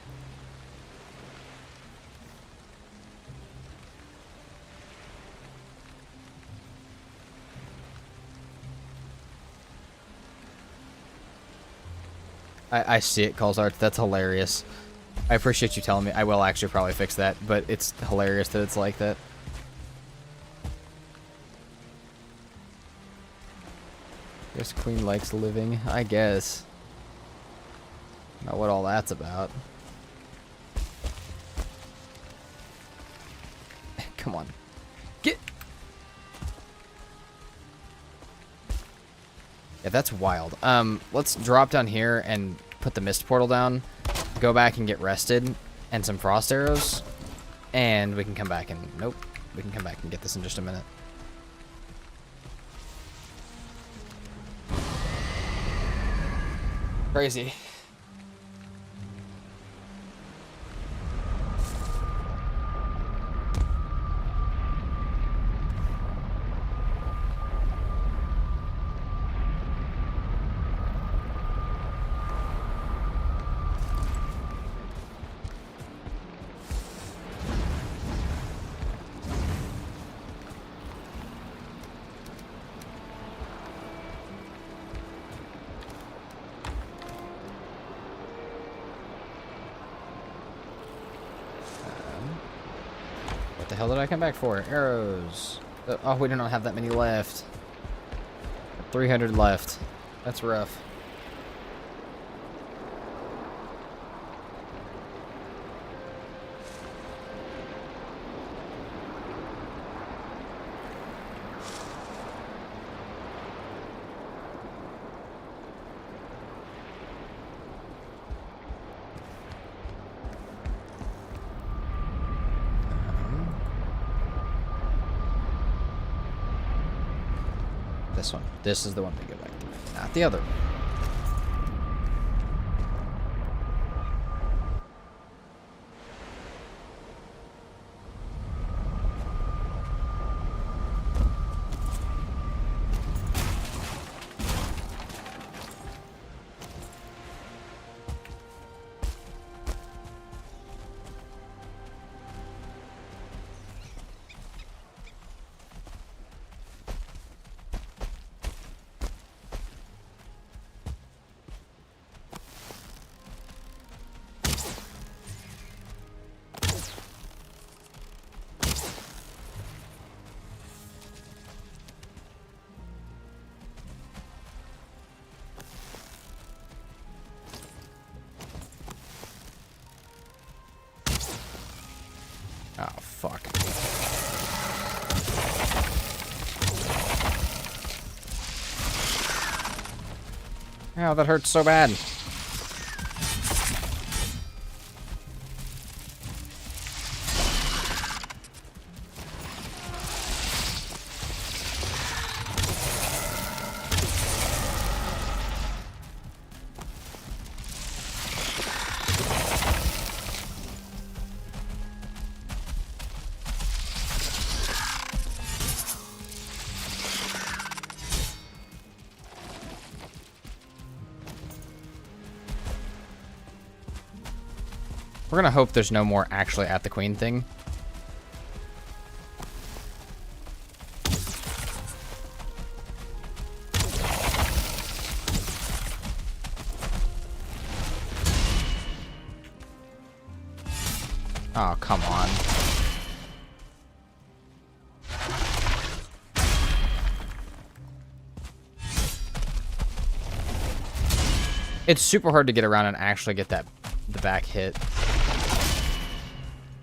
I see it, calls art. That's hilarious. I appreciate you telling me. I will actually probably fix that, but it's hilarious that it's like that. Guess Queen likes living, I guess. Not what all that's about. Come on. Get! Yeah, that's wild. Let's drop down here and put the mist portal down. Go back and get rested. And some frost arrows. And we can come back and... Nope. We can come back and get this in just a minute. Crazy. What the hell did I come back for? Arrows. Oh, we do not have that many left. 300 left. That's rough. This one. This is the one we go back to, not the other. Oh, fuck. Ow, that hurts so bad. We're gonna hope there's no more actually at the queen thing. Oh, come on. It's super hard to get around and actually get the back hit.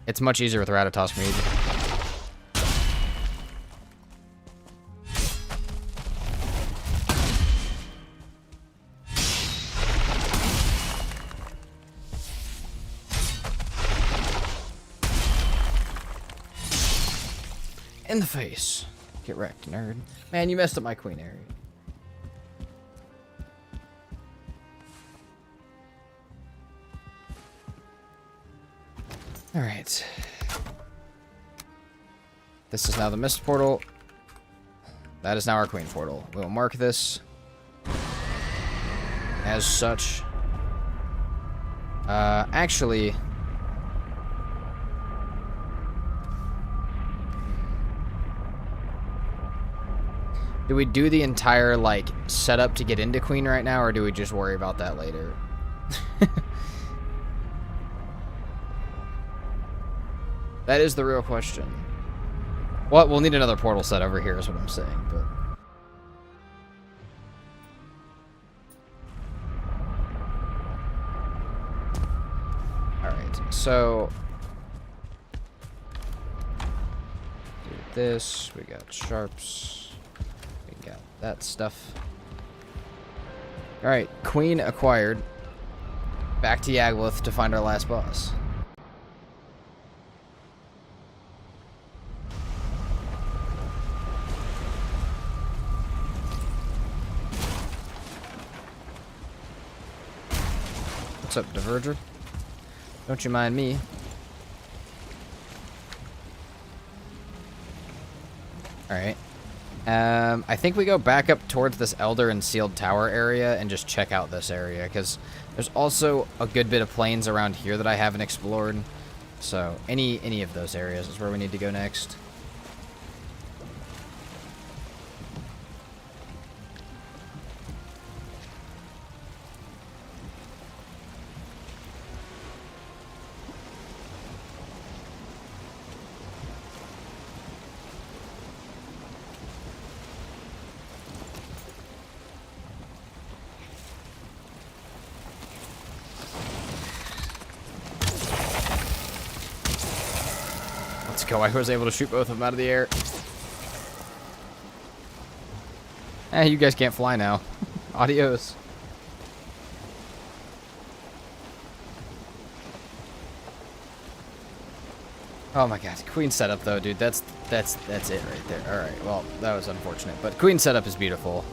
It's much easier with Ratatosk Mead. In the face. Get wrecked, nerd. Man, you messed up my queen area. Alright. This is now the mist portal. That is now our queen portal. We'll mark this as such. Actually... Do we do the entire, like, setup to get into Queen right now, or do we just worry about that later? That is the real question. Well, we'll need another portal set over here is what I'm saying, but... Alright, so... Do this, we got sharps, we got that stuff. Alright, Queen acquired. Back to Yagluth to find our last boss. What's up, Diverger? Don't you mind me. Alright. I think we go back up towards this Elder and Sealed Tower area and just check out this area, because there's also a good bit of plains around here that I haven't explored. So, any of those areas is where we need to go next. Let's go. I was able to shoot both of them out of the air. Eh, you guys can't fly now. Adios. Oh my god, Queen setup though, dude. That's it right there. All right. Well, that was unfortunate, but Queen setup is beautiful.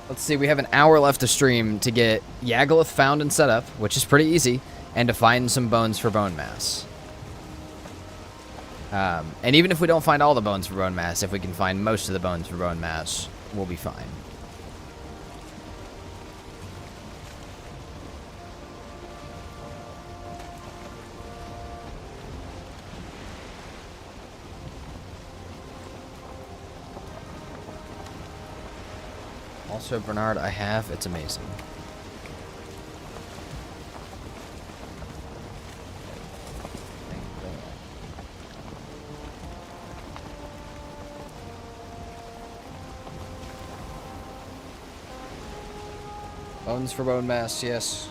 Let's see, we have an hour left to stream to get Yagluth found and set up, which is pretty easy, and to find some bones for bone mass. And even if we don't find all the bones for bone mass, if we can find most of the bones for bone mass, we'll be fine. Also, Bernard, I have. It's amazing. Bones for bone mass, yes.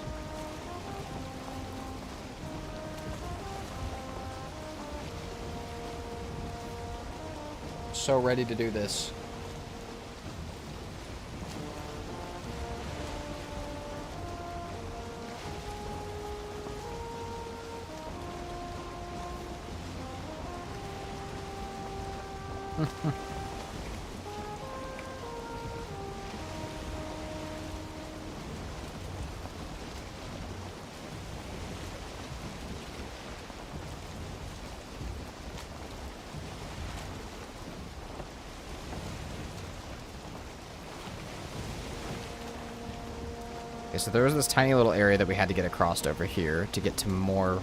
So ready to do this. Okay, so there was this tiny little area that we had to get across over here to get to more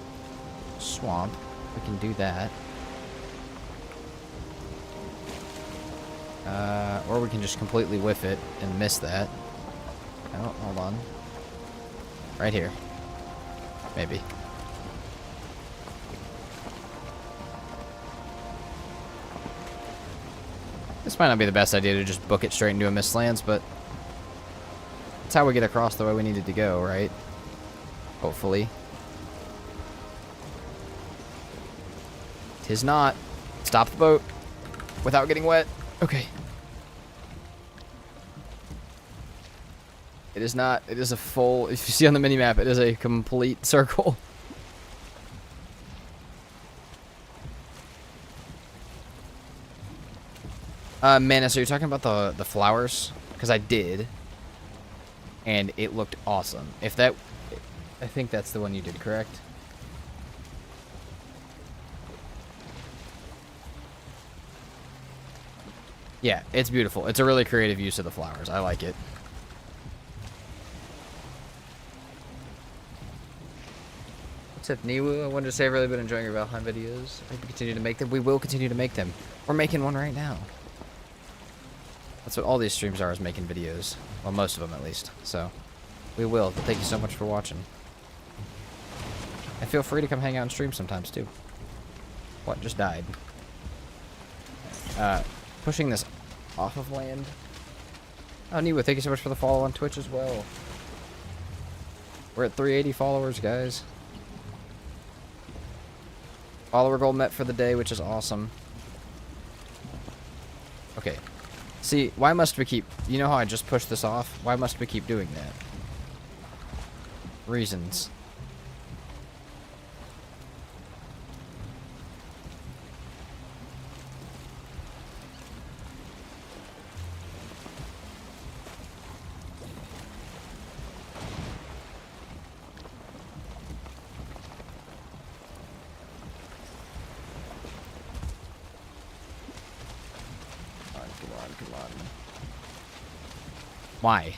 swamp. We can do that. Or we can just completely whiff it and miss that. Oh, hold on. Right here. Maybe. This might not be the best idea to just book it straight into a Mistlands, but that's how we get across the way we needed to go, right? Hopefully. 'Tis not. Stop the boat without getting wet. Okay. It is not. It is a full... If you see on the minimap, it is a complete circle. Manus, are you talking about the flowers? Because I did. And it looked awesome. If that... I think that's the one you did, correct? Yeah, it's beautiful. It's a really creative use of the flowers. I like it. What's up, Niwu? I wanted to say I've really been enjoying your Valheim videos. I hope you continue to make them. We will continue to make them. We're making one right now. That's what all these streams are, is making videos. Well, most of them at least. So, we will. But thank you so much for watching. And feel free to come hang out and stream sometimes, too. What just died? Pushing this off of land. Oh, Niwu, thank you so much for the follow on Twitch as well. We're at 380 followers, guys. Follower goal met for the day, which is awesome. Okay. See, why must we keep... You know how I just pushed this off? Why must we keep doing that? Reasons. Why?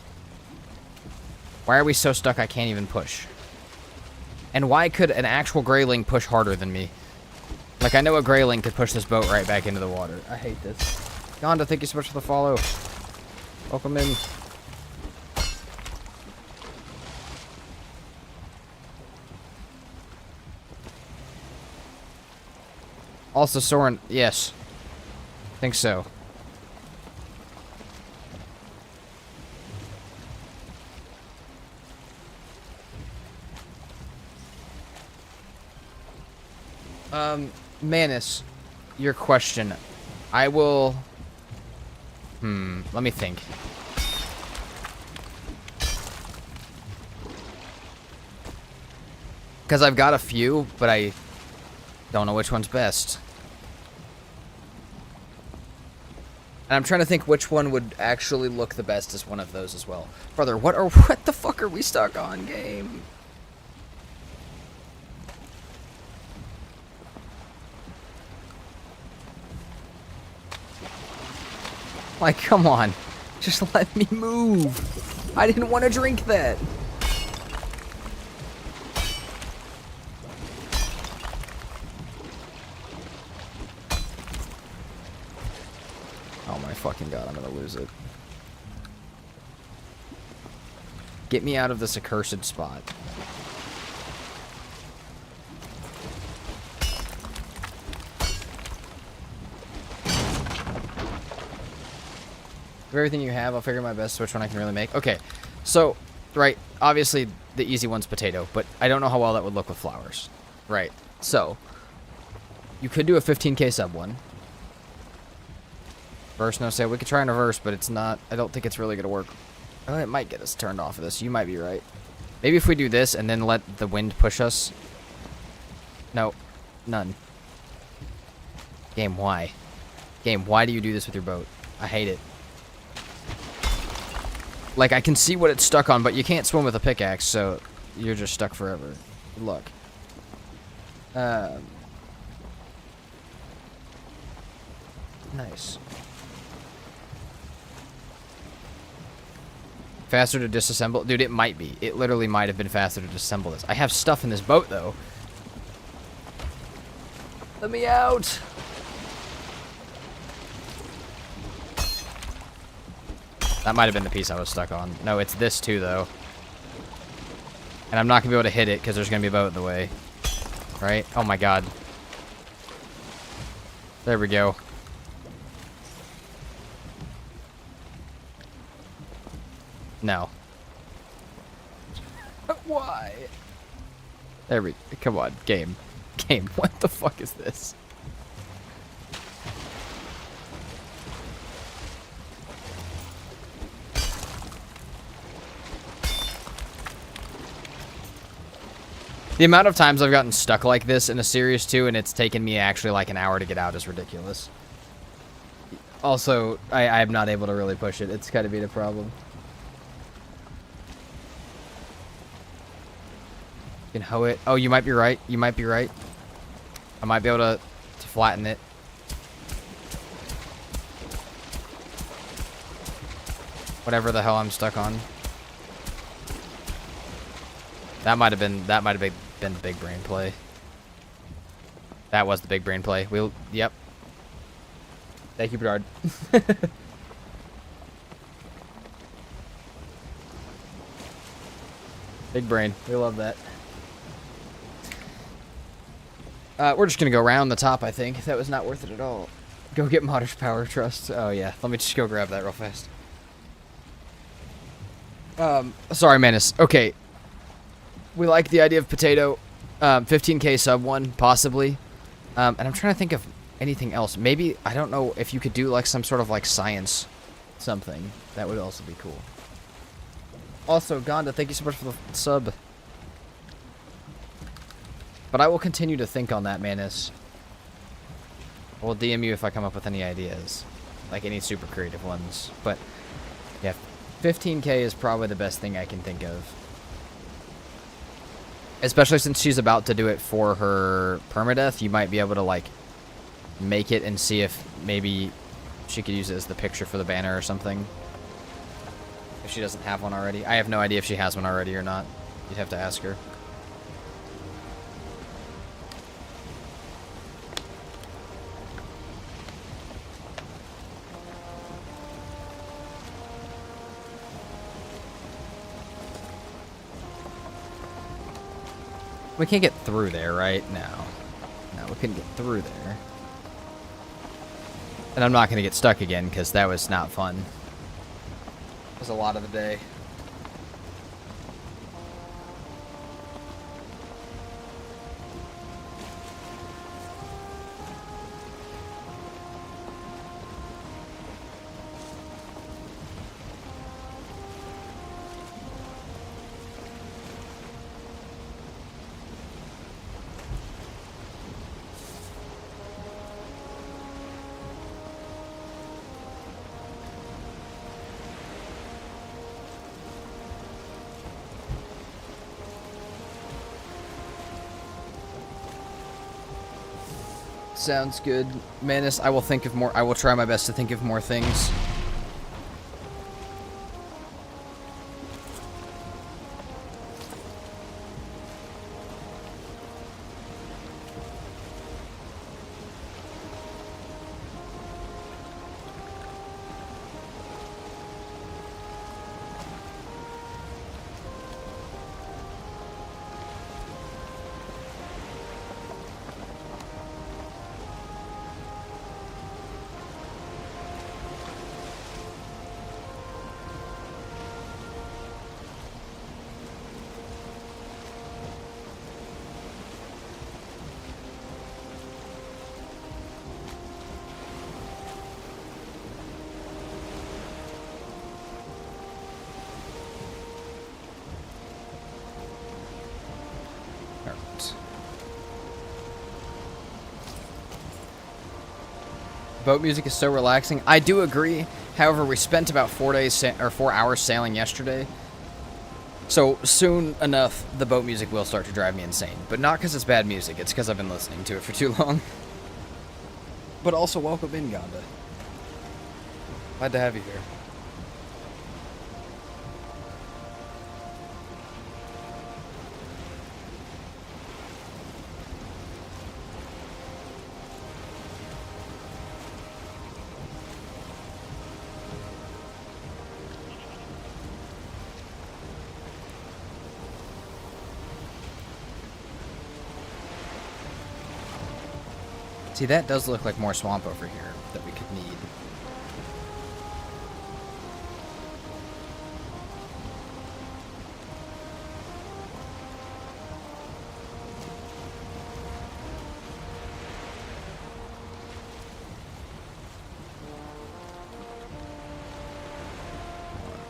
Why are we so stuck I can't even push? And why could an actual grayling push harder than me? Like, I know a grayling could push this boat right back into the water. I hate this. Gonda, thank you so much for the follow. Welcome in. Also, Soren, yes. Think so. Manus, your question. I will... let me think. Because I've got a few, but I don't know which one's best. And I'm trying to think which one would actually look the best as one of those as well. Brother, what the fuck are we stuck on, game? Like, come on. Just let me move. I didn't want to drink that. Oh my fucking god, I'm gonna lose it. Get me out of this accursed spot. For everything you have, I'll figure my best which one I can really make. Okay, so, right, obviously the easy one's potato, but I don't know how well that would look with flowers. Right, so, you could do a 15k sub one. Verse, no sale. We could try in reverse, but it's not, I don't think it's really going to work. Oh, it might get us turned off of this. You might be right. Maybe if we do this and then let the wind push us. No, none. Game, why? Game, why do you do this with your boat? I hate it. Like, I can see what it's stuck on, but you can't swim with a pickaxe, so you're just stuck forever. Good luck. Nice. Faster to disassemble? Dude, it might be. It literally might have been faster to disassemble this. I have stuff in this boat, though. Let me out! That might have been the piece I was stuck on. No, it's this too, though. And I'm not going to be able to hit it because there's going to be a boat in the way. Right? Oh my god. There we go. No. Why? There we... Come on, game. Game, what the fuck is this? The amount of times I've gotten stuck like this in a series too, and it's taken me actually like an hour to get out is ridiculous. Also, I'm not able to really push it. It's kind of been a problem. You can hoe it. Oh, you might be right. You might be right. I might be able to flatten it. Whatever the hell I'm stuck on. That might have been the big brain play. That was the big brain play. Yep. Thank you, Bedard. Big brain. We love that. We're just gonna go around the top, I think. That was not worth it at all. Go get Modder's Power Trust. Oh, yeah. Let me just go grab that real fast. Sorry, Manus. Okay. We like the idea of potato. 15k sub one, possibly. And I'm trying to think of anything else. Maybe, I don't know if you could do like some sort of like science something. That would also be cool. Also, Gonda, thank you so much for the sub. But I will continue to think on that, Manus. We'll DM you if I come up with any ideas. Like any super creative ones. But, yeah, 15k is probably the best thing I can think of. Especially since she's about to do it for her permadeath, you might be able to, like, make it and see if maybe she could use it as the picture for the banner or something. If she doesn't have one already. I have no idea if she has one already or not. You'd have to ask her. We can't get through there, right? No. No, we couldn't get through there. And I'm not going to get stuck again, because that was not fun. It was a lot of the day. Sounds good. Manus, I will think of more. I will try my best to think of more things. Boat music is so relaxing. I do agree. However, we spent about 4 hours sailing yesterday. So soon enough, the boat music will start to drive me insane. But not because it's bad music. It's because I've been listening to it for too long. But also, welcome in, Gonda. Glad to have you here. See, that does look like more swamp over here that we could need.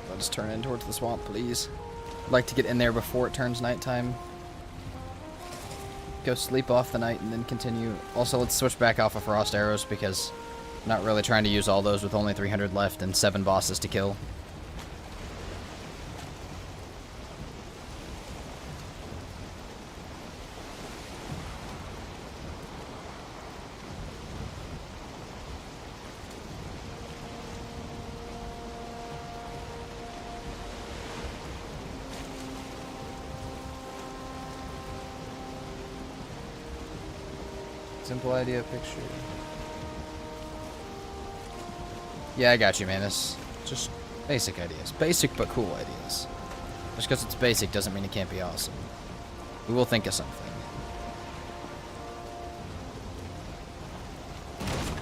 Let us turn in towards the swamp, please. I'd like to get in there before it turns nighttime. Go sleep off the night and then continue. Also, let's switch back off of frost arrows because I'm not really trying to use all those with only 300 left and 7 bosses to kill. Simple idea picture. Yeah, I got you, man. It's just basic ideas. Basic but cool ideas. Just because it's basic doesn't mean it can't be awesome. We will think of something.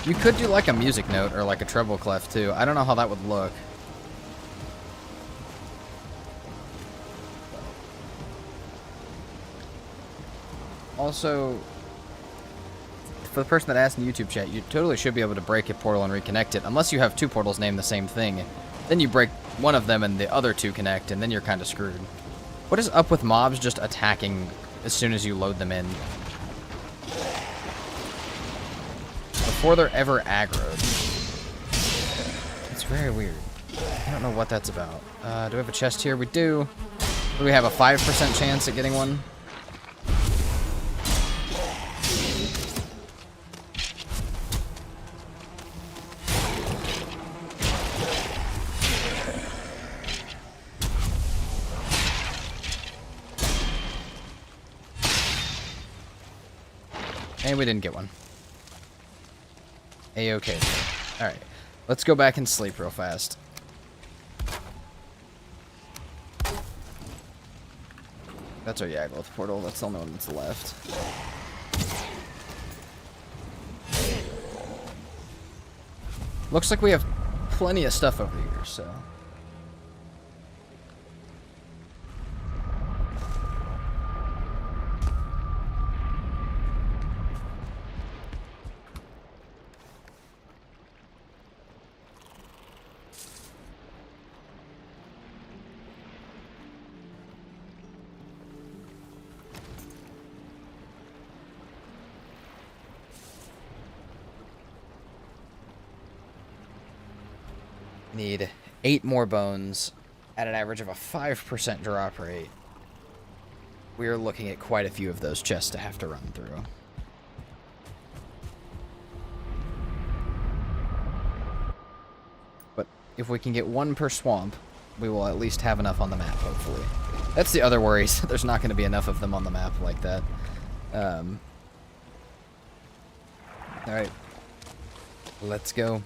You could do like a music note or like a treble clef too. I don't know how that would look. Also, for the person that asked in the YouTube chat, you totally should be able to break a portal and reconnect it, unless you have two portals named the same thing. Then you break one of them and the other two connect, and then you're kind of screwed. What is up with mobs just attacking as soon as you load them in? Before they're ever aggroed. It's very weird. I don't know what that's about. Do we have a chest here? We do. Do we have a 5% chance at getting one? And we didn't get one. A-okay. Alright. Let's go back and sleep real fast. That's our Yagloth portal. That's the only one that's left. Looks like we have plenty of stuff over here, so... Need 8 more bones at an average of a 5% drop rate. We are looking at quite a few of those chests to have to run through. But if we can get 1 per swamp, we will at least have enough on the map, hopefully. That's the other worry, so there's not going to be enough of them on the map like that. Alright. Let's go.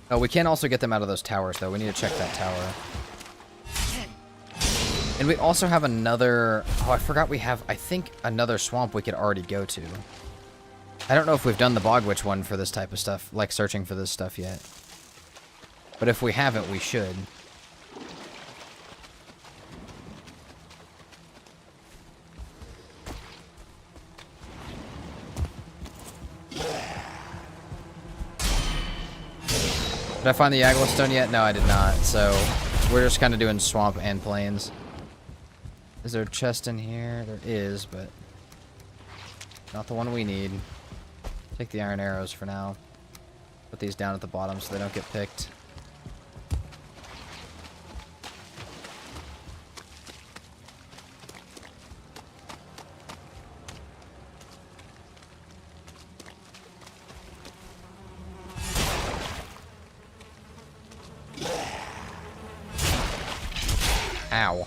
Oh, we can also get them out of those towers, though. We need to check that tower. And we also have another... Oh, I forgot we have, I think, another swamp we could already go to. I don't know if we've done the Bog Witch one for this type of stuff, like searching for this stuff yet. But if we haven't, we should. Did I find the Yagloth Stone yet? No, I did not. So, we're just kind of doing swamp and plains. Is there a chest in here? There is, but not the one we need. Take the iron arrows for now. Put these down at the bottom so they don't get picked. Ow.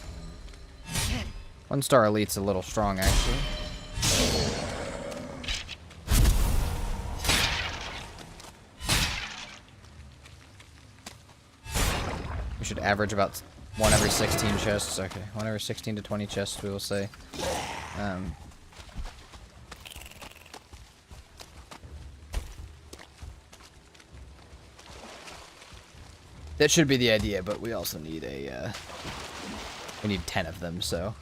1-star elite's a little strong, actually. We should average about 1 every 16 chests. Okay, 1 every 16 to 20 chests, we will say. That should be the idea, but we also need a, we need 10 of them, so.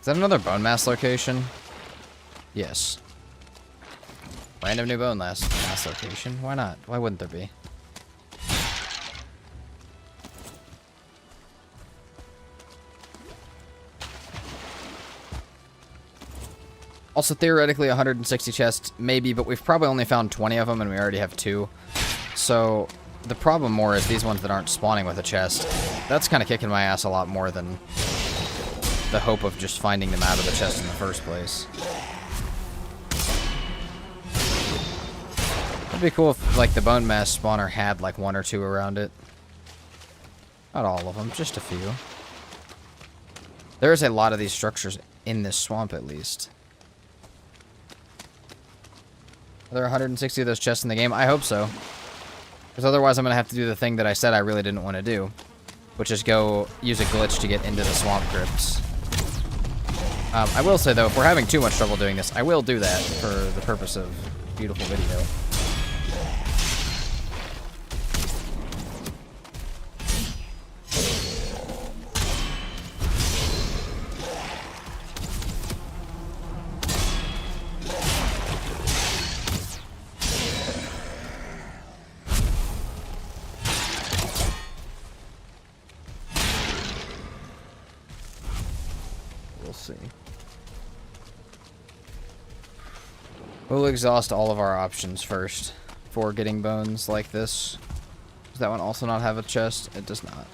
Is that another bone mass location? Yes. Random new bone mass location? Why not? Why wouldn't there be? Also, theoretically, 160 chests, maybe, but we've probably only found 20 of them, and we already have 2. So, the problem more is these ones that aren't spawning with a chest. That's kind of kicking my ass a lot more than the hope of just finding them out of the chest in the first place. It'd be cool if, like, the bone mass spawner had, like, one or two around it. Not all of them, just a few. There's a lot of these structures in this swamp, at least. Are there 160 of those chests in the game? I hope so. Because otherwise I'm going to have to do the thing that I said I really didn't want to do. Which is go use a glitch to get into the swamp crypts. I will say, though, if we're having too much trouble doing this, I will do that for the purpose of beautiful video. We'll see. We'll exhaust all of our options first for getting bones like this. Does that one also not have a chest? It does not.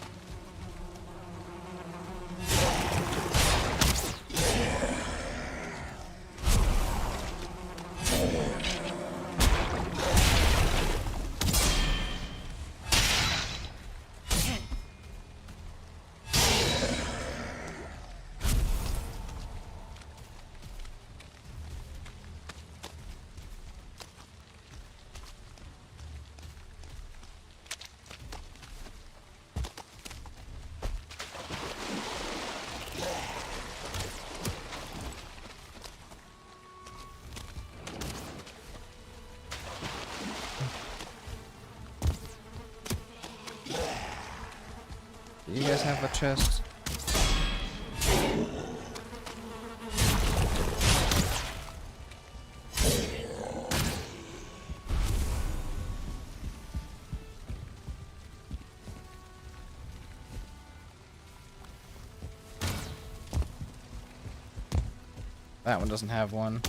Do you guys have a chest? That one doesn't have one.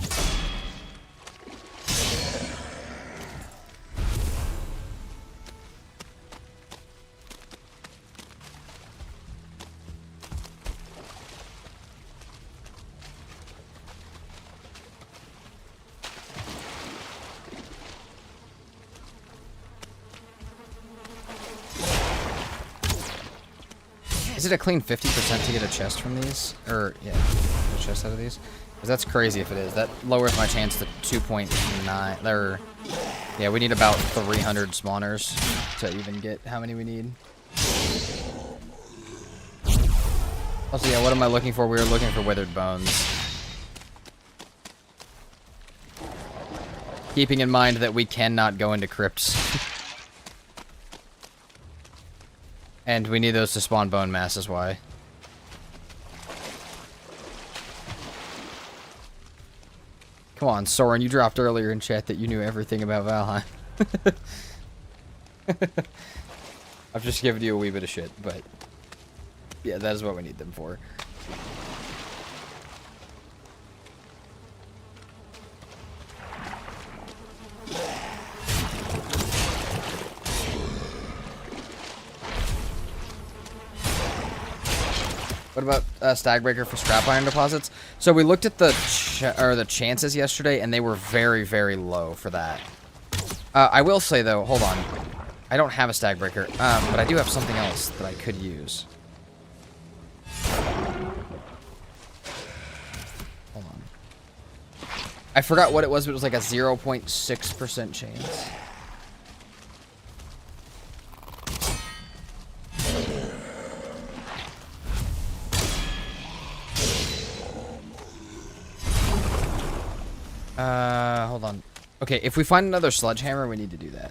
Is it a clean 50% to get a chest from these? Or, yeah, a chest out of these? Because that's crazy if it is. That lowers my chance to 2.9. Or, yeah, we need about 300 spawners to even get how many we need. Also, yeah, what am I looking for? We were looking for withered bones. Keeping in mind that we cannot go into crypts. And we need those to spawn bone mass is why. Come on, Soren, you dropped earlier in chat that you knew everything about Valheim. I've just given you a wee bit of shit, but yeah, that is what we need them for. What about Stagbreaker for scrap iron deposits? So we looked at the chances yesterday, and they were very, very low for that. I will say though, hold on, I don't have a Stagbreaker, but I do have something else that I could use. Hold on. I forgot what it was, but it was like a 0.6% chance. Hold on. Okay, if we find another sledgehammer, we need to do that.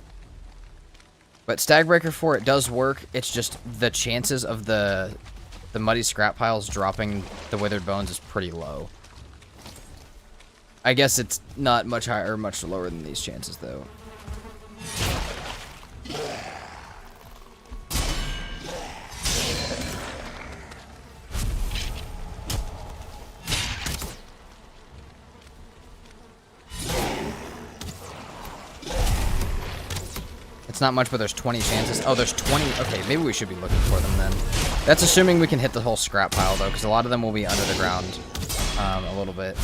But Stagbreaker 4, it does work. It's just the chances of the muddy scrap piles dropping the withered bones is pretty low. I guess it's not much higher or much lower than these chances, though. It's not much, but there's 20 chances. Oh, there's 20. Okay, maybe we should be looking for them then. That's assuming we can hit the whole scrap pile, though, because a lot of them will be under the ground a little bit.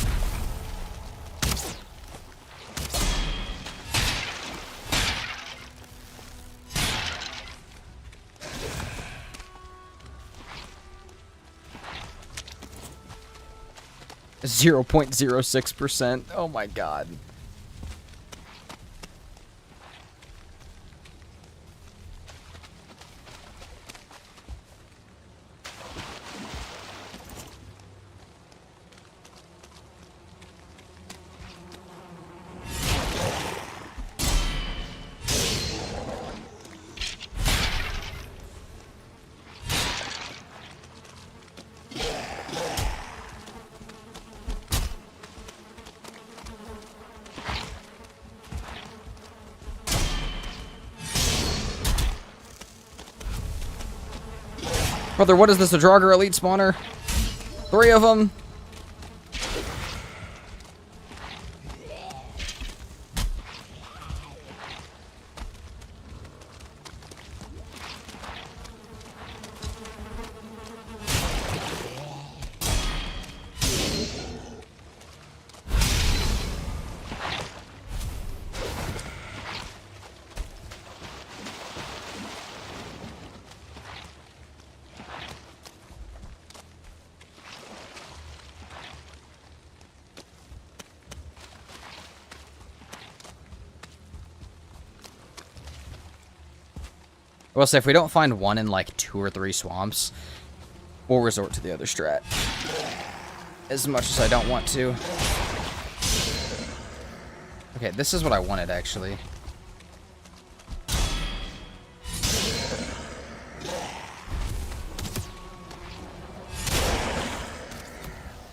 0.06%. Oh my god. Brother, what is this, a Draugr Elite spawner? 3 of them? I will say, if we don't find one in like 2 or 3 swamps, we'll resort to the other strat. As much as I don't want to. Okay, this is what I wanted, actually.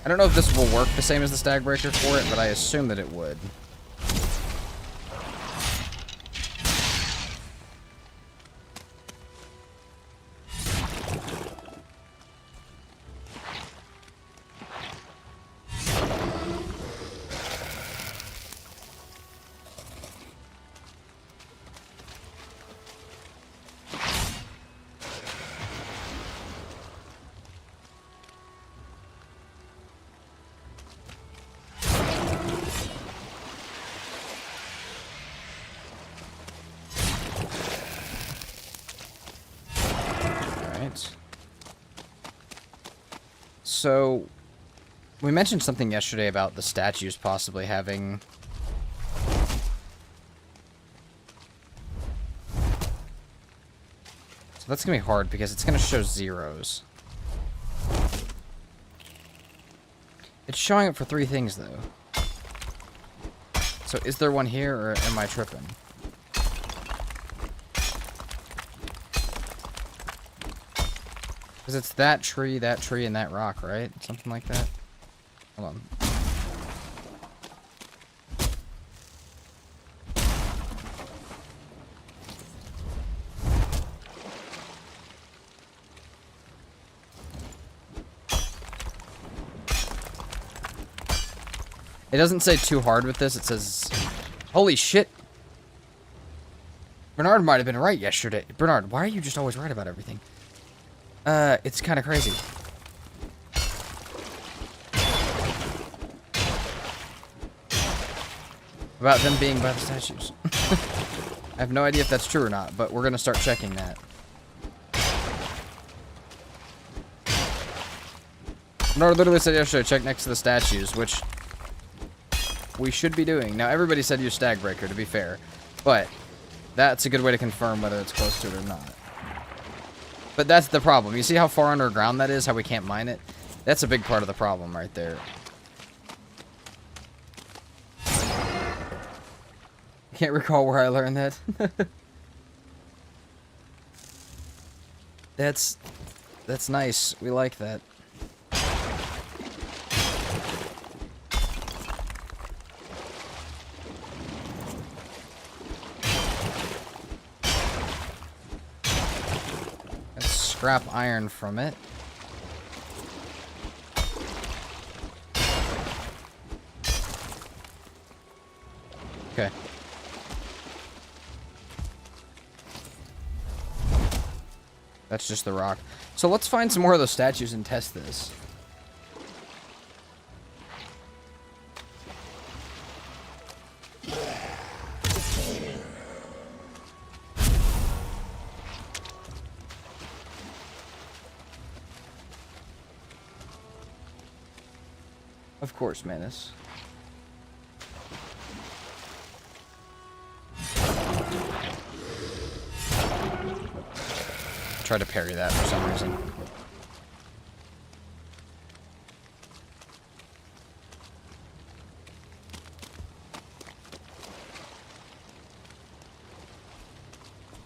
I don't know if this will work the same as the Stag Breaker for it, but I assume that it would. So, we mentioned something yesterday about the statues possibly having... So that's going to be hard because it's going to show zeros. It's showing up for 3 things, though. So is there one here, or am I tripping? Because it's that tree, and that rock, right? Something like that. Hold on. It doesn't say too hard with this. It says, holy shit. Bernard might have been right yesterday. Bernard, why are you just always right about everything? It's kind of crazy. About them being by the statues. I have no idea if that's true or not, but we're going to start checking that. Bernard literally said yesterday, check next to the statues, which we should be doing. Now, everybody said use Stag Breaker, to be fair, but that's a good way to confirm whether it's close to it or not. But that's the problem. You see how far underground that is? How we can't mine it? That's a big part of the problem right there. I can't recall where I learned that. That's nice. We like that. Scrap iron from it. Okay. That's just the rock. So let's find some more of those statues and test this. Of course, Manus. Try to parry that for some reason.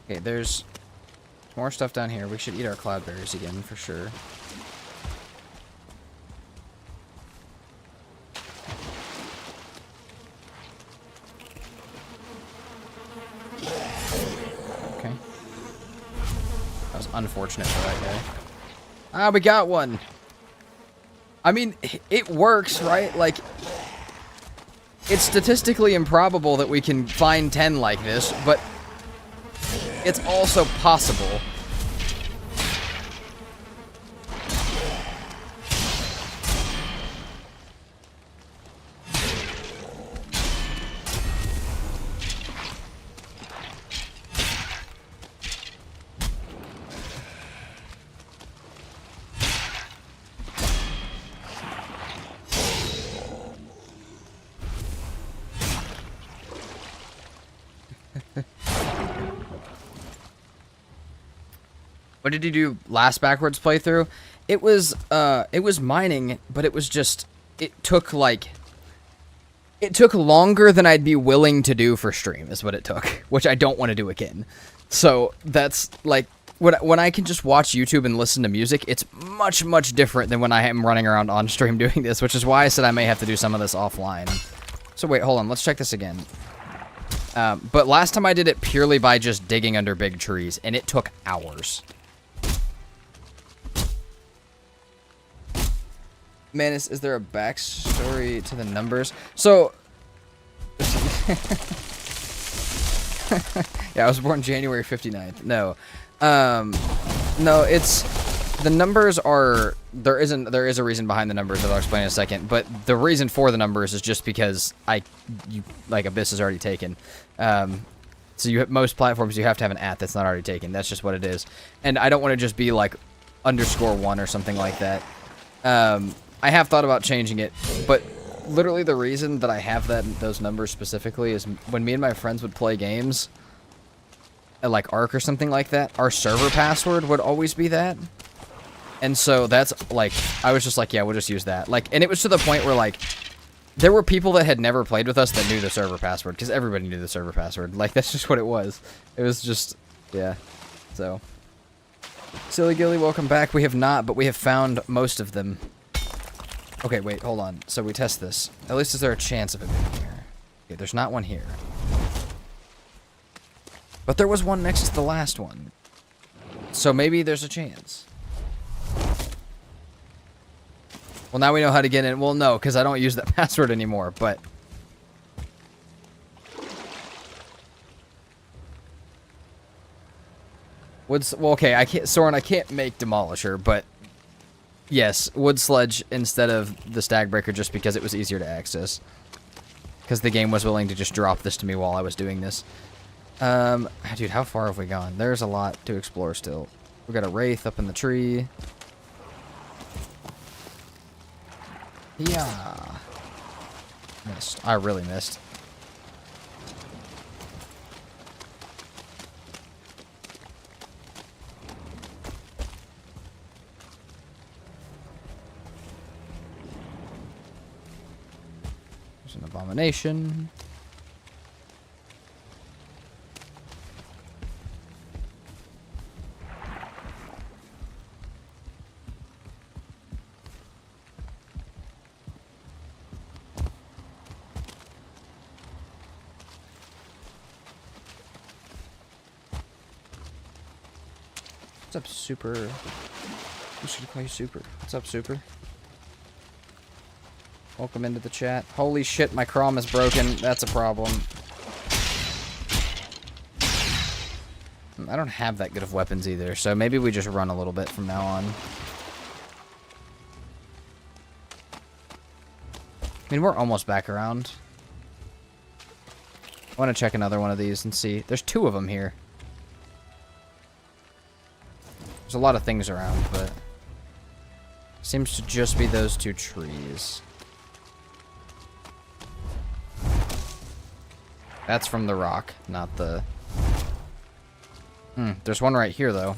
Okay, there's more stuff down here. We should eat our cloudberries again for sure. Okay. That was unfortunate for that guy. Ah, we got one. I mean, it works, right? Like, it's statistically improbable that we can find 10 like this, but it's also possible. What did you do last backwards playthrough? It was mining, but it was just, it took longer than I'd be willing to do for stream, is what it took, which I don't want to do again. So that's like, when I can just watch YouTube and listen to music, it's much, much different than when I am running around on stream doing this, which is why I said I may have to do some of this offline. So wait, hold on, let's check this again. But last time I did it purely by just digging under big trees, and it took hours. Manus, is there a backstory to the numbers? So, yeah, I was born January 59th. No, no, it's, the numbers are, there is a reason behind the numbers that I'll explain in a second, but the reason for the numbers is just because like Abyss is already taken. So you have, most platforms you have to have an @ that's not already taken. That's just what it is. And I don't want to just be like _1 or something like that. I have thought about changing it, but literally the reason that I have those numbers specifically is when me and my friends would play games, like Ark or something like that, our server password would always be that. And so that's like, I was just like, yeah, we'll just use that. Like, and it was to the point where like, there were people that had never played with us that knew the server password, because everybody knew the server password. Like, that's just what it was. It was just, yeah. So, Silly Gilly, welcome back. We have not, but we have found most of them. Okay, wait, hold on. So we test this. At least is there a chance of it being here? Okay, there's not one here. But there was one next to the last one. So maybe there's a chance. Well, now we know how to get in. Well, no, because I don't use that password anymore, but... well, okay, I can't, Soren, I can't make Demolisher, but... Yes, Wood Sledge instead of the Stagbreaker just because it was easier to access. Because the game was willing to just drop this to me while I was doing this. Dude, how far have we gone? There's a lot to explore still. We got a Wraith up in the tree. Yeah. Missed. I really missed. There's an abomination. What's up, Super? Who should I call you, Super? What's up, Super? Welcome into the chat. Holy shit, my Crom is broken. That's a problem. I don't have that good of weapons either, so maybe we just run a little bit from now on. I mean, we're almost back around. I want to check another one of these and see. There's 2 of them here. There's a lot of things around, but... seems to just be those 2 trees. That's from the rock, not the... there's one right here, though.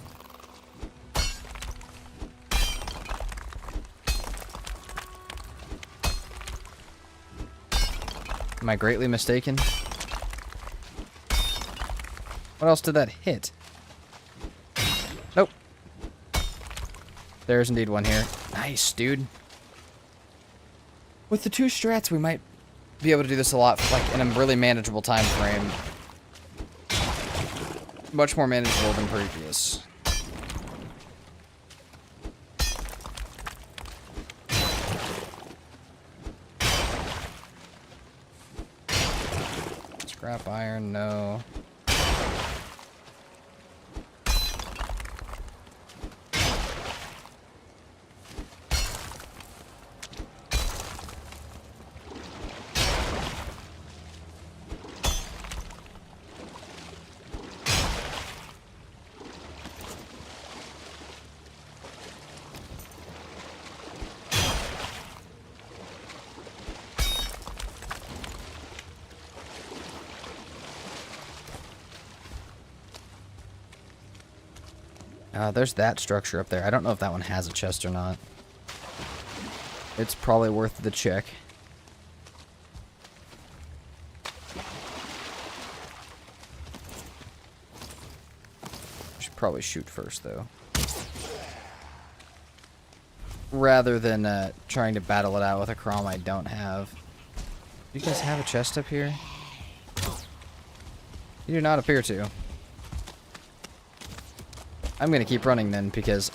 Am I greatly mistaken? What else did that hit? Nope. There's indeed one here. Nice, dude. With the 2 strats, we might be able to do this a lot, like, in a really manageable time frame. Much more manageable than previous. Scrap iron, no. There's that structure up there. I don't know if that one has a chest or not. It's probably worth the check. Should probably shoot first, though. Rather than trying to battle it out with a Crom I don't have. Do you guys have a chest up here? You do not appear to. I'm gonna keep running then, because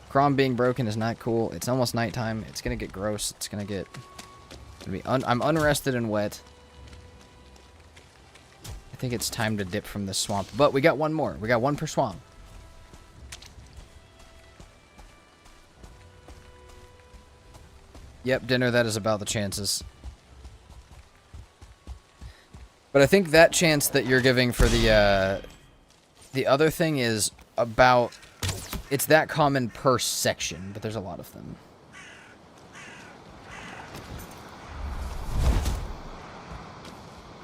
Crom being broken is not cool. It's almost nighttime. It's gonna get gross. It's gonna get... I'm unrested and wet. I think it's time to dip from this swamp. But we got one more. We got one per swamp. Yep, dinner, that is about the chances. But I think that chance that you're giving for the other thing is about... It's that common per section, but there's a lot of them.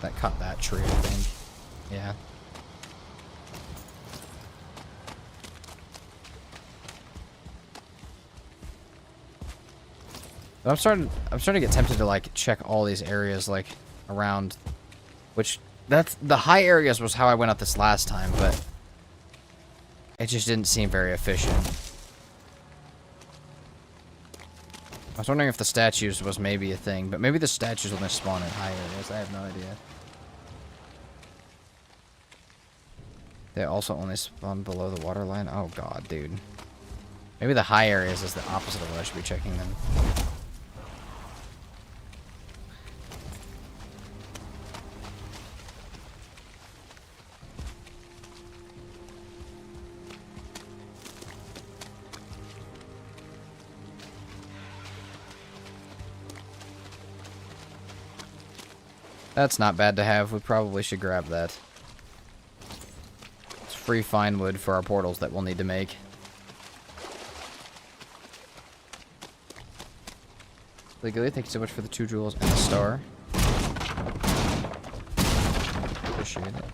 That cut that tree, I think. Yeah. But I'm starting to get tempted to like check all these areas like around, which that's the high areas was how I went up this last time, but it just didn't seem very efficient. I was wondering if the statues was maybe a thing, but maybe the statues only spawn in high areas. I have no idea. They also only spawn below the water line? Oh god, dude. Maybe the high areas is the opposite of what I should be checking then. That's not bad to have. We probably should grab that. It's free fine wood for our portals that we'll need to make. Legally, thank you so much for the 2 jewels and the star. Appreciate it.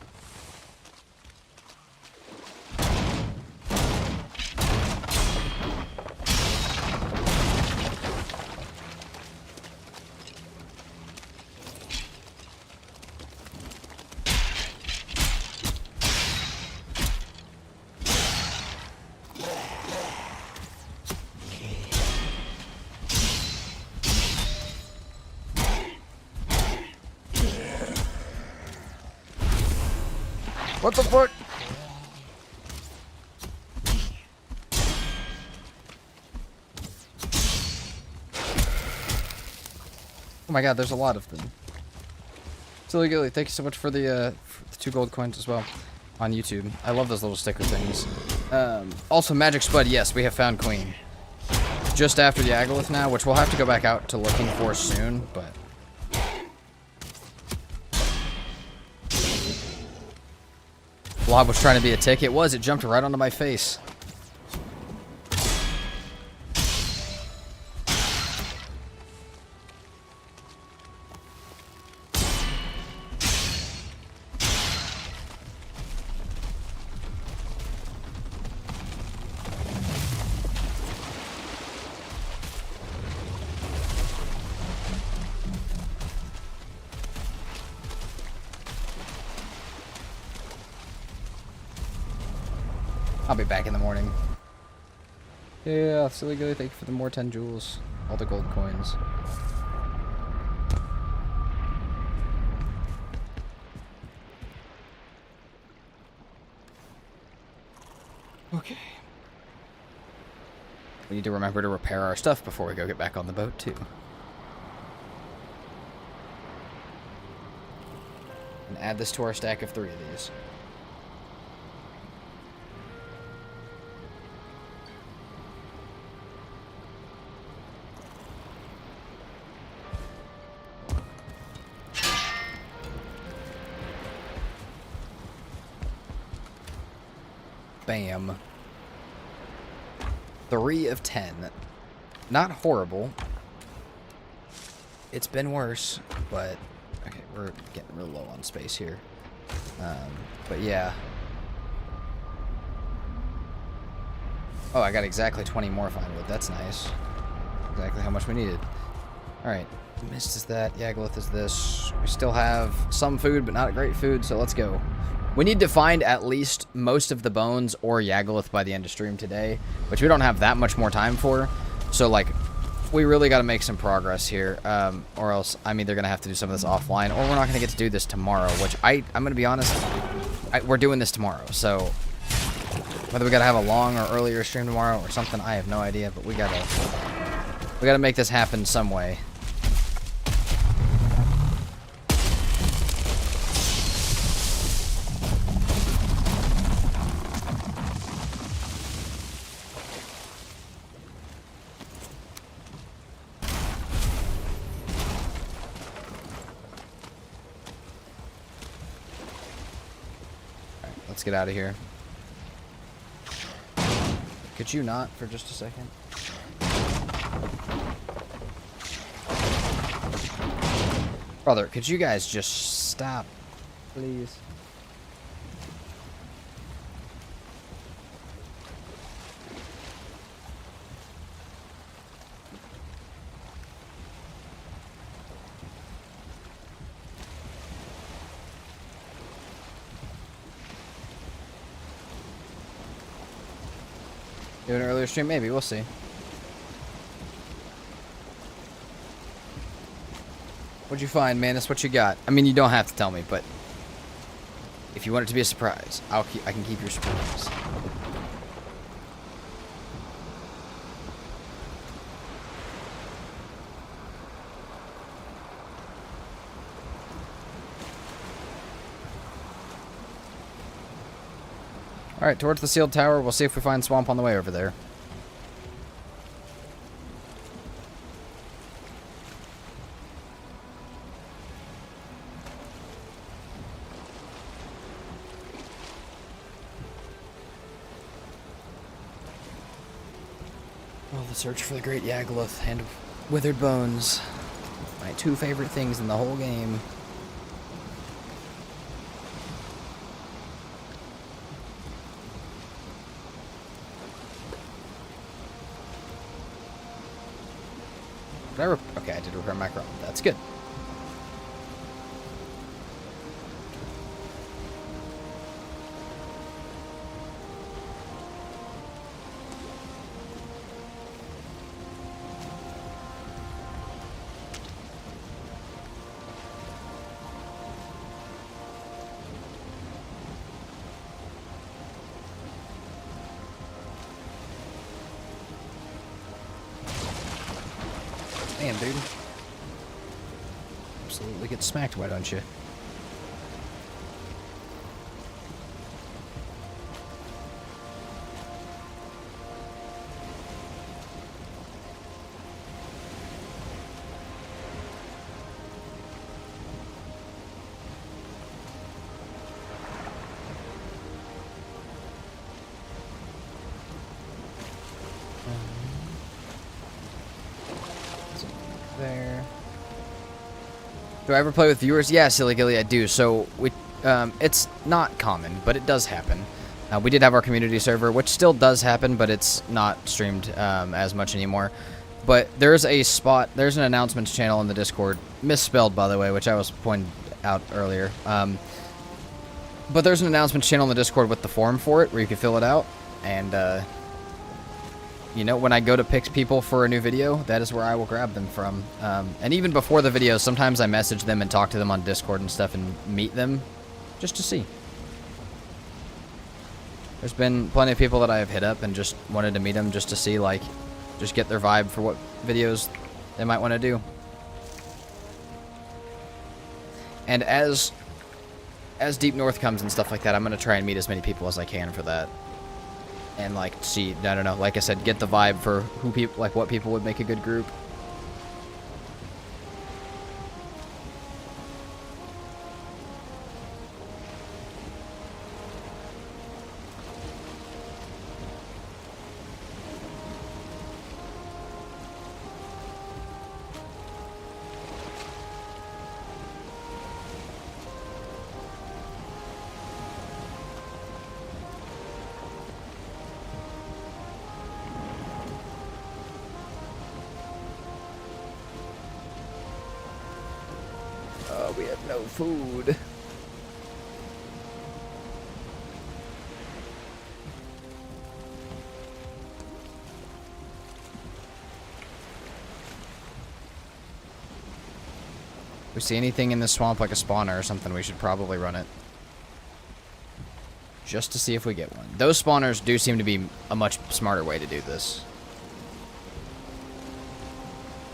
What the fuck? Oh my god, there's a lot of them. Silly Gilly, thank you so much for the 2 gold coins as well on YouTube. I love those little sticker things. Also, Magic Spud, yes, we have found Queen. Just after the Agalith now, which we'll have to go back out to looking for soon, but... Blob was trying to be a tick. It was. It jumped right onto my face. I'll be back in the morning. Yeah, silly Gilly, thank you for the more 10 jewels. All the gold coins. Okay. We need to remember to repair our stuff before we go get back on the boat, too. And add this to our stack of 3 of these. Bam. 3 of 10. Not horrible. It's been worse, but... Okay, we're getting real low on space here. But yeah. Oh, I got exactly 20 more fine wood. That's nice. Exactly how much we needed. Alright. Mist is that. Yagluth is this. We still have some food, but not great food, so let's go. We need to find at least most of the bones or Yagluth by the end of stream today, which we don't have that much more time for. So, like, we really got to make some progress here, or else I'm either going to have to do some of this offline, or we're not going to get to do this tomorrow, which I'm going to be honest, we're doing this tomorrow. So, whether we got to have a long or earlier stream tomorrow or something, I have no idea, but we got to make this happen some way. Let's get out of here. Could you not for just a second? Brother, could you guys just stop, please? Do an earlier stream? Maybe. We'll see. What'd you find, man? That's what you got. I mean, you don't have to tell me, but if you want it to be a surprise, I can keep your surprise. Alright, towards the sealed tower. We'll see if we find swamp on the way over there. Well, the search for the Great Yagluth and Withered Bones. My 2 favorite things in the whole game. Okay, I did repair my chrome. That's good. Damn, dude. Absolutely get smacked, why don't you? There. Do I ever play with viewers? Yeah, Silly Gilly, I do. So we, it's not common, but it does happen. We did have our community server, which still does happen, but it's not streamed as much anymore. But there's a spot, there's an announcements channel in the Discord, misspelled by the way, which I was pointing out earlier. But there's an announcements channel in the Discord with the form for it, where you can fill it out. And, you know, when I go to pick people for a new video, that is where I will grab them from. And even before the video, sometimes I message them and talk to them on Discord and stuff and meet them just to see. There's been plenty of people that I have hit up and just wanted to meet them just to see, like, just get their vibe for what videos they might want to do. And as Deep North comes and stuff like that, I'm going to try and meet as many people as I can for that. And, like, see, I don't know, like I said, get the vibe for who people, like, what people would make a good group. We have no food. If we see anything in the swamp like a spawner or something, we should probably run it. Just to see if we get one. Those spawners do seem to be a much smarter way to do this.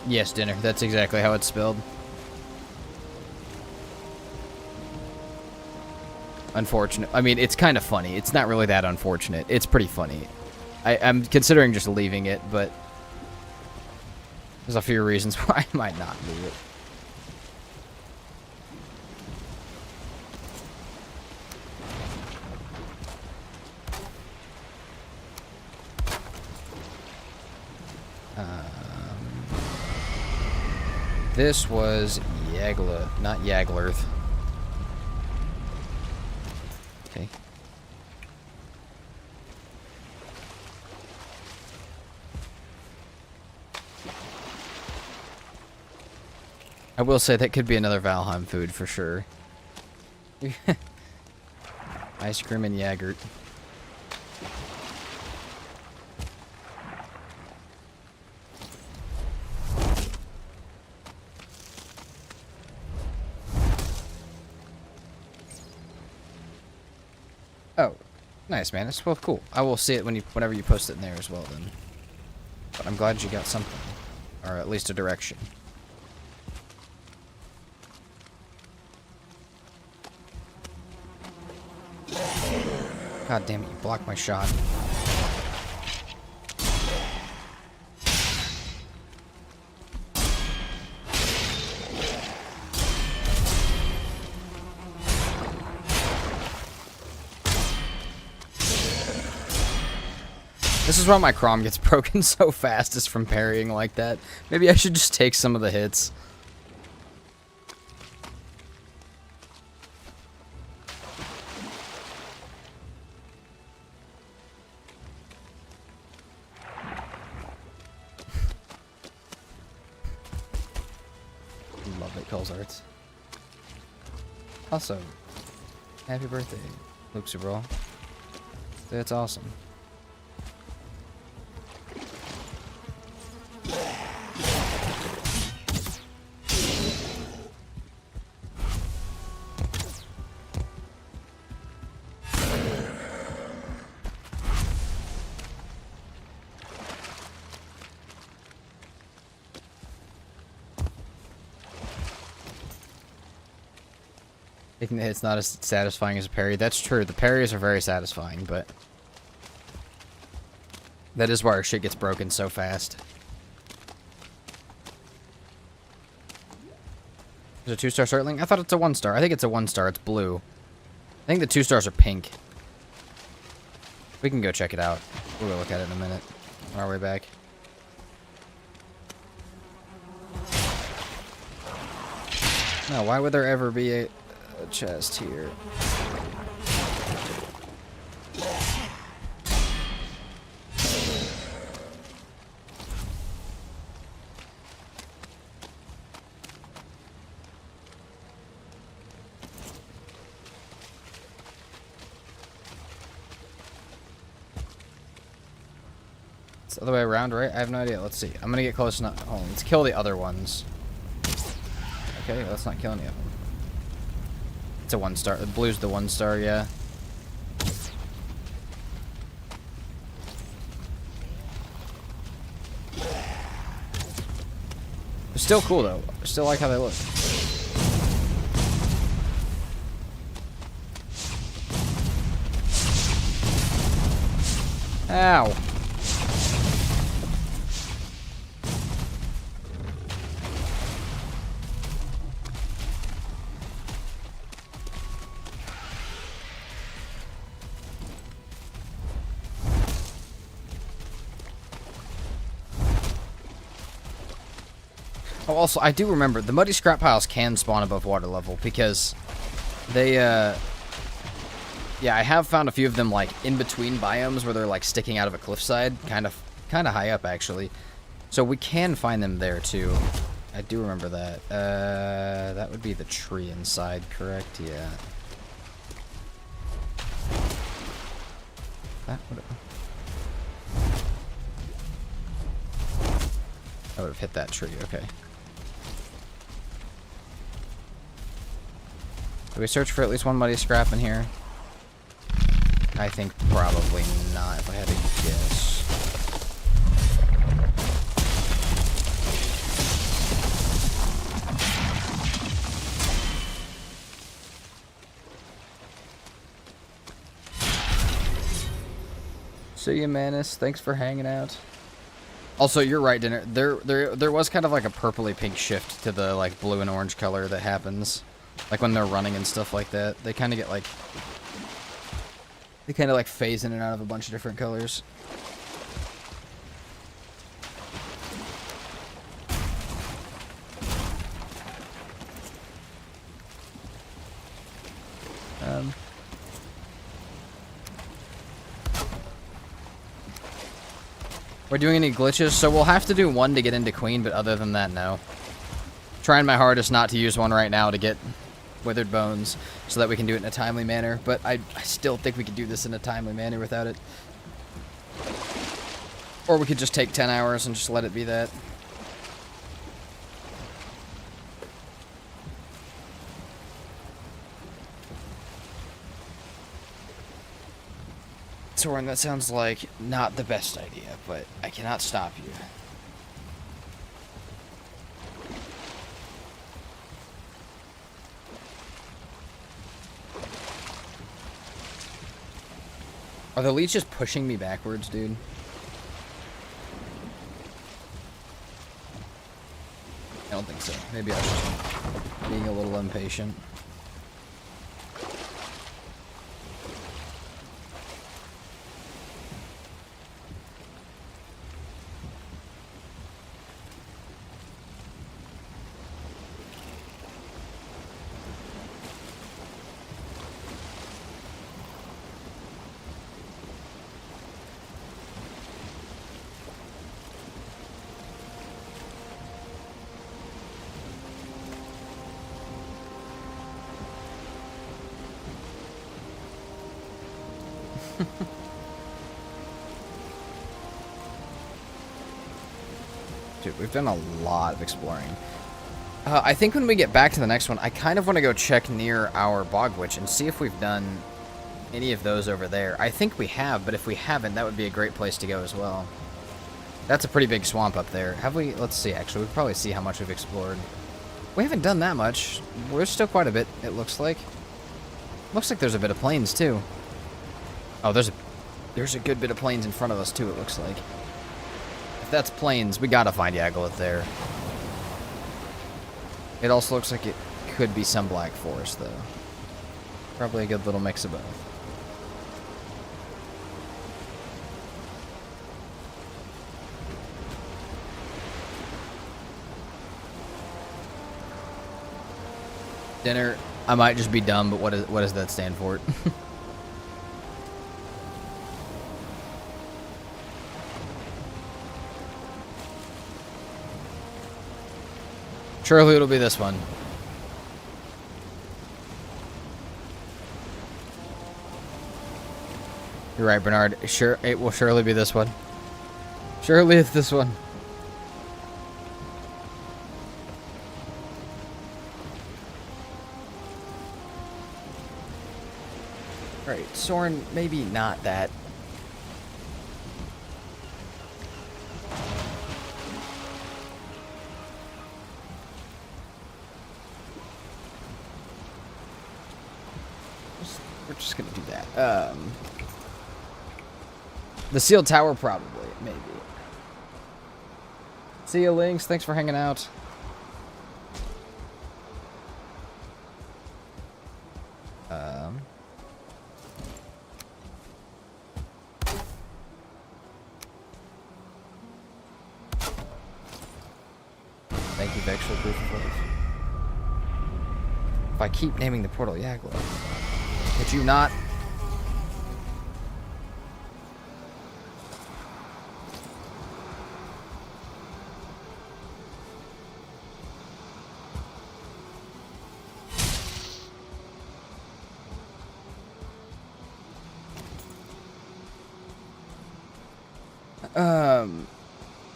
Yes, dinner. That's exactly how it's spelled. Unfortunate. I mean, it's kind of funny. It's not really that unfortunate. It's pretty funny. I'm considering just leaving it, but there's a few reasons why I might not leave it. This was Yagla, not Yaglerth. Okay. I will say that could be another Valheim food for sure. Ice cream and Yagurt. Oh, nice, man. It's well cool. I will see it whenever you post it in there as well, then. But I'm glad you got something, or at least a direction. God damn it! You blocked my shot. This is why my Crom gets broken so fast, is from parrying like that. Maybe I should just take some of the hits. Love it, Cole's Arts. Also, happy birthday, Luke Superball. That's awesome. Taking the hit's not as satisfying as a parry. That's true. The parries are very satisfying, but that is why our shit gets broken so fast. Is it a 2-star Startling? I thought it's a 1-star. I think it's a 1-star. It's blue. I think the 2 stars are pink. We can go check it out. We'll go look at it in a minute. On our way back. No, why would there ever be a chest here? It's the other way around, right? I have no idea. Let's see. I'm gonna get close enough. Oh, let's kill the other ones. Okay, let's not kill any of them. It's a 1-star. The blue's the 1-star, yeah. It's still cool though. I still like how they look. Ow. Oh, also, I do remember the muddy scrap piles can spawn above water level because they, yeah, I have found a few of them like in between biomes where they're like sticking out of a cliffside, kind of high up actually. So we can find them there too. I do remember that. That would be the tree inside, correct? Yeah. That would have hit that tree. Okay. Do we search for at least one muddy scrap in here? I think probably not, if I had to guess. See ya, Manus. Thanks for hanging out. Also, you're right, Dinner. There was kind of like a purpley pink shift to the like blue and orange color that happens. Like when they're running and stuff like that. They kind of get like... They kind of like phase in and out of a bunch of different colors. We're doing any glitches? So we'll have to do one to get into Queen, but other than that, no. Trying my hardest not to use one right now to get Withered Bones so that we can do it in a timely manner, but I still think we could do this in a timely manner without it. Or we could just take 10 hours and just let it be that. Soren, that sounds like not the best idea, but I cannot stop you. Are the leeches pushing me backwards, dude? I don't think so. Maybe I was just being a little impatient. Dude, we've done a lot of exploring. I think when we get back to the next one, I kind of want to go check near our Bog Witch and see if we've done any of those over there. I think we have, but if we haven't, that would be a great place to go as well. That's a pretty big swamp up there. Have we? Let's see, actually. We can probably see how much we've explored. We haven't done that much. There's still quite a bit, it looks like. Looks like there's a bit of plains, too. Oh, there's a good bit of plains in front of us, too, it looks like. If that's plains, we gotta find Yagluth there. It also looks like it could be some Black Forest, though. Probably a good little mix of both. Dinner, I might just be dumb, but what does that stand for? Surely it'll be this one. You're right, Bernard. Sure, it will surely be this one. Surely it's this one. Right, Soren, maybe not that. We're just gonna do that. The sealed tower, probably, maybe. See you, Lynx. Thanks for hanging out. Thank you, Vex, for proof of life. If I keep naming the portal Yagla, could you not?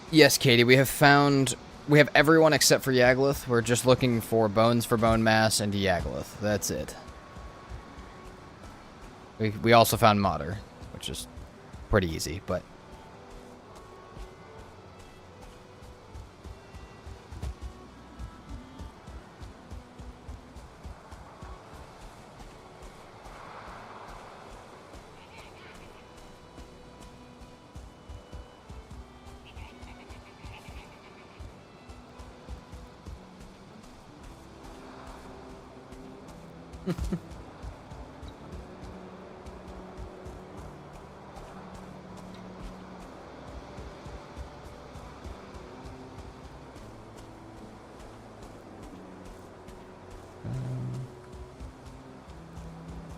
Yes, Katie, we have everyone except for Yagluth. We're just looking for bones for bone mass and Yagluth. That's it. We also found Mater, which is pretty easy, but...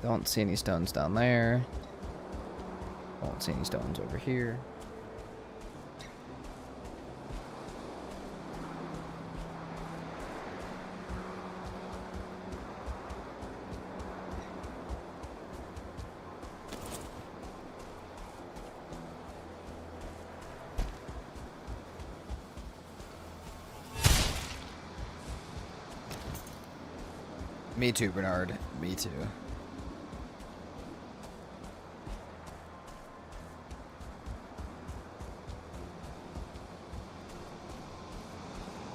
Don't see any stones down there. Don't see any stones over here. Me too, Bernard. Me too.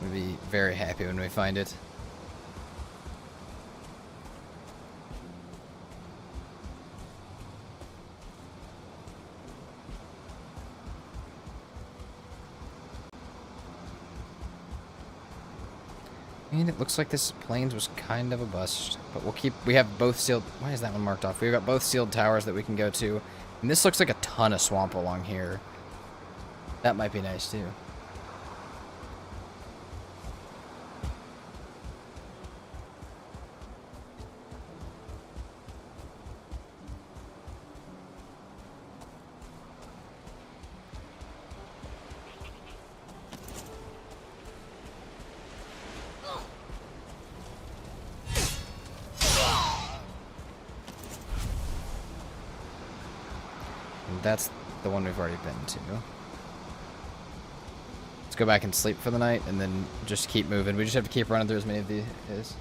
We'll be very happy when we find it. I mean, it looks like this plains was kind of a bust, but we have both sealed, why is that one marked off? We've got both sealed towers that we can go to, and this looks like a ton of swamp along here. That might be nice too. That's the one we've already been to. Let's go back and sleep for the night, and then just keep moving. We just have to keep running through as many of these.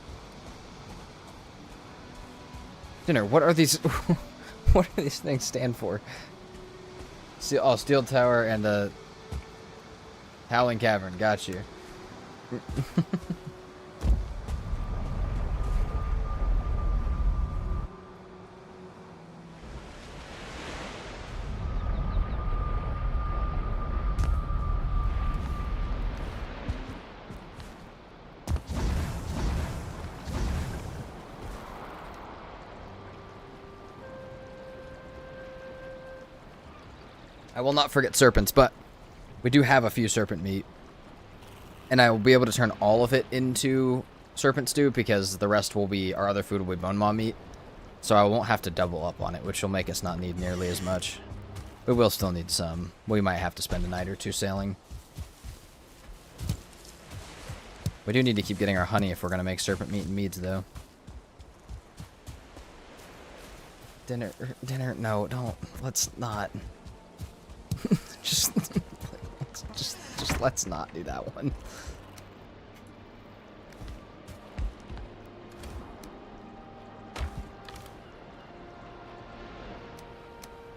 Dinner, what are these... what do these things stand for? Steel Tower and the... Howling Cavern, got you. I will not forget serpents, but we do have a few serpent meat. And I will be able to turn all of it into serpent stew because the rest will be, our other food will be bone maw meat. So I won't have to double up on it, which will make us not need nearly as much. We will still need some. We might have to spend a night or two sailing. We do need to keep getting our honey if we're going to make serpent meat and meads, though. Dinner, no, don't. Let's not. Just... Let's not do that one.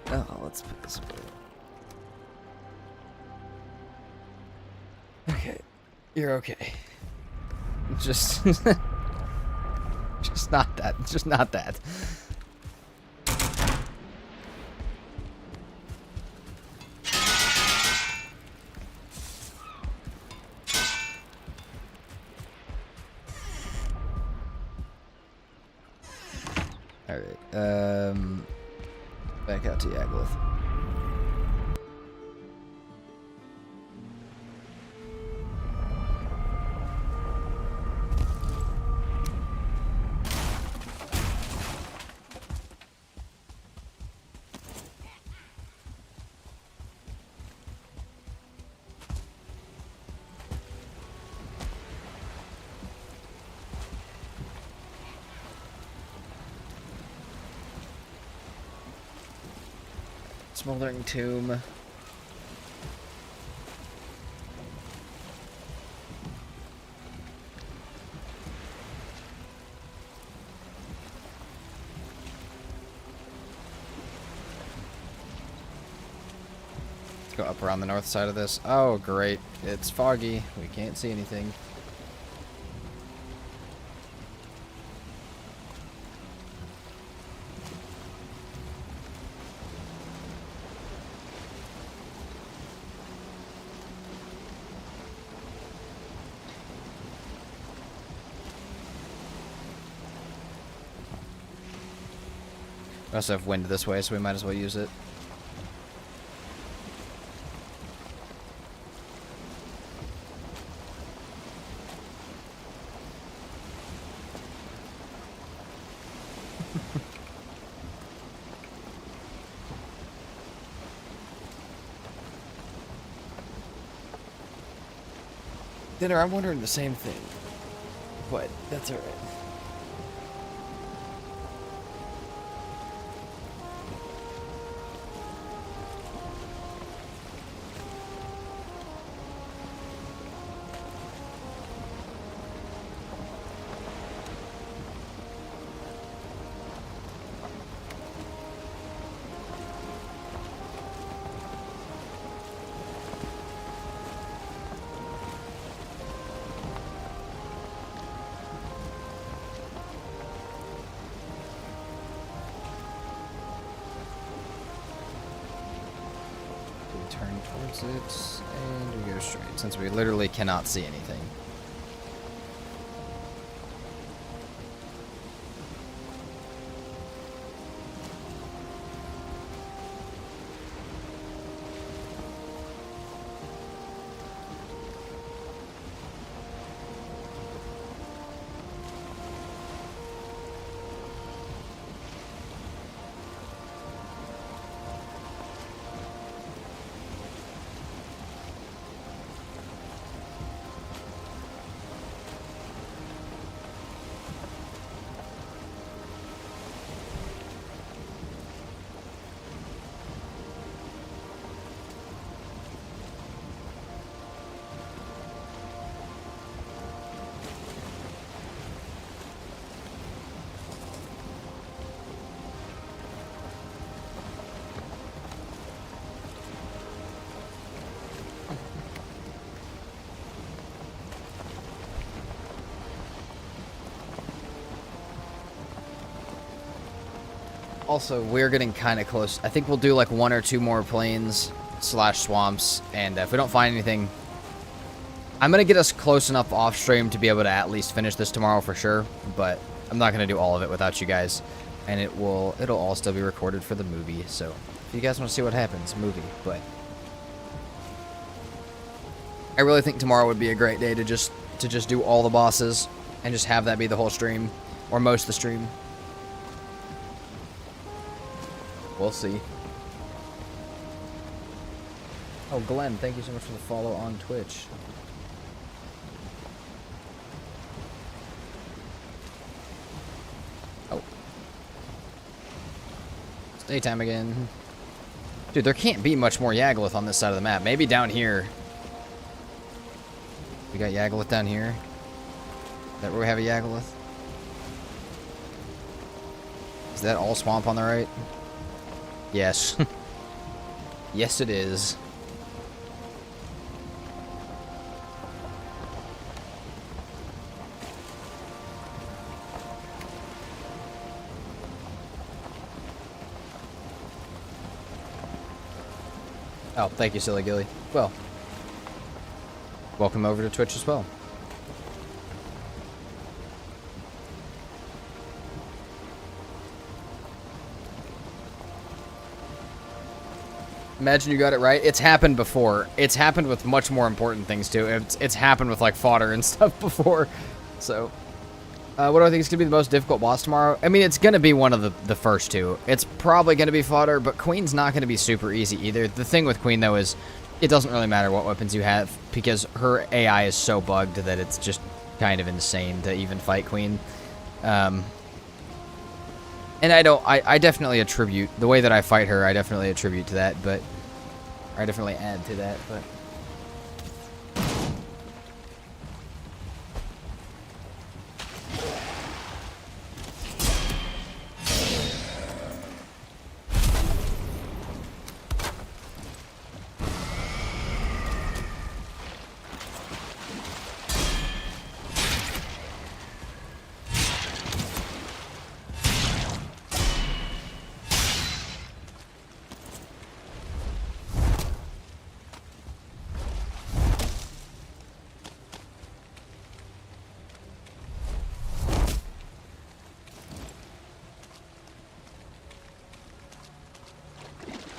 Oh, let's put this away. Okay. You're okay. Just... just not that. Just not that. Alright, back out to Yagluth. Smoldering tomb. Let's go up around the north side of this. Oh, great. It's foggy. We can't see anything. We also have wind this way, so we might as well use it. Dinner, I'm wondering the same thing, but that's alright. Turn towards it, and we go straight, since we literally cannot see anything. Also, we're getting kind of close. I think we'll do like 1 or 2 more plains / swamps, and if we don't find anything, I'm going to get us close enough off stream to be able to at least finish this tomorrow for sure, but I'm not going to do all of it without you guys, and it'll all still be recorded for the movie, so if you guys want to see what happens, movie, but I really think tomorrow would be a great day to just do all the bosses and just have that be the whole stream, or most of the stream. We'll see. Oh, Glenn, thank you so much for the follow on Twitch. Oh. It's daytime again. Dude, there can't be much more Yagluth on this side of the map. Maybe down here. We got Yagluth down here. Is that where we have a Yagluth? Is that all swamp on the right? Yes. Yes, it is. Oh, thank you, Silly Gilly. Well, welcome over to Twitch as well. Imagine you got it right. It's happened before. It's happened with much more important things, too. It's happened with, like, fodder and stuff before. So, what do I think is going to be the most difficult boss tomorrow? I mean, it's going to be one of the first two. It's probably going to be fodder, but Queen's not going to be super easy either. The thing with Queen, though, is it doesn't really matter what weapons you have because her AI is so bugged that it's just kind of insane to even fight Queen. And I definitely attribute, the way that I fight her, I definitely attribute to that, but, or I definitely add to that, but.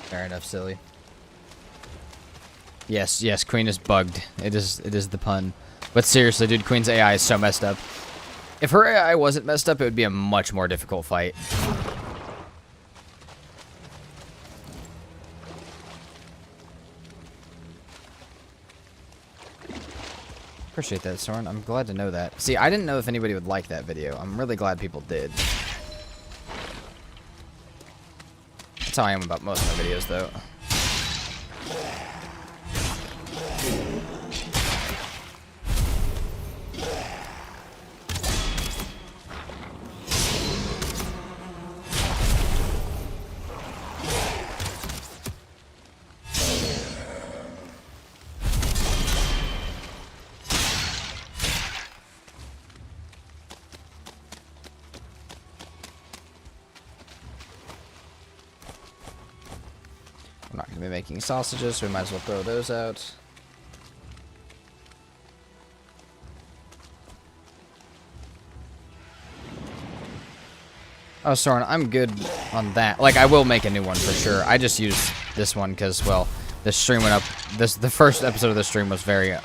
Fair enough, silly. Yes, yes, Queen is bugged. It is the pun. But seriously, dude, Queen's AI is so messed up. If her AI wasn't messed up, it would be a much more difficult fight. Appreciate that, Soren. I'm glad to know that. See, I didn't know if anybody would like that video. I'm really glad people did. That's how I am about most of my videos, though. I'm not going to be making sausages, so we might as well throw those out. Oh, Soren, I'm good on that. Like, I will make a new one for sure. I just use this one because, well, the stream went up. The first episode of the stream was very,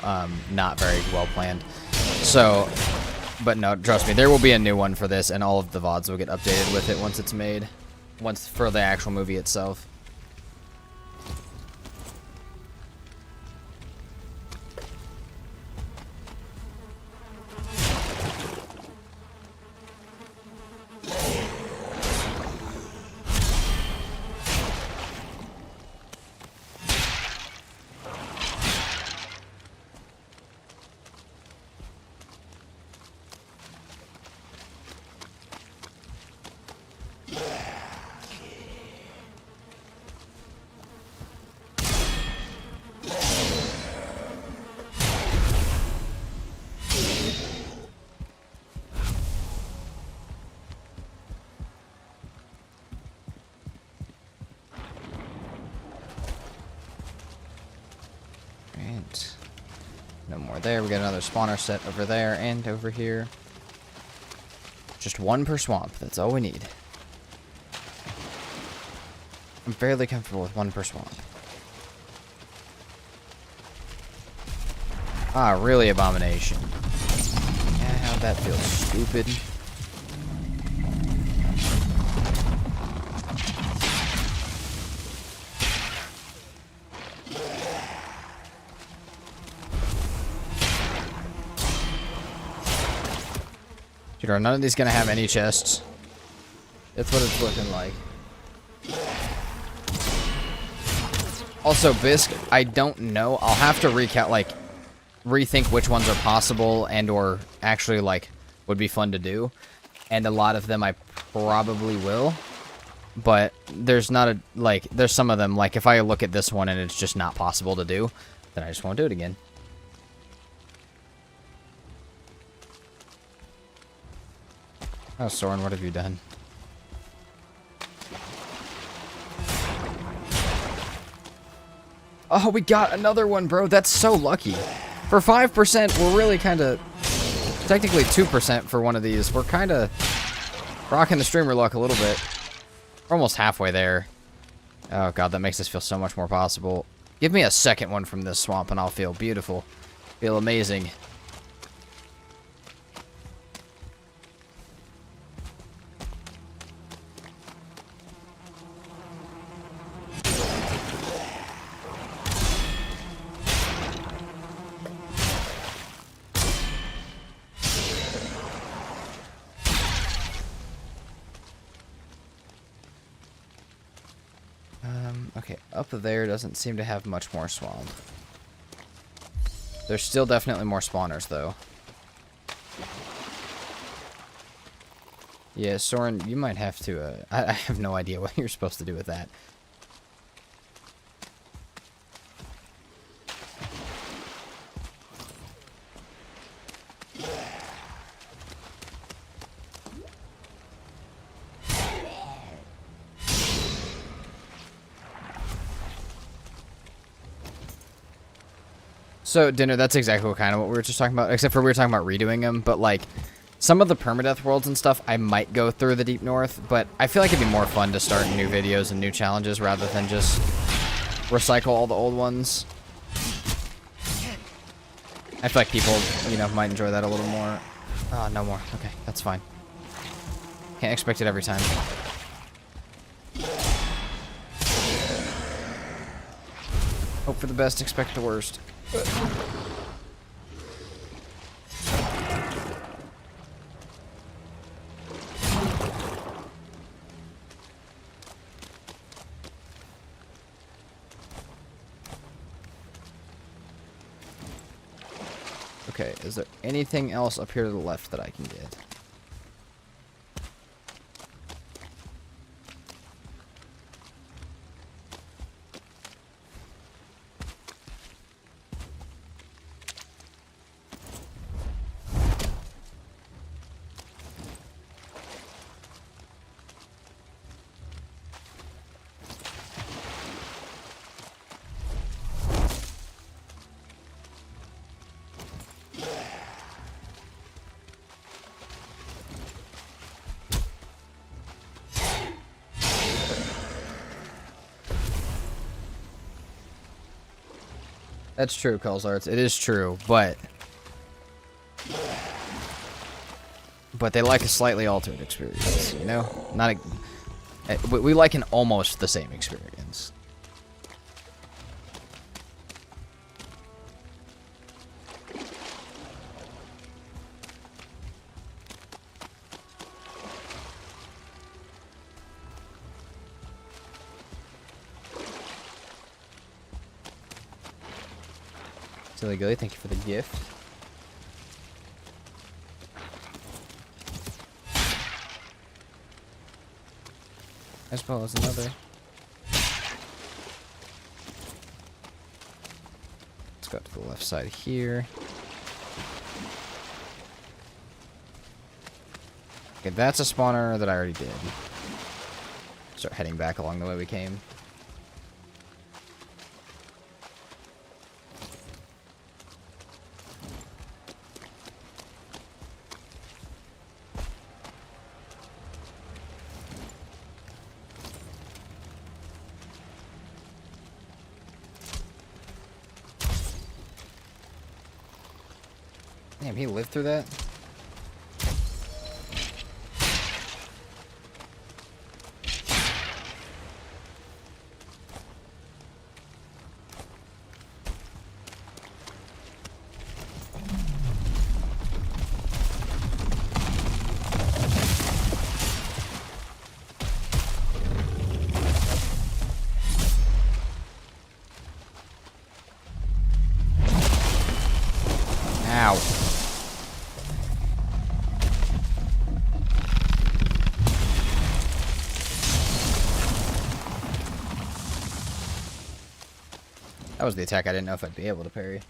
not very well planned. So, but no, trust me, there will be a new one for this, and all of the VODs will get updated with it once it's made. Once for the actual movie itself. No more there. We got another spawner set over there and over here. Just one per swamp. That's all we need. I'm fairly comfortable with one per swamp. Ah, really, Abomination. Yeah, how'd that feel? Stupid. Dude, are none of these gonna have any chests? That's what it's looking like. Also, Bisque, I don't know. I'll have to recount, like, rethink which ones are possible and or actually like would be fun to do. And a lot of them I probably will. But there's not a, like, there's some of them, like, if I look at this one and it's just not possible to do, then I just won't do it again. Oh, Soren, what have you done? Oh, we got another one, bro. That's so lucky. For 5%, we're really kind of, technically 2% for one of these. We're kind of rocking the streamer luck a little bit. We're almost halfway there. Oh, God, that makes this feel so much more possible. Give me a second one from this swamp and I'll feel beautiful. Feel amazing. Okay, up there doesn't seem to have much more swamp. There's still definitely more spawners, though. Yeah, Soren, you might have to, I have no idea what you're supposed to do with that. So, Dinner, that's exactly what we were just talking about, except for we were talking about redoing them, but, like, some of the permadeath worlds and stuff, I might go through the Deep North, but I feel like it'd be more fun to start new videos and new challenges rather than just recycle all the old ones. I feel like people, you know, might enjoy that a little more. Oh, no more. Okay, that's fine. Can't expect it every time. Hope for the best, expect the worst. Okay, is there anything else up here to the left that I can get? That's true, Calls Arts. It is true, but they like a slightly altered experience, you know? Not a, we like an almost the same experience. Silly Gilly, thank you for the gift. As well as another. Let's go to the left side here. Okay, that's a spawner that I already did. Start heading back along the way we came. Damn, he lived through that? That was the attack I didn't know if I'd be able to parry.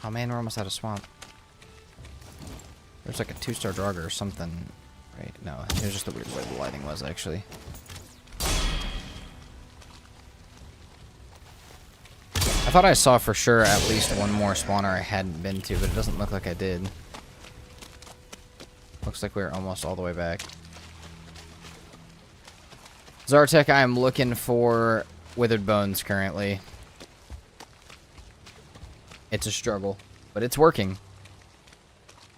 Oh man, we're almost out of swamp. There's like a 2-star Draugr or something, right? No, it was just the weird way the lighting was, actually. I thought I saw for sure at least one more spawner I hadn't been to, but it doesn't look like I did. Looks like we're almost all the way back. Zartek, I am looking for withered bones currently. It's a struggle, but it's working.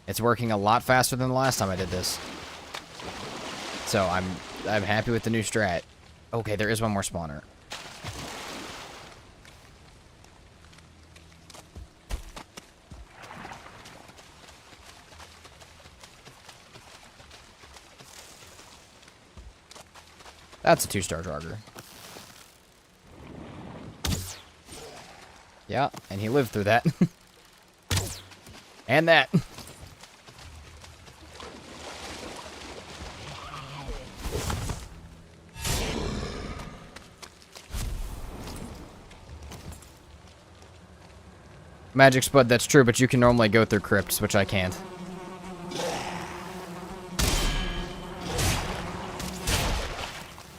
It's working a lot faster than the last time I did this. So I'm happy with the new strat. Okay, there is one more spawner. That's a 2-star Draugr. Yeah, and he lived through that. And that. Magic Spud, that's true, but you can normally go through crypts, which I can't.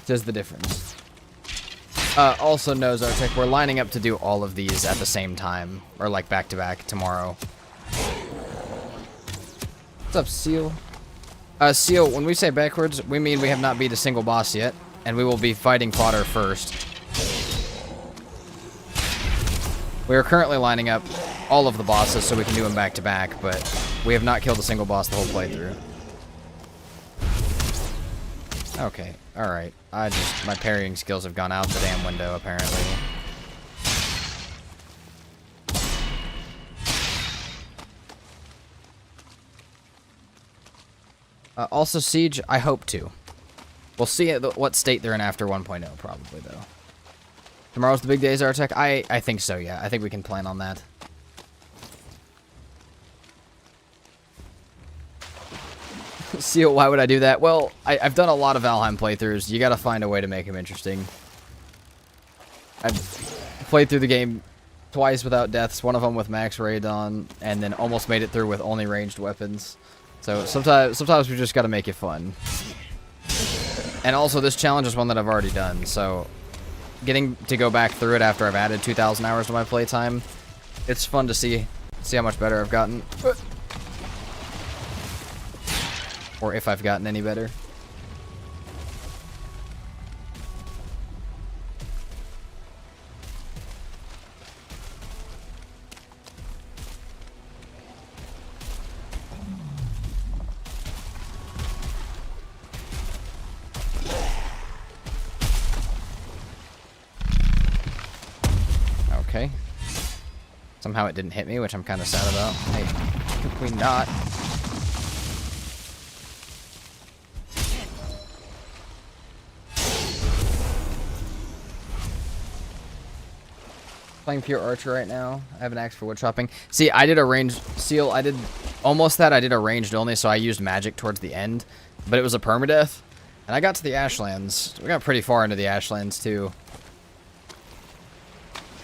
Just the difference. Also, no, Zartek, we're lining up to do all of these at the same time. Or, like, back-to-back tomorrow. What's up, Seal? Seal, when we say backwards, we mean we have not beat a single boss yet. And we will be fighting fodder first. We are currently lining up all of the bosses so we can do them back-to-back, but we have not killed a single boss the whole playthrough. Okay, alright. My parrying skills have gone out the damn window, apparently. Also, Siege, I hope to. We'll see what state they're in after 1.0, probably, though. Tomorrow's the big day, Zartek? I think so, yeah. I think we can plan on that. Seal, why would I do that? Well, I've done a lot of Valheim playthroughs. You gotta find a way to make them interesting. I've played through the game twice without deaths, one of them with max raid on, and then almost made it through with only ranged weapons. So sometimes we just gotta make it fun. And also, this challenge is one that I've already done, so getting to go back through it after I've added 2,000 hours to my playtime, it's fun to see how much better I've gotten. Or if I've gotten any better. Okay. Somehow it didn't hit me, which I'm kind of sad about. Hey, can we not? Playing pure archer right now. I have an axe for wood chopping. See, I did a ranged seal. I did almost that. I did a ranged only, so I used magic towards the end, but it was a permadeath, and I got to the Ashlands. We got pretty far into the Ashlands too,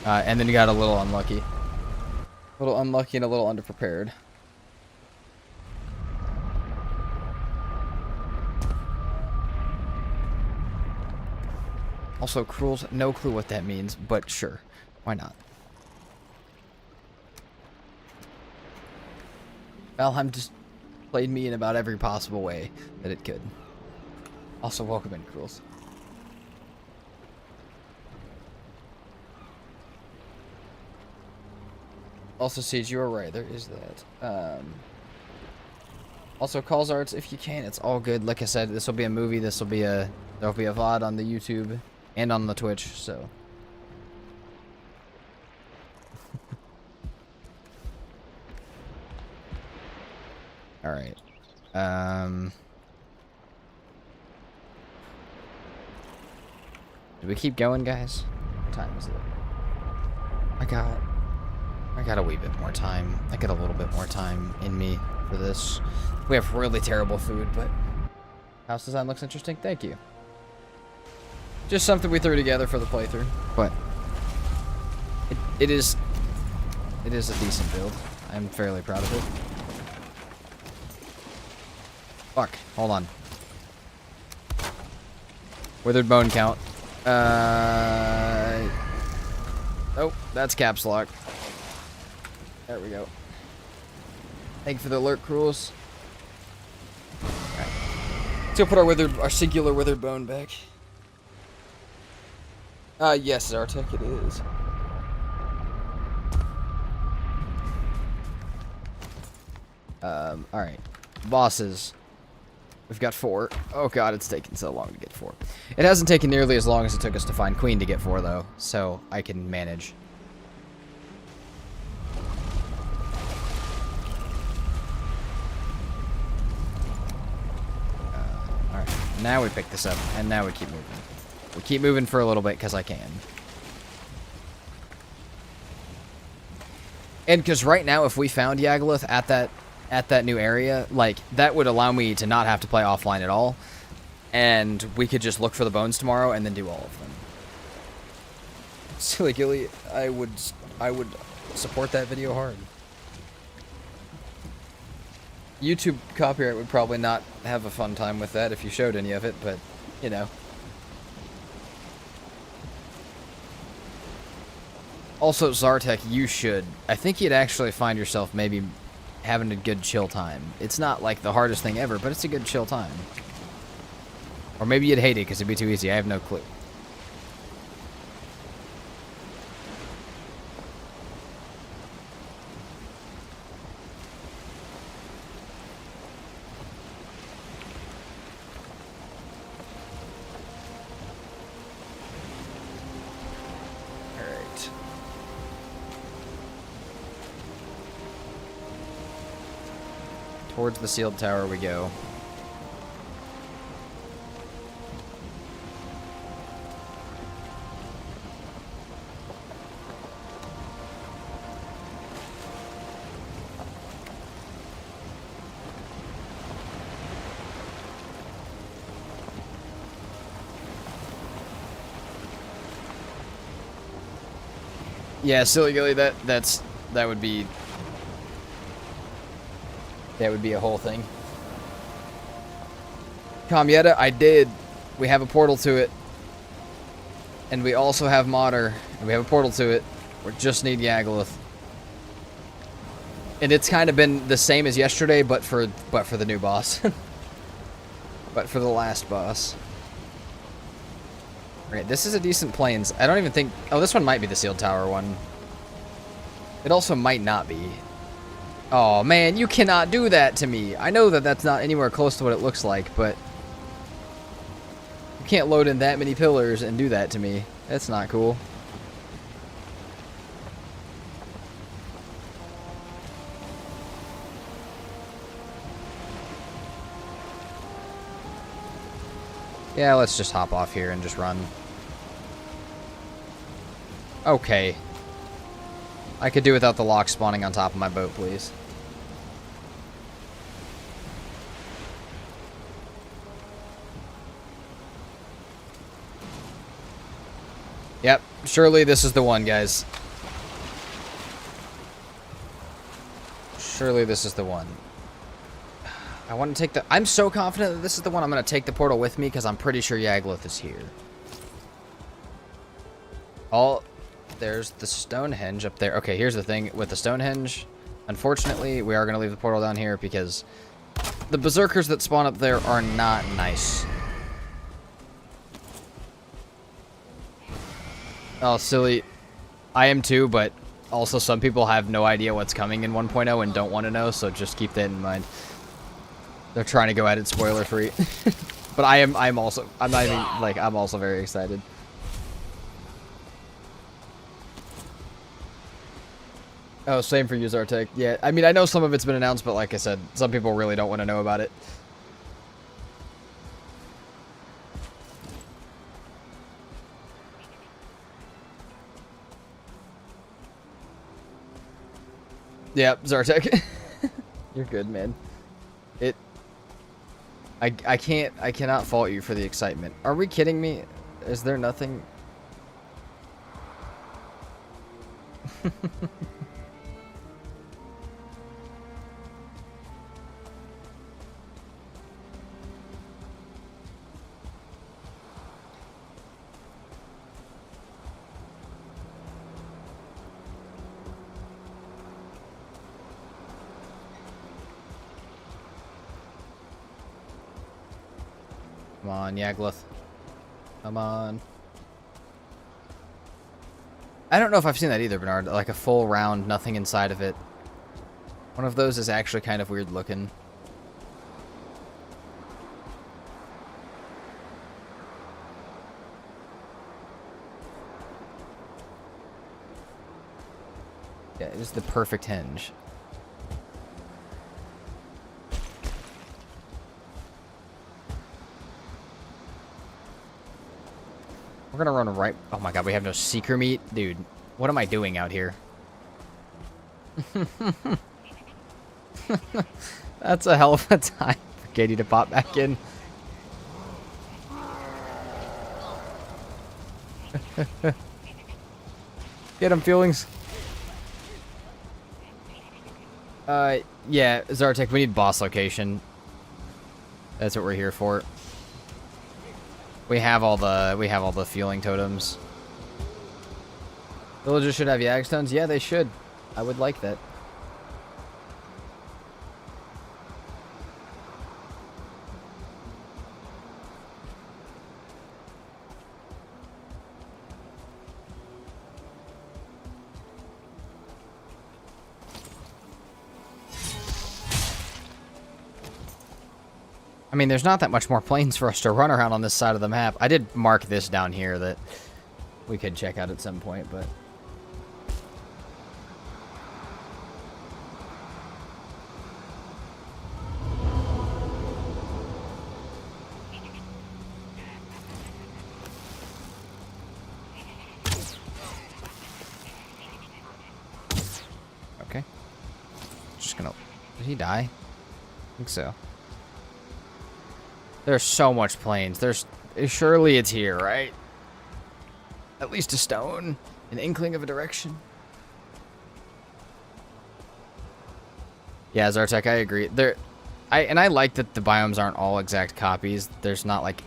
and then you got a little unlucky, and a little underprepared. Also, Cruel's no clue what that means, but sure. Why not? Valheim just played me in about every possible way that it could. Also, welcome in, Cruels. Also, Siege, you are right. There is that. Also, calls arts if you can. It's all good. Like I said, this will be a movie. There'll be a VOD on the YouTube and on the Twitch. So. Alright. Do we keep going, guys? What time is it? I got a wee bit more time. I got a little bit more time in me for this. We have really terrible food, but house design looks interesting. Thank you. Just something we threw together for the playthrough, but it is a decent build. I'm fairly proud of it. Fuck. Hold on. Withered bone count. Oh, that's caps lock. There we go. Thank you for the alert, Cruels. Alright. Let's go put our singular withered bone back. Yes, Zartek, it is. Alright. Bosses. We've got 4. Oh god, it's taking so long to get 4. It hasn't taken nearly as long as it took us to find Queen to get 4, though, so I can manage. Alright, now we pick this up, and now we keep moving. We keep moving for a little bit, because I can. And because right now, if we found Yagluth at that new area, like, that would allow me to not have to play offline at all, and we could just look for the bones tomorrow and then do all of them. Silly Gilly, I would support that video hard. YouTube copyright would probably not have a fun time with that if you showed any of it, but, you know. Also, Zartek, you should. I think you'd actually find yourself maybe having a good chill time. It's not like the hardest thing ever, but it's a good chill time. Or maybe you'd hate it because it'd be too easy. I have no clue. Alright. Towards the sealed tower we go. Yeah, Silly Gilly, that would be a whole thing. Comyetta, I did. We have a portal to it. And we also have Modder. And we have a portal to it. We just need Yagluth. And it's kind of been the same as yesterday, but for the new boss. But for the last boss. Right, this is a decent plains. I don't even think... Oh, this one might be the sealed tower one. It also might not be. Oh, man, you cannot do that to me. I know that that's not anywhere close to what it looks like, but... You can't load in that many pillars and do that to me. That's not cool. Yeah, let's just hop off here and just run. Okay. I could do without the lock spawning on top of my boat, please. Yep, surely this is the one, guys. Surely this is the one. I want to take the... I'm so confident that this is the one. I'm going to take the portal with me because I'm pretty sure Yagluth is here. There's the Stonehenge up there. Okay, here's the thing with the Stonehenge. Unfortunately, we are going to leave the portal down here because the berserkers that spawn up there are not nice. Oh, silly. I am too, but also some people have no idea what's coming in 1.0 and don't want to know, so just keep that in mind. They're trying to go at it spoiler free. But I'm also very excited. Oh, same for you, Zartek. Yeah, I mean, I know some of it's been announced, but like I said, some people really don't want to know about it. Yeah, Zartek. You're good, man. I cannot fault you for the excitement. Are we kidding me? Is there nothing? Come on, Yagluth. Come on. I don't know if I've seen that either, Bernard. Like a full round, nothing inside of it. One of those is actually kind of weird looking. Yeah, it is the perfect hinge. We're gonna run right... Oh my god, we have no seeker meat? Dude, what am I doing out here? That's a hell of a time for Katie to pop back in. Get him, feelings. Yeah, Zartek, we need boss location. That's what we're here for. We have all the fueling totems. Villagers should have Yag stones. Yeah, they should. I would like that. I mean, there's not that much more plains for us to run around on this side of the map. I did mark this down here that we could check out at some point, but... Okay. Just gonna... Did he die? I think so. There's so much plains. Surely it's here, right? At least a stone. An inkling of a direction. Yeah, Zartek, I agree. I like that the biomes aren't all exact copies. There's not like,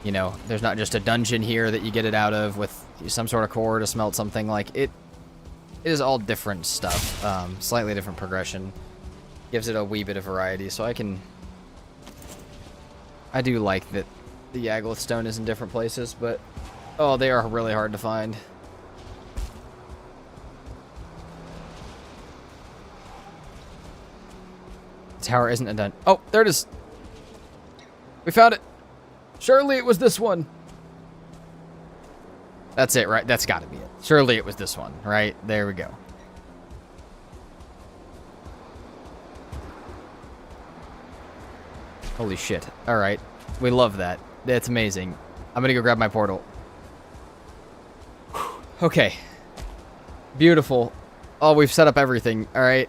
you know, there's not just a dungeon here that you get it out of with some sort of core to smelt something. Like, it is all different stuff. Slightly different progression. Gives it a wee bit of variety, so I do like that the Yagluth stone is in different places, but oh, they are really hard to find. The tower isn't done. Oh, there it is. We found it. Surely it was this one. That's it, right? That's got to be it. Surely it was this one, right? There we go. Holy shit. Alright. We love that. That's amazing. I'm gonna go grab my portal. Okay. Beautiful. Oh, we've set up everything. Alright.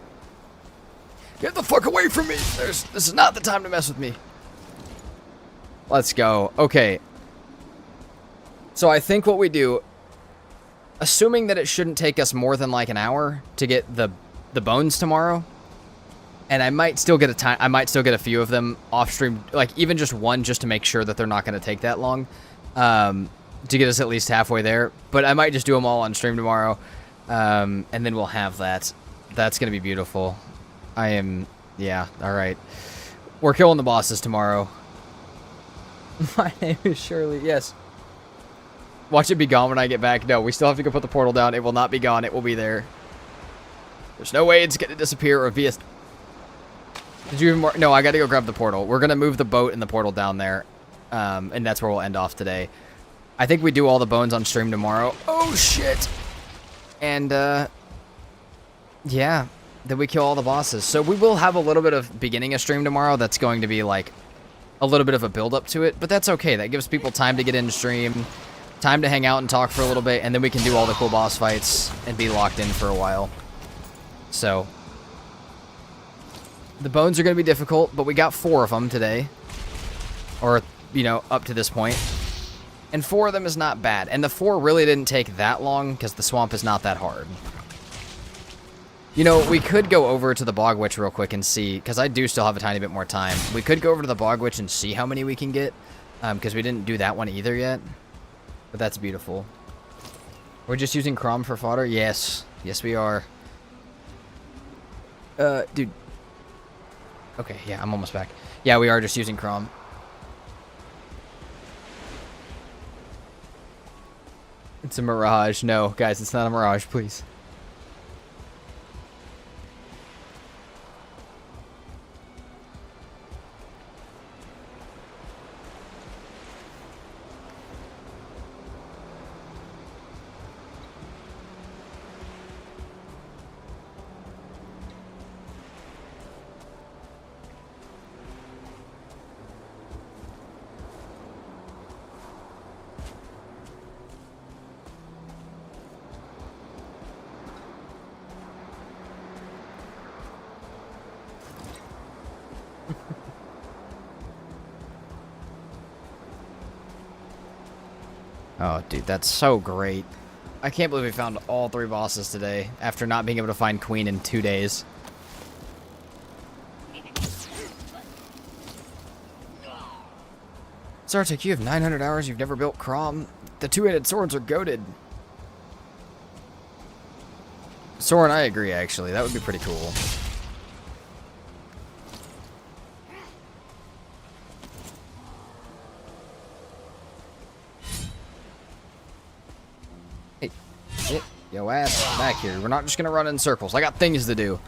Get the fuck away from me! This is not the time to mess with me. Let's go. Okay. So I think what we do... Assuming that it shouldn't take us more than like an hour to get the bones tomorrow... And I might still get a few of them off stream, like even just one, just to make sure that they're not going to take that long, to get us at least halfway there. But I might just do them all on stream tomorrow, and then we'll have that. That's going to be beautiful. Yeah, all right. We're killing the bosses tomorrow. My name is Shirley. Yes. Watch it be gone when I get back. No, we still have to go put the portal down. It will not be gone. It will be there. There's no way it's going to disappear or be a... Did you even... No, I got to go grab the portal. We're going to move the boat and the portal down there. And that's where we'll end off today. I think we do all the bones on stream tomorrow. Oh, shit. And, Yeah, then we kill all the bosses. So we will have a little bit of beginning a stream tomorrow that's going to be like a little bit of a build up to it, but that's okay. That gives people time to get in stream, time to hang out and talk for a little bit, and then we can do all the cool boss fights and be locked in for a while. So the bones are going to be difficult, but we got 4 of them today, or, you know, up to this point. And 4 of them is not bad. And the 4 really didn't take that long because the swamp is not that hard. You know, we could go over to the Bog Witch real quick and see, because I do still have a tiny bit more time. We could go over to the Bog Witch and see how many we can get, because we didn't do that one either yet. But that's beautiful. We're just using Crom for fodder? Yes. Yes, we are. Dude. Okay, yeah, I'm almost back. Yeah, we are just using Crom. It's a mirage. No, guys, it's not a mirage, please. Oh, dude, that's so great. I can't believe we found all 3 bosses today after not being able to find Queen in 2 days. Zartek, you have 900 hours, you've never built Crom. The 2-handed swords are goated. Soren, I agree, actually. That would be pretty cool. Hey, get yo ass back here. We're not just gonna run in circles. I got things to do.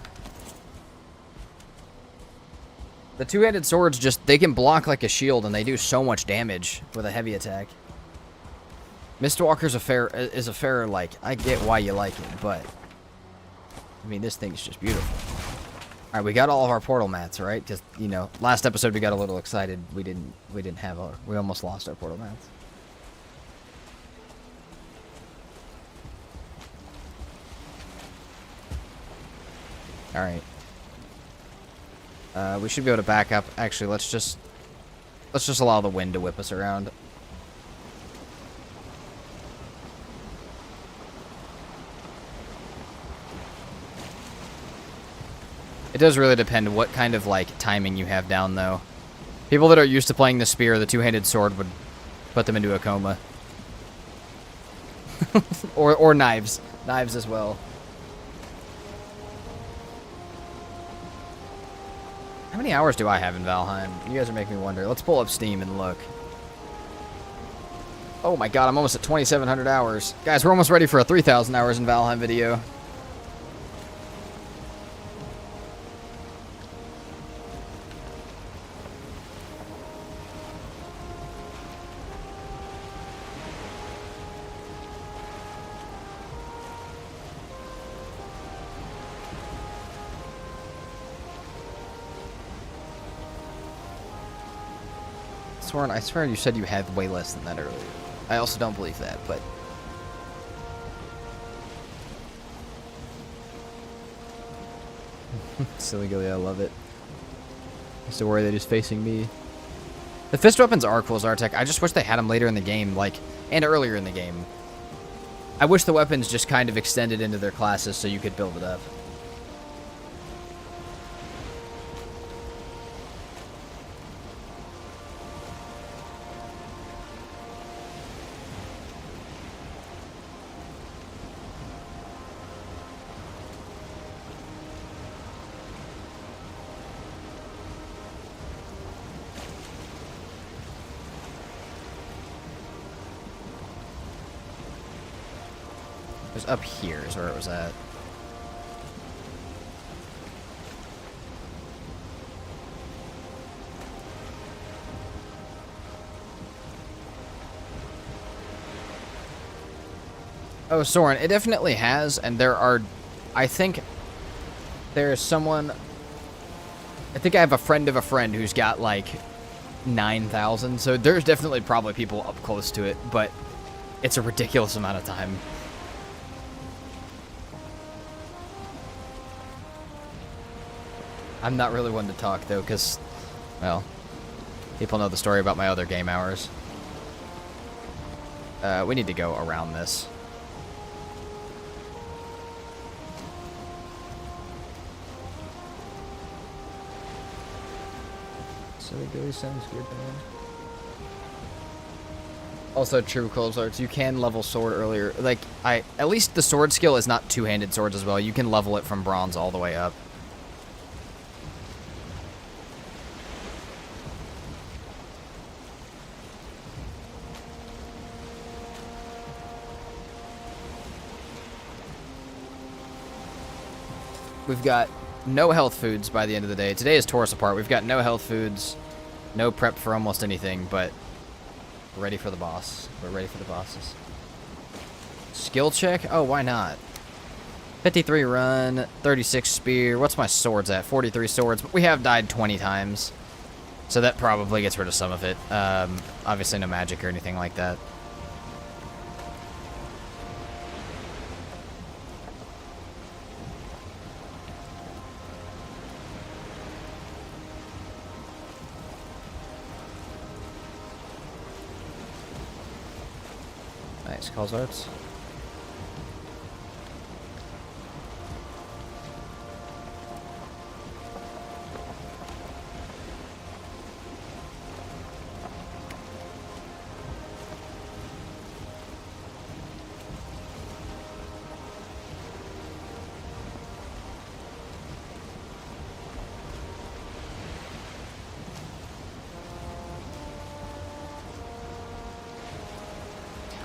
The 2-handed swords just, they can block like a shield and they do so much damage with a heavy attack. Mistwalker's is a fair, like, I get why you like it, but I mean, this thing's just beautiful. Alright, we got all of our portal mats, right? Because, you know, last episode we got a little excited. We didn't have our, we almost lost our portal mats. Alright. We should be able to back up. Actually, let's just allow the wind to whip us around. It does really depend what kind of, like, timing you have down, though. People that are used to playing the spear, the 2-handed sword would put them into a coma. or knives. Knives as well. How many hours do I have in Valheim? You guys are making me wonder. Let's pull up Steam and look. Oh my god, I'm almost at 2,700 hours. Guys, we're almost ready for a 3,000 hours in Valheim video. Soren, I swear you said you had way less than that earlier. I also don't believe that, but... Silly Gilly, I love it. I used to worry that he's facing me. The fist weapons are cool, Zartek. I just wish they had them later in the game, like, and earlier in the game. I wish the weapons just kind of extended into their classes so you could build it up. It was up here is where it was at. Oh, Soren, it definitely has, and there are, I think, There's someone... I think I have a friend of a friend who's got, like, 9,000. So there's definitely probably people up close to it, but it's a ridiculous amount of time. I'm not really one to talk, though, because, well, people know the story about my other game hours. We need to go around this. So it really sounds good, man. Also, true close arts. You can level sword earlier. Like, at least the sword skill is not two-handed swords as well. You can level it from bronze all the way up. We've got no health foods by the end of the day. Today is tore us apart. We've got no health foods, no prep for almost anything, but we're ready for the boss. We're ready for the bosses. Skill check? Oh, why not? 53 run, 36 spear. What's my swords at? 43 swords. But we have died 20 times, so that probably gets rid of some of it. Obviously no magic or anything like that. Nice, calls arts.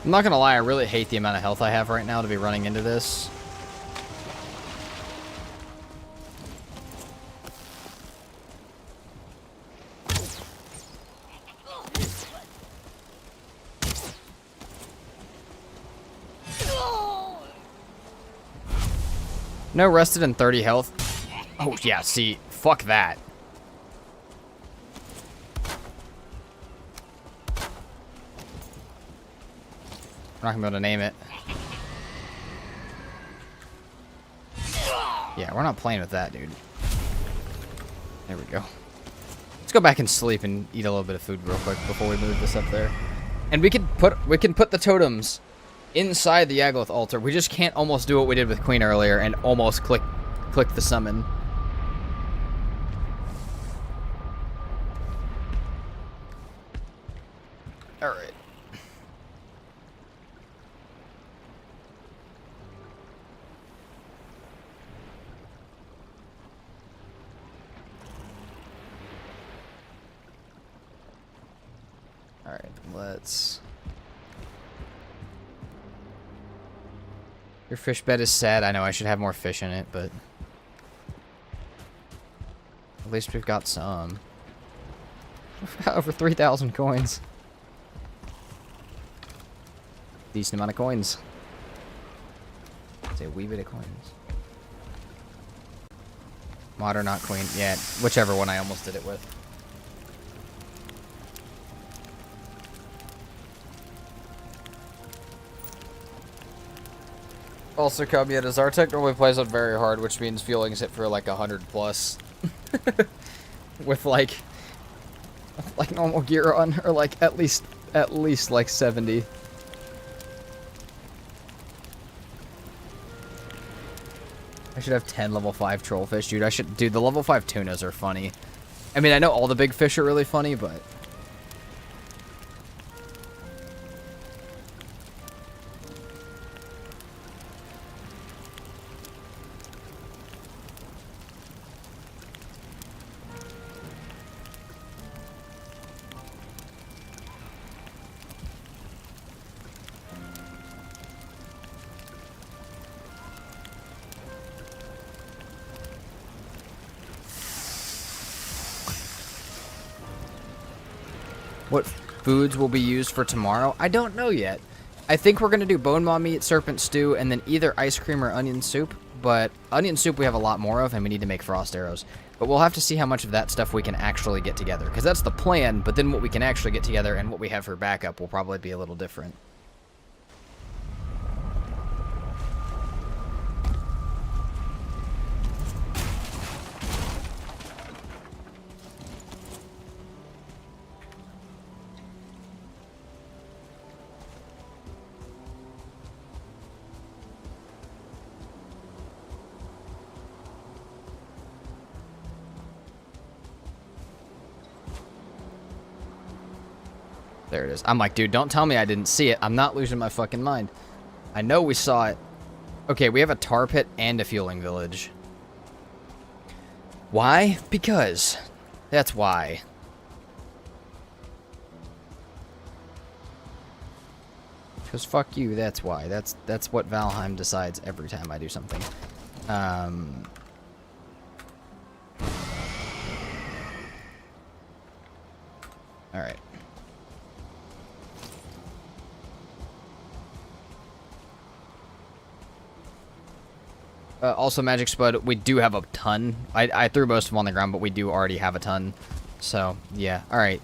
I'm not gonna lie, I really hate the amount of health I have right now to be running into this. No rested and 30 health. Oh yeah, see, fuck that. We're not gonna be able to name it. Yeah, we're not playing with that, dude. There we go. Let's go back and sleep and eat a little bit of food real quick before we move this up there. And we can put the totems inside the Yagloth altar. We just can't almost do what we did with Queen earlier and almost click the summon. All right. Alright, let's... Your fish bed is sad. I know I should have more fish in it, but... At least we've got some. We've got over 3,000 coins. Decent amount of coins. It's a wee bit of coins. Mod or not queen? Yeah, whichever one I almost did it with. Also, Cubby, Zartek normally plays on very hard, which means feelings hit for like 100 plus. With like normal gear on, or like at least like 70. I should have 10 level 5 trollfish, dude. Dude, the level 5 tunas are funny. I mean, I know all the big fish are really funny, but... What foods will be used for tomorrow? I don't know yet. I think we're going to do bone maw meat, serpent stew, and then either ice cream or onion soup. but onion soup we have a lot more of, and we need to make frost arrows. But we'll have to see how much of that stuff we can actually get together, because that's the plan, but then what we can actually get together and what we have for backup will probably be a little different. There it is. I'm like, dude, don't tell me I didn't see it. I'm not losing my fucking mind. I know we saw it. Okay, we have a tar pit and a fueling village. Why? Because. That's why. Because fuck you, that's why. That's what Valheim decides every time I do something. Alright. Also, Magic Spud, we do have a ton. I threw most of them on the ground, but we do already have a ton. So, yeah. Alright.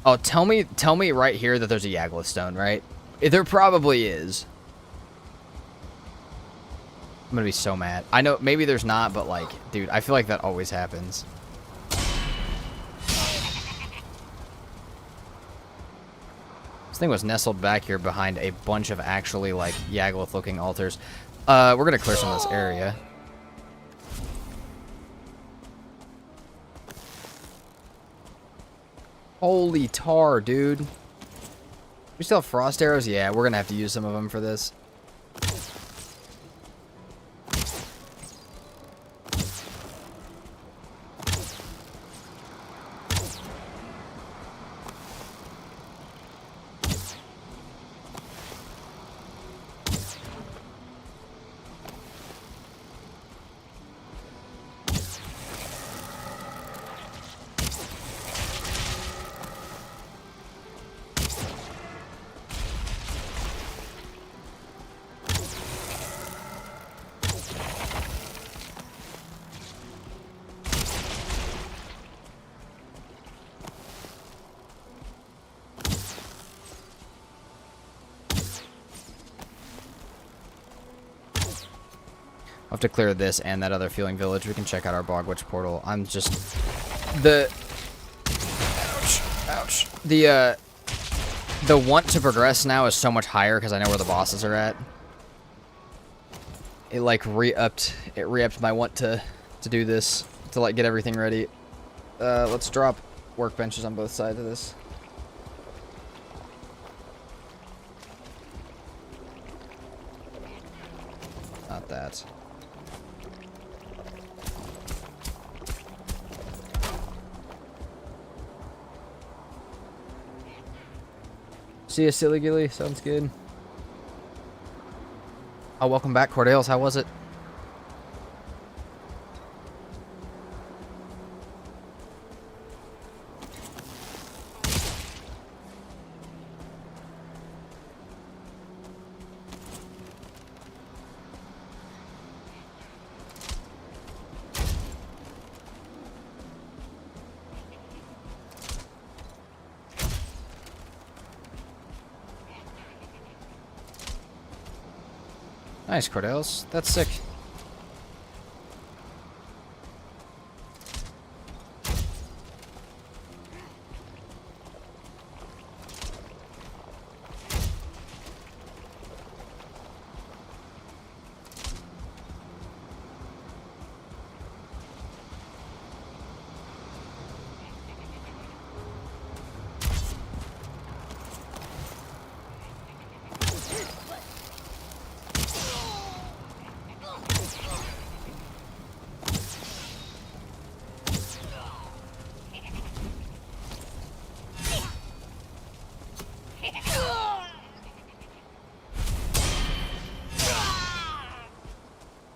Oh, tell me right here that there's a Yagluth stone, right? There probably is. I'm gonna be so mad. I know, maybe there's not, but like, dude, I feel like that always happens. This thing was nestled back here behind a bunch of actually, like, Yagluth-looking altars. We're gonna clear some of this area. Holy tar, dude. We still have frost arrows? Yeah, we're gonna have to use some of them for this. I'll have to clear this and that other fueling village. We can check out our Bog Witch portal. I'm just... Ouch. The want to progress now is so much higher because I know where the bosses are at. It, like, re-upped my want to do this. To, like, get everything ready. Let's drop workbenches on both sides of this. Not that. See ya, Silly Gilly. Sounds good. Oh, welcome back, Cordales. How was it? Nice, Cordales. That's sick.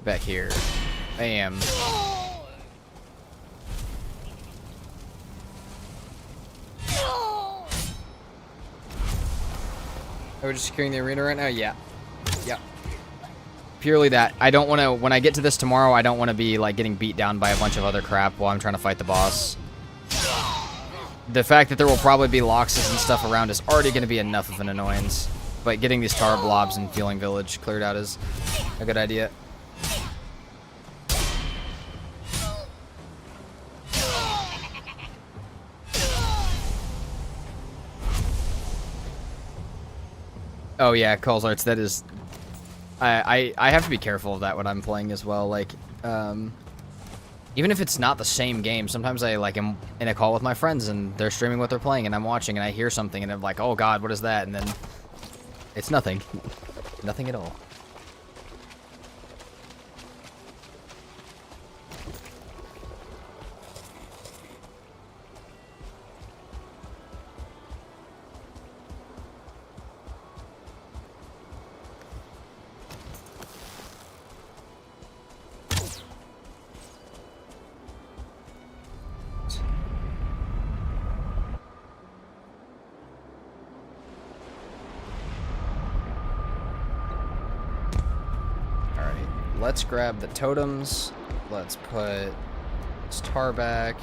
Back here. Bam. Are we just securing the arena right now? Yeah. Yep. Purely that. I don't want to, when I get to this tomorrow, I don't want to be, like, getting beat down by a bunch of other crap while I'm trying to fight the boss. The fact that there will probably be Loxes and stuff around is already going to be enough of an annoyance. But getting these tar blobs and Feeling Village cleared out is a good idea. Oh yeah, Calls Arts, that is... I have to be careful of that when I'm playing as well. Like, even if it's not the same game, sometimes I, like, am in a call with my friends and they're streaming what they're playing and I'm watching and I hear something and I'm like, oh god, what is that? And then it's nothing. Nothing at all. Let's grab the totems. Let's put this tar back.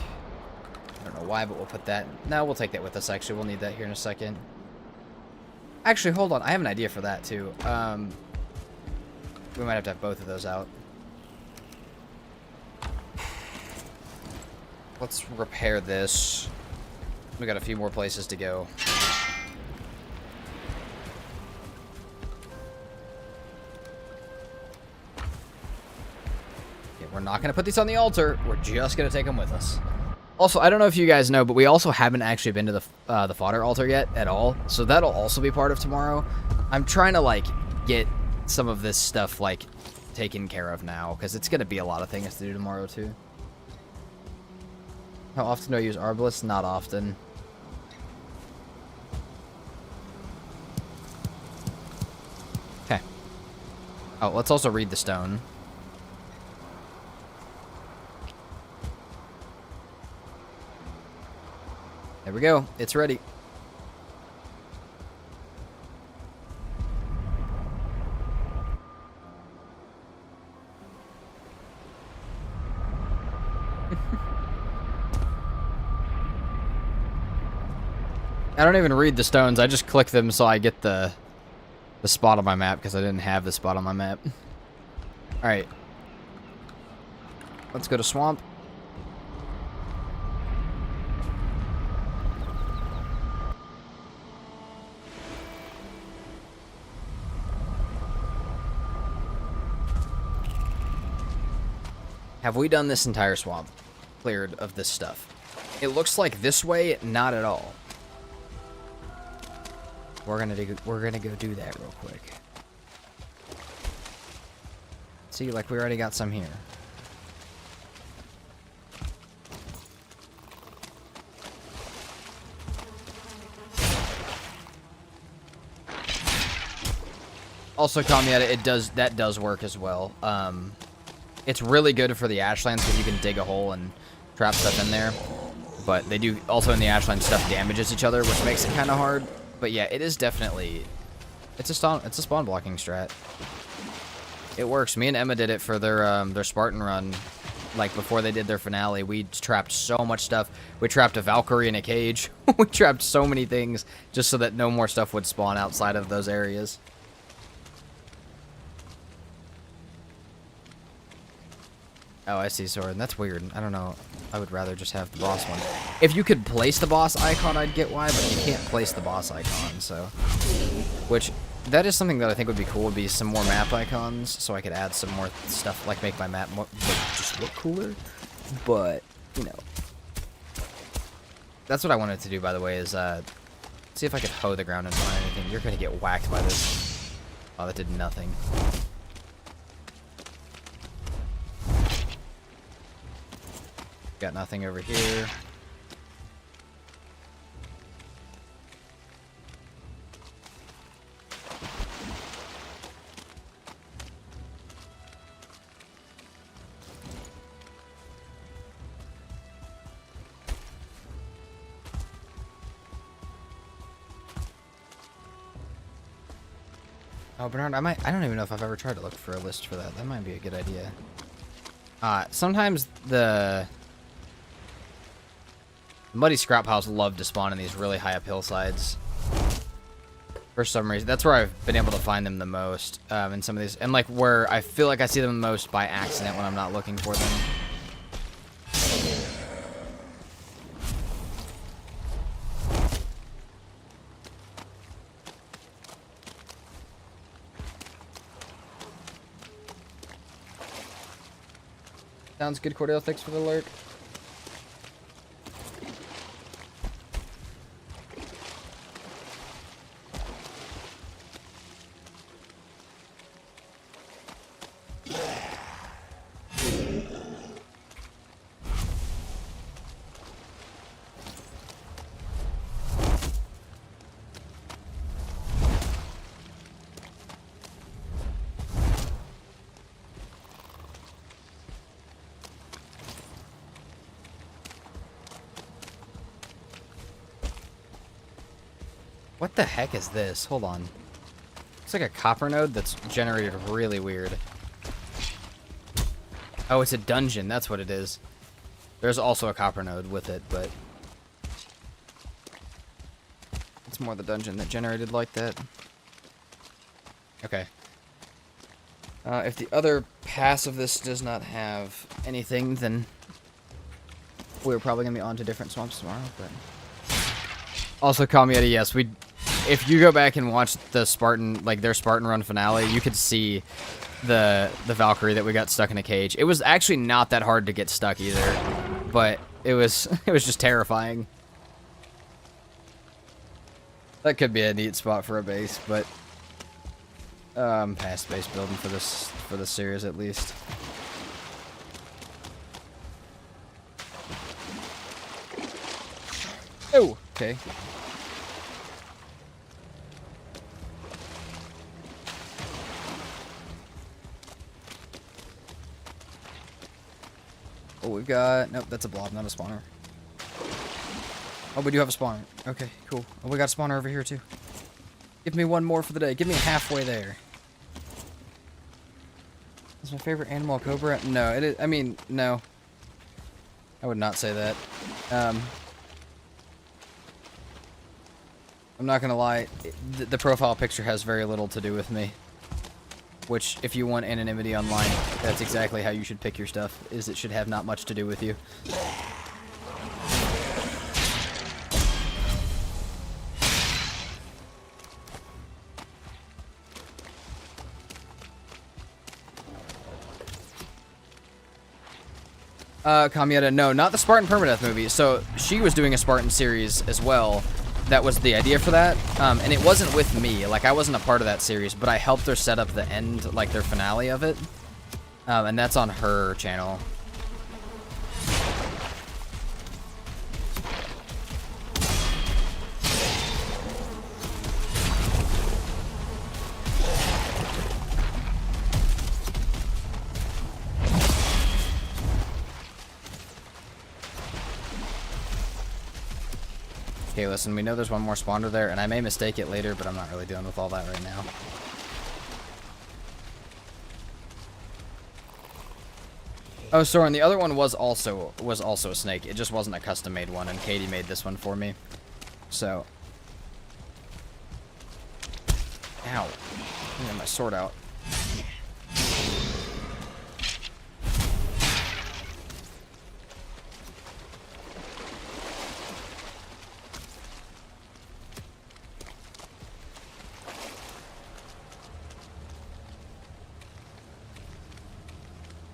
I don't know why, but we'll put that. No, we'll take that with us, actually. We'll need that here in a second. Actually, hold on. I have an idea for that, too. We might have to have both of those out. Let's repair this. We got a few more places to go. We're not going to put these on the altar. We're just going to take them with us. Also, I don't know if you guys know, but we also haven't actually been to the fodder altar yet at all. So that'll also be part of tomorrow. I'm trying to, like, get some of this stuff, like, taken care of now. Because it's going to be a lot of things to do tomorrow, too. How often do I use Arbalest? Not often. Okay. Oh, let's also read the stone. There we go. It's ready. I don't even read the stones. I just click them so I get the spot on my map because I didn't have the spot on my map. All right. Let's go to Swamp. Have we done this entire swamp cleared of this stuff? It looks like this way, not at all. We're gonna go do that real quick. See, like we already got some here. Also, Kamiata, that does work as well. It's really good for the Ashlands because you can dig a hole and trap stuff in there. But they do also in the Ashland stuff damages each other, which makes it kind of hard. But yeah, it is definitely it's a spawn blocking strat. It works. Me and Emma did it for their Spartan run, like before they did their finale. We trapped so much stuff. We trapped a Valkyrie in a cage. We trapped so many things just so that no more stuff would spawn outside of those areas. Oh, I see, Soren. That's weird. I don't know. I would rather just have the boss one. If you could place the boss icon, I'd get why, but you can't place the boss icon, so... Which, that is something that I think would be cool, would be some more map icons, so I could add some more stuff, like make my map more, just look cooler. But, you know... That's what I wanted to do, by the way, is, see if I could hoe the ground and find anything. You're gonna get whacked by this. Oh, that did nothing. Got nothing over here. Oh, Bernard, I don't even know if I've ever tried to look for a list for that. That might be a good idea. Sometimes the muddy scrap piles love to spawn in these really high up hillsides. For some reason. That's where I've been able to find them the most, in some of these. And, like, where I feel like I see them the most by accident when I'm not looking for them. Sounds good, Cordell. Thanks for the alert. What the heck is this? Hold on. It's like a copper node that's generated really weird. Oh, it's a dungeon. That's what it is. There's also a copper node with it, but it's more the dungeon that generated like that. Okay. If the other pass of this does not have anything, then we're probably going to be on to different swamps tomorrow, but... Also, Kamieta, yes, if you go back and watch the Spartan, like their Spartan Run finale, you could see the Valkyrie that we got stuck in a cage. It was actually not that hard to get stuck either, but it was just terrifying. That could be a neat spot for a base, but past base building for this series at least. Oh, okay. Oh, we've got... Nope, that's a blob, not a spawner. Oh, we do have a spawner. Okay, cool. Oh, we got a spawner over here, too. Give me one more for the day. Give me halfway there. Is my favorite animal a cobra? No, it is... I mean, no. I would not say that. I'm not gonna lie. The profile picture has very little to do with me. Which, if you want anonymity online, that's exactly how you should pick your stuff, is it should have not much to do with you. Kamieta, no, not the Spartan Permadeath movie. So, she was doing a Spartan series as well. That was the idea for that, and it wasn't with me. Like, I wasn't a part of that series, but I helped her set up the end, like, their finale of it. And that's on her channel. Okay, listen, we know there's one more spawner there, and I may mistake it later, but I'm not really dealing with all that right now. Oh, Soren, the other one was also a snake. It just wasn't a custom-made one, and Katie made this one for me. So. Ow. I got my sword out.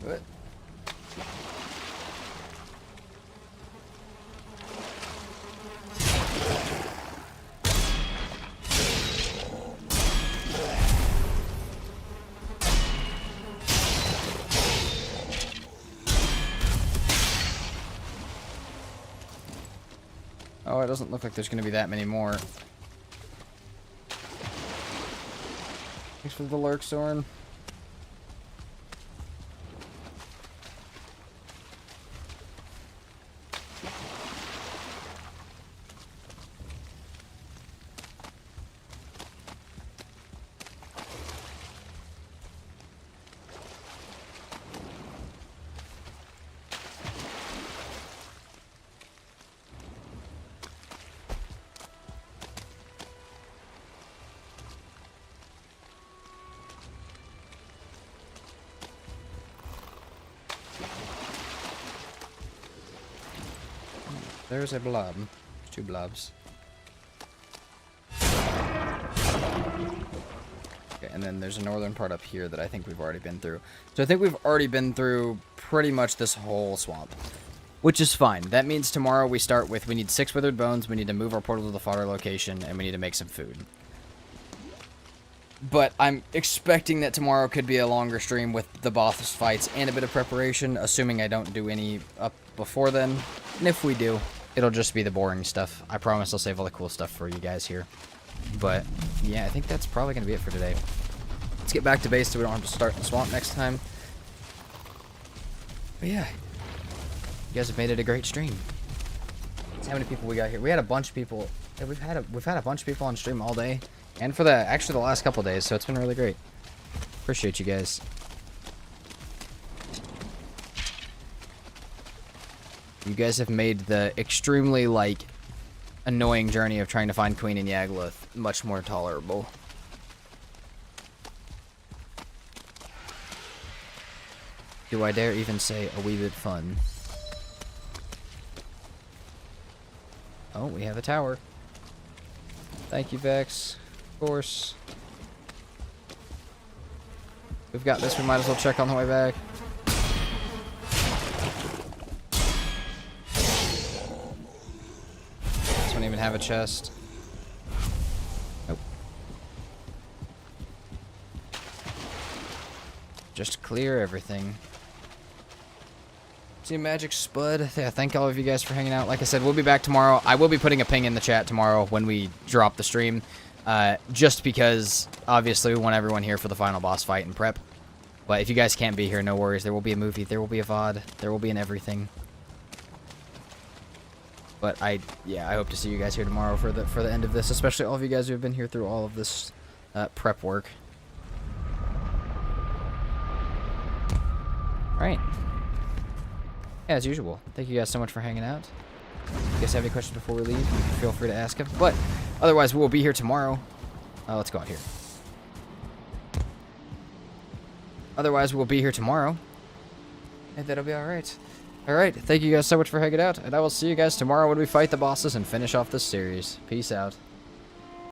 What? Oh, it doesn't look like there's going to be that many more. Thanks for the lurk, Soren. There's a blob. There's 2 blobs. Okay, and then there's a northern part up here that I think we've already been through. So I think we've already been through pretty much this whole swamp. Which is fine. That means tomorrow we start with, we need 6 withered bones, we need to move our portal to the fodder location, and we need to make some food. But I'm expecting that tomorrow could be a longer stream with the boss fights and a bit of preparation, assuming I don't do any up before then. And if we do, it'll just be the boring stuff. I promise I'll save all the cool stuff for you guys here. But, yeah, I think that's probably going to be it for today. Let's get back to base so we don't have to start in the swamp next time. But, yeah. You guys have made it a great stream. Let's see how many people we got here. We had a bunch of people. Yeah, we've had a bunch of people on stream all day. And for actually the last couple days, so it's been really great. Appreciate you guys. You guys have made the extremely, like, annoying journey of trying to find Queen in Yagluth much more tolerable. Do I dare even say a wee bit fun? Oh, we have a tower. Thank you, Vex. Of course. We've got this. We might as well check on the way back. This one even have a chest. Nope. Just clear everything. See Magic Spud. Yeah, thank all of you guys for hanging out. Like I said, we'll be back tomorrow. I will be putting a ping in the chat tomorrow when we drop the stream. Just because, obviously, we want everyone here for the final boss fight and prep. But if you guys can't be here, no worries. There will be a movie. There will be a VOD. There will be an everything. But I hope to see you guys here tomorrow for the end of this. Especially all of you guys who have been here through all of this prep work. Alright. As usual, thank you guys so much for hanging out. If you guys have any questions before we leave, feel free to ask them. But otherwise, we will be here tomorrow. Let's go out here. Otherwise, we'll be here tomorrow. And that'll be alright. Alright, thank you guys so much for hanging out. And I will see you guys tomorrow when we fight the bosses and finish off this series. Peace out.